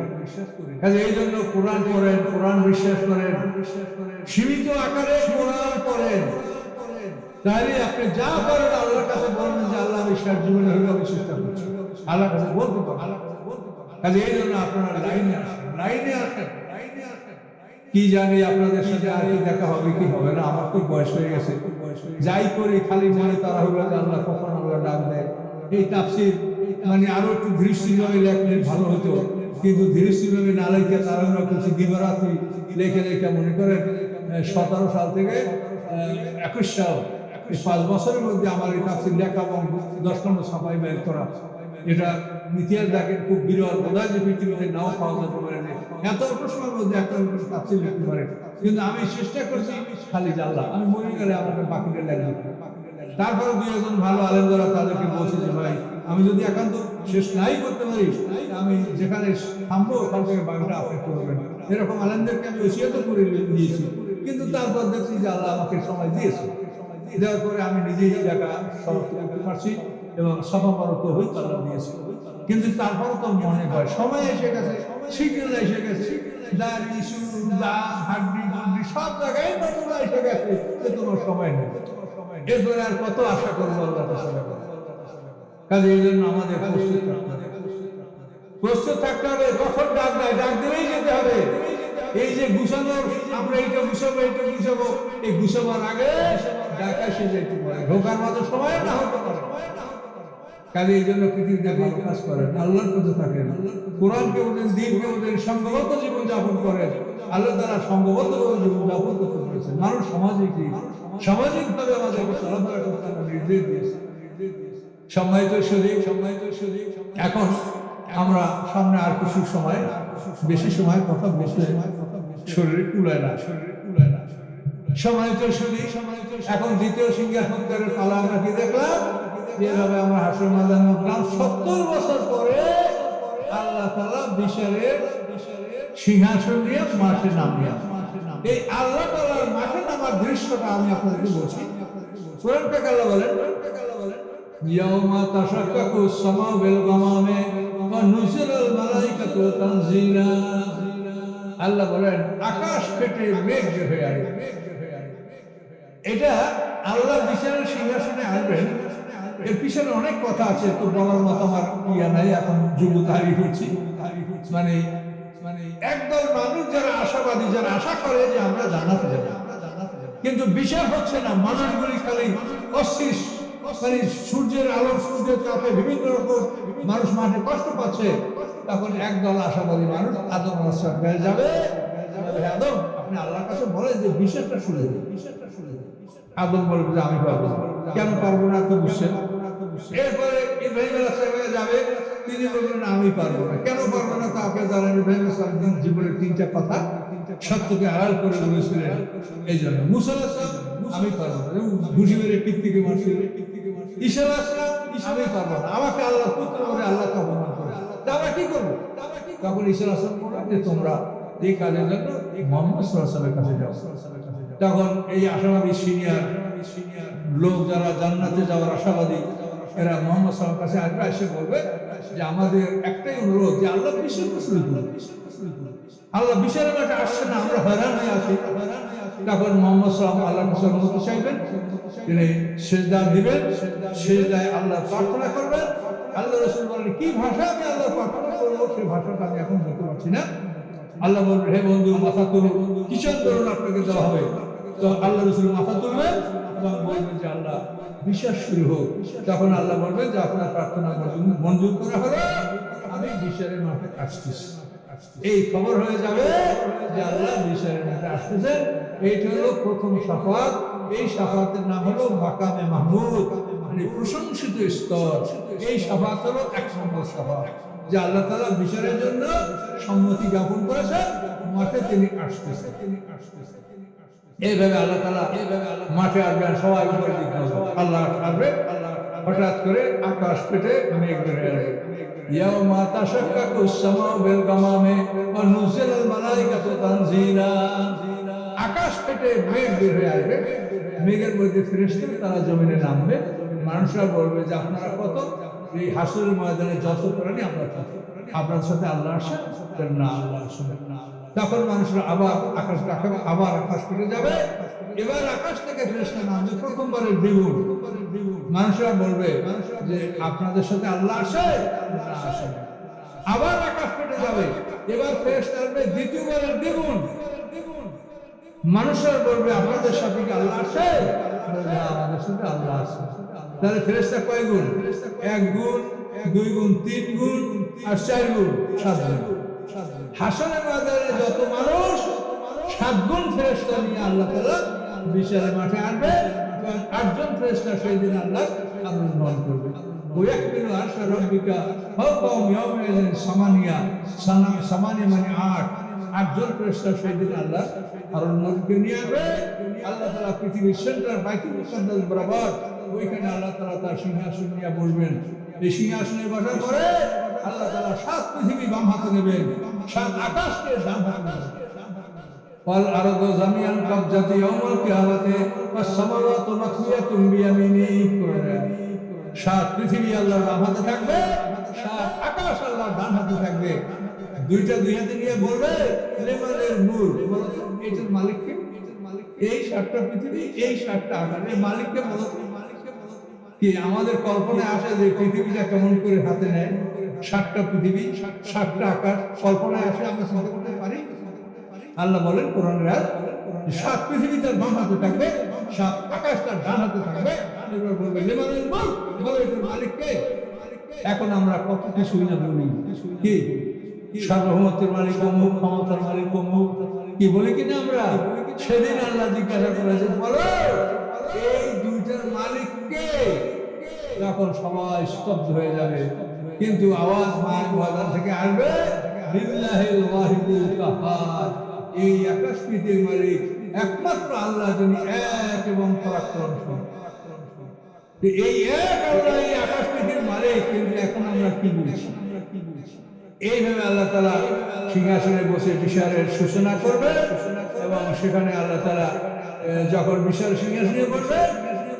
কাজে এই জন্য কোরআন পড়েন, কোরআন বিশ্বাস করেন, সীমিত আকারে কোরআন পড়েন, তাহলে আপনি যা করেন আল্লাহর কাছে বলবেন যে আল্লাহ বিশ্বাস জীবনে হলে আমি চেষ্টা করছি, আল্লাহর কাছে বলতে পারেন। কাজে এই জন্য আপনারা লাইনে আসেন, লাইনে আসেন। কি জানি আপনাদের সাথে আর কি দেখা হবে কি হবে না, আমার তো বয়স হয়ে গেছে, যাই করি খালি মনে তারা হলো যে আল্লাহ কখন আল্লাহ ডাক দেয়। এই তাফসীর মানে আরো একটু দৃষ্টিভাবে লেখলে ভালো হতো, কিন্তু দৃষ্টিভাবে না লেখে তারা কিছু দিবারাত্রি লেখে লেখে মনে করেন 17 সাল থেকে 21 সাল, এই 5 বছরের মধ্যে আমার এই তাফসীর লেখা এবং 10 খন্ড ছাপাই বের করা, এটা ইতিহাস দেখেন খুব বিরল, বোধহয় যে পৃথিবীতে নাও পাওয়া যেতে পারে না এত অল্প সময়ের মধ্যে একটা তাফসীর লিখতে পারে। কিন্তু আমি চেষ্টা করছি খালি আল্লাহ, আমি মনে করি আমাকে বাকিটা লেখা। তারপরে 2-1 ভালো আলেম যারা তাদেরকে বলছে যে ভাই আমি যদি একান্ত শেষ নাই করতে পারি, আমি যেখানে থামবো ওখান থেকে বাকিটা আপনি করবেন। এরকম আলেমদেরকে আমি ওসিয়ত করে দিয়েছি, কিন্তু তারপর দেখছি যে আল্লাহ আমাকে সময় দিয়েছে, দেওয়ার পরে আমি নিজেই লেখা সমাপ্ত করতে পারছি এবং সফলতা হয়ে আল্লাহ দিয়েছে। কিন্তু তারপরে তো মনে হয় সময় এসে গেছে, সিগন্যাল এসে গেছে, দাড়ি চুল দাঁত হাড্ডি গুন্ডি সব জায়গায় নমুনা এসে গেছে যে তোমার সময় নেই, এরপরে আর কত আশা করবো আল্লাহর সাথে। কাজে এই জন্য আমাদের প্রস্তুত থাকতে হবে, কখন ডাক দেয় ডাক দিলেই যেতে হবে। এই যে গুছানোর আমরা এইটা গুছাবো এইটা গুছাবো, এই গুছাবার আগে ডাকা সে যেতে পারে, ঢোকার মতো সময় না হতে পারে। কাজে এই জন্য পৃথিবীতে ভালো কাজ করেন, আল্লাহর পথে থাকেন, কোরআনকে ওদের দিনকে ওদের সঙ্গবদ্ধ জীবনযাপন করেন। আল্লাহ তারা সঙ্গবদ্ধভাবে জীবনযাপন করতে পেরেছেন। মানুষ সামাজিকভাবে আমাদেরকে চলাফেরা করতে নির্দেশ দিয়েছে। সম্মানিত সুধী, এখন আমরা সামনে আর কিছু সময়, বেশি সময় কথা বলতে শরীর কুলায় না। সম্মানিত সুধী, এখন দ্বিতীয় সিংহাসনের পালা আমরা কি দেখলাম? যেভাবে আমরা হাসর ময়দানে উঠলাম, 70 বছর পরে আল্লাহ তাআলা বিচারের সিংহাসন নিয়ে মাঠে নামলেন। এই আল্লাহ তাআলার মাঠে নামার দৃশ্যটা আমি আপনাদেরকে বলছি। কোরআন থেকে আল্লাহ বলেন, ইয়াউমা তাশাক্কাকুস সামাউ বিল গামামে ওয়া নুজিলাল মালাইকাতু তানজিলা। আল্লাহ বলেন আকাশ ফেটে মেঘ হয়ে আসবে। এটা আল্লাহ বিচারের সিংহাসনে আসবেন। এর পিছনে অনেক কথা আছে, তো বলার মতো আমার ইয়া নাই, এখন যুবতারি হচ্ছি। মানে একদল মানুষ যারা আশাবাদী, যারা আশা করে যে আমরা জানাতে যাব, কিন্তু বিচার হচ্ছে না। মানুষগুলি খালি অস্থির, মানে সূর্যের আলো সূর্যের তাপে বিভিন্ন রকম মানুষ মাঠে কষ্ট পাচ্ছে। তখন একদল আশাবাদী মানুষ আদম আলাইহিস সালাম যাবে, আদম আপনি আল্লাহর কাছে বলেন যে বিচারটা শুরু হবে। আদম বলবে যে আমি পারবো না। কেন পারবো না তো বুঝছেন? এরপরে ইব্রাহিম আলাইহিস সালাম যাবে, তিনি বলবেন আমি পারবো না। কেন পারবো না তা আপনি জানেন। ইব্রাহিম আলাইহিস সালাম জীবনের 3টা কথা সত্যকে আড়াল করে বলেছিলেন। এই জন্য মুসা আলাইহিস সালাম আমি পারবো না, ঘুষি মেরে টিকটিকি মারছিল। ঈসা আলাইহিস সালাম আমি পারবো না, আমাকে আল্লাহর পুত্র বলে আল্লাহকে অপমান করে, তা আমরা কি করবো? তখন ঈসা আলাইহিস সালাম বললেন যে তোমরা এই কাজের জন্য মুহাম্মদ সাল্লাল্লাহু আলাইহি ওয়াসাল্লামের কাছে যাও। তখন এই আশাবাদী সিনিয়র লোক যারা জান্নাতে যাওয়ার আশাবাদী, এরা মুহাম্মদ সাল্লাল্লাহু আলাইহি ওয়াসাল্লামের কাছে এসে বলবে যে আমাদের একটাই অনুরোধ যে আল্লাহ বিচারটা শুরু করুন। আল্লাহ বিচারের মাঠে আসছে না, আমরা হয়রান হয়ে আছি। তখন মুহাম্মদ সাল্লাল্লাহু আলাইহি ওয়াসাল্লাম অনুমতি চাইবেন, তিনি সিজদা দিবেন, সিজদায় আল্লাহ প্রার্থনা করবেন। আল্লাহ রাসূল বলেন কি ভাষা আমি আল্লাহ প্রার্থনা করবো, সেই ভাষাটা আমি এখন বলতে পারছি না। আল্লাহ বলবেন হে বন্ধু মাথা তুলুন, কিসের দরুন আপনাকে দেওয়া হবে। তো আল্লাহ রাসূল মাথা তুলবেন, এবং বলবেন যে আল্লাহ বিশ্বাস শুরু হোক। তখন আল্লাহ বলবেন যে আপনার প্রার্থনা মঞ্জুর করা হলো, আমি বিচারের মাঠে আসতেছি। এই খবর হয়ে যাবে যে আল্লাহ বিচারের মাঠে আসতেছে। এইটা হলো প্রথম শাফাত। এই শাফাতের নাম হলো মাকামে মাহমুদ, মানে প্রশংসিত স্তর। এই শাফাত হলো 1 নম্বর শাফাত, যে আল্লাহ তাআলা বিচারের জন্য সম্মতি জ্ঞাপন করেছেন, মাঠে তিনি আসতেছেন। এইভাবে আল্লাহ তাআলা মাঠে আসবেন, সবাই উপরে দিকে আল্লাহ আসবে। হঠাৎ করে আকাশ পেটে মেঘ বের হয়ে আসবে। ইয়াউমা তাশাক্কাকুস সামাউ বিল গামামি ওয়া নুজিলাল মালাইকাতু তানজিলা। আকাশ পেটে মেঘ বের হয়ে আসবে, মেঘের মধ্যে ফেরেশতা তারা জমিনে নামবে। মানুষরা বলবে যে আপনারা কত? এই হাসরের ময়দানে যত প্রাণী আমরা তত। আপনার সাথে আল্লাহ আসেন না? আল্লাহ আসেন না। তখন মানুষরা আবার আকাশ দেখাবে, আবার আকাশ পেটে যাবে। এবার আকাশ থেকে ফেরেশতা নামবে প্রথমবারের দ্বিগুণ। মানুষরা বলবে যে আপনাদের সাথে আল্লাহ আসে না আসে। আবার আকাশ পেটে যাবে, এবার ফেরেশতা আসবে দ্বিতীয়বারের দ্বিগুণ। মানুষরা বলবে আপনাদের সাথে কি আল্লাহ আসে না? আমাদের সাথে আল্লাহ আসে। তাহলে ফেরেশতা কয় গুণ? 1 গুণ, 2 গুণ, 3 গুণ আর 4 গুণ, 7 গুণ। হাসরের ময়দানে যত মানুষ 7 গুণ ফেরেশতা নিয়ে আল্লাহ তাআলা বিচারের মাঠে আনবে এবং 8 জন ফেরেশতা সেই দিন আল্লাহ আগমন করবে। ওয়ায়াহমিলু আরশা রাব্বিকা ফাওকাহুম ইয়াওমাইযিন সামানিয়া মানে 8 জন ফেরেশতা সেই দিন আল্লাহ আগমনকে নিয়ে আসবে। আল্লাহ তাআলা পৃথিবীর সেন্টার বাইতুল মুকাদ্দাস বরাবর ওইখানে আল্লাহ তাআলা তার সিংহাসন নিয়ে বসবেন। এই সিংহাসনে বসার পরে আল্লাহ তাআলা 7 পৃথিবী বাম হাতে নেবেন, 7 আকাশকে ডান হাতে নেবেন। ওয়াল আরদু জামিআন কাবজাতি ইয়াউমাল কিয়ামাতি ওয়াস সামাওয়াতু মাতওয়াতুন বিয়ামিনিহি। 7 পৃথিবী আল্লাহর বাম হাতে থাকবে, 7 আকাশ আল্লাহর ডান হাতে থাকবে। দুইটা দুই হাতে নিয়ে বলবে লিমানের মূল, এটার মালিক কে? এই 7টা পৃথিবী, এই 7টা আকাশ, এই মালিককে বলো। কি আমাদের কল্পনায় আসে যে পৃথিবীটা কেমন করে হাতে নেয়? 7টা পৃথিবী, 7টা আকাশ কল্পনায় আসে, আমরা চিন্তা করতে পারি? আল্লাহ বলেন কোরআনের আয়াত, 7 পৃথিবী তার বাম হাতে থাকবে, 7 আকাশ তার ডান হাতে থাকবে। এবার বলবে লিমানের মূল, বলো এটার মালিক কে? এখন আমরা কত কিছুই না বলি, কি সার্বভৌমত্বের মালিক অমুক, ক্ষমতার মালিক অমুক, কি বলি কিনা আমরা? সেদিন আল্লাহ জিজ্ঞাসা করেছেন বলো এই দুইটার মালিক কে? তখন সবাই স্তব্ধ হয়ে যাবে, কিন্তু আওয়াজ ময়দান থেকে আসবে লিল্লাহিল ওয়াহিদুল কাহ্হার। এই আকাশ পৃথিবীর মালিক একমাত্র আল্লাহ, যিনি এক এবং পরাক্রমশালী। এই এক আল্লাহ, এই আকাশ পৃথিবীর মালিক। কিন্তু এখন আমরা কি বলছি? এইভাবে আল্লাহ তাআলা সিংহাসনে বসে বিচারের সূচনা করবে এবং সেখানে আল্লাহ তাআলা যখন বিচার সিংহাসনে বসবে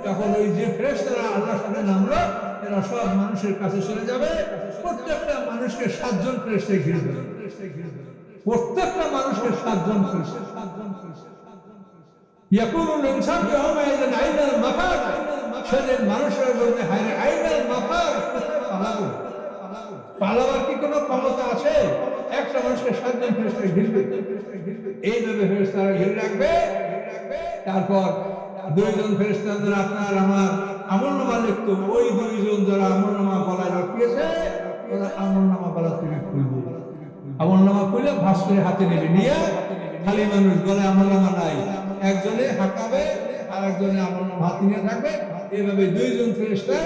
তখন ওই যে ফেরেশতারা আল্লাহর সাথে নামলো এরা সব মানুষের কাছে চলে যাবে। প্রত্যেকটা মানুষকে 7 জন ফেরেশতা ঘিরে ধরবে, প্রত্যেকটা মানুষকে 7 জন ফেরেশতা। ইয়াকুলুল ইনসানু ইয়াওমাইযিন আইনাল মাফার। সেদিন মানুষরা বলবে হায় আইনাল মাফার, পালাবো। পালাবার কি কোনো ক্ষমতা আছে? একটা মানুষকে 7 জন ফেরেশতা ঘিরবে। এইভাবে ফেরেশতারা ঘিরে রাখবে। তারপর 2 জন ফেরেশতা যারা আপনার আমার আমলনামা লিখতো, ওই 2 জন যারা আমলনামা গলায় রাখিয়েছে ওরা আমলনামা গলা থেকে খুলবে। আমলনামা খুলে ভাঁজ করে হাতে নেবে, নিয়ে খালি মানুষ, গলায় আমলনামা নাই, একজনে হাঁকাবে আর একজনে আমলনামা হাতে নিয়ে থাকবে। এইভাবে 2 জন ফেরেশতা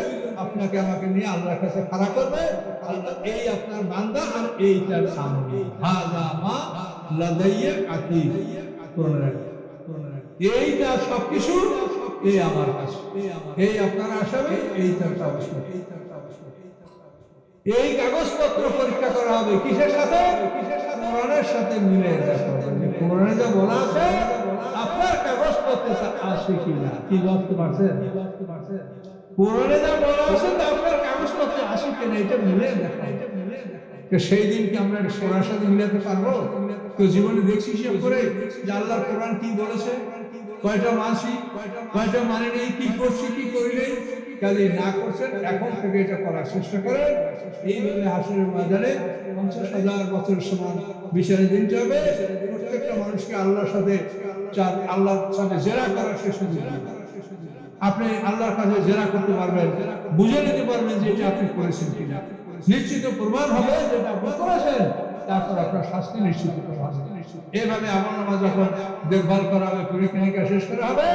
আপনাকে আমাকে নিয়ে আল্লাহর কাছে খাড়া করবে। আল্লাহ এই আপনার বান্দা আর এইটার সামনে হাযা মা লাদাইয়া আতীদ, এইটা সবকিছু এই আমার কাছে, এই আপনার আসামে এইটার কাগজপত্র। এই কাগজপত্র পরীক্ষা করা হবে কিসের সাথে? কোরআনের সাথে মিলে দেখা হবে। কোরআনে যা বলা আছে আপনার কাগজপত্রটা আছে কিনা, কি বুঝতে পারছেন? কোরআনে যা বলা আছে আপনার কাগজপত্র আছে কিনা এটা মিলে দেখা। সেই দিন কি আমরা কোরআনের সাথে মিলাতে পারবো? তো জীবনে দেখছি হিসাব করে যে আল্লাহর কোরআন কি বলেছে, কয়টা মানছি, কয়টা মানে নেই, কি করছি কি করি নেই। কাজে না করছেন এখন থেকে এটা করার চেষ্টা করেন। এইভাবে হাসরের ময়দানে 50,000 বছর সমান বিচারের দিনটা হবে। প্রত্যেকটা মানুষকে আল্লাহর সাথে জেরা করার শেষ আপনি আল্লাহর কাছে জেরা করতে পারবেন, বুঝে নিতে পারবেন যে এটা আপনি করেছেন কিনা। নিশ্চিত প্রমাণ হবে যেটা আপনি করেছেন, তারপর আপনার শাস্তি নিশ্চিত করা হবে। এইভাবে আমলনামা যখন দেখভাল করা হবে, পরীক্ষা শেষ করা হবে,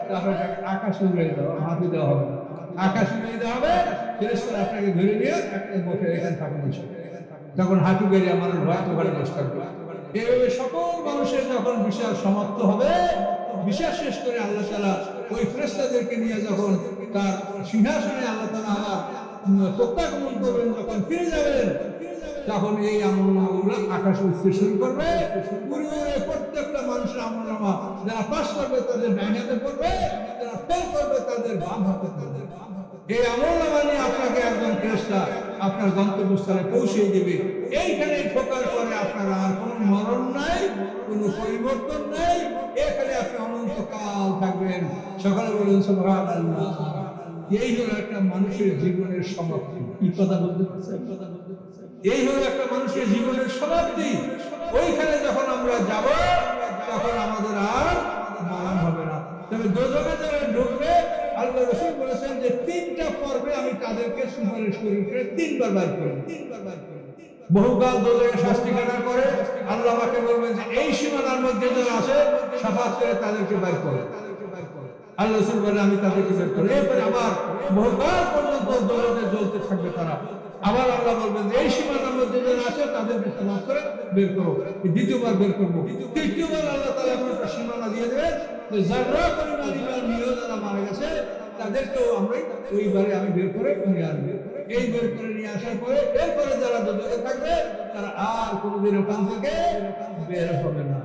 তারপর আকাশে উড়িয়ে দেওয়া, হাতে দেওয়া হবে, আকাশে উড়িয়ে দেওয়া হবে। ফেরেশতারা আপনাকে ধরে নিয়ে একটা বসে এখানে থাকুন, তখন হাঁটু গেড়ে আমাদের ভয় তো ঘরে বসে থাকবে। এইভাবে সকল মানুষের যখন বিচার সমাপ্ত হবে, বিচার শেষ করে আল্লাহ তাআলা ওই ফেরেশতাদেরকে নিয়ে যখন তার সিংহাসনে আল্লাহ তাআলা আবার প্রত্যাগমন করবেন, যখন ফিরে যাবেন, তখন এই আমলনামাগুলো আকাশে উঠতে শুরু করবে। প্রত্যেকটা মানুষের আমলনামা যারা পাস করবে তাদের ডান হাতে পড়বে, যারা ফেল করবে তাদের বাম হাতে পড়বে। এই আমলনামা নিয়ে আপনাকে একজন ফেরেশতা আপনার গন্তব্যস্থলে পৌঁছে দেবে। এইখানে ঠোকার পরে আপনার আর কোনো মরণ নাই, কোনো পরিবর্তন নাই, এখানে আপনি অনন্তকাল থাকবেন। সকালে বলুন সুবহানাল্লাহ। এই হলো একটা মানুষের জীবনের সমাপ্তি। কি কথা বলতে পারছেন? এই হলো একটা মানুষের জীবনের সমাপ্তি। ওইখানে যখন আমরা যাব, তখন আমাদের আর মরণ হবে না। তবে দোজখে যারা ঢুকবে, আল্লাহ রাসূল বলেছেন যে 3টা পর্বে আমি তাদেরকে সুপারিশ করি, 3বার বার করি। বহুকাল দোজখে শাস্তি কাটার পরে আল্লাহ আমাকে বলবেন যে এই সীমানার মধ্যে যারা আছে শাফাত করে তাদেরকে বের করো। আল্লাহ রাসূল বলেন আমি তাদেরকে বের করি। এরপরে আবার বহুকাল পর্যন্ত দোজখে জ্বলতে থাকবে তারা। আবার আল্লাহ বলবেন যে এই সীমানার মধ্যে যারা আছে তাদেরকে শাফাত করে বের করো। দ্বিতীয়বার বের করবো। তৃতীয়বার আল্লাহ তাআলা এমন একটা সীমানা দিয়ে দেবেন যে যারা পরিমাণ ঈমান নিয়ে যারা মারা গেছে তাদেরকেও আমরা ওইবারে আমি বের করে নিয়ে আসবো। এই বের করে নিয়ে আসার পরে এরপরে যারা দোজখে থাকবে তারা আর কোনোদিন ওখান থেকে বের হবে না।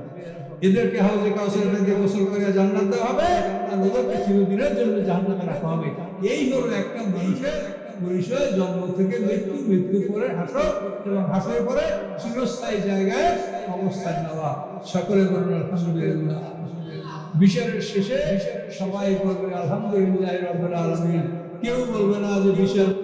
এদেরকে হাউজে কাউসার থেকে গোসল করে জান্নাত দেওয়া হবে, আর ওদেরকে চিরদিনের জন্য জাহান্নামে রাখা হবে। এই হলো একটা মানুষের পরিচয়, জন্ম থেকে মৃত্যু, মৃত্যুর পরে হাসর, এবং হাসরের পরে চিরস্থায়ী জায়গায় অবস্থান নেওয়া। সকলে বলুন আলহামদুলিল্লাহ। বিচারের শেষে সবাই বলবে আলহামদুলিল্লাহ রাব্বিল আলামিন। কেউ বলবে না যে বিচার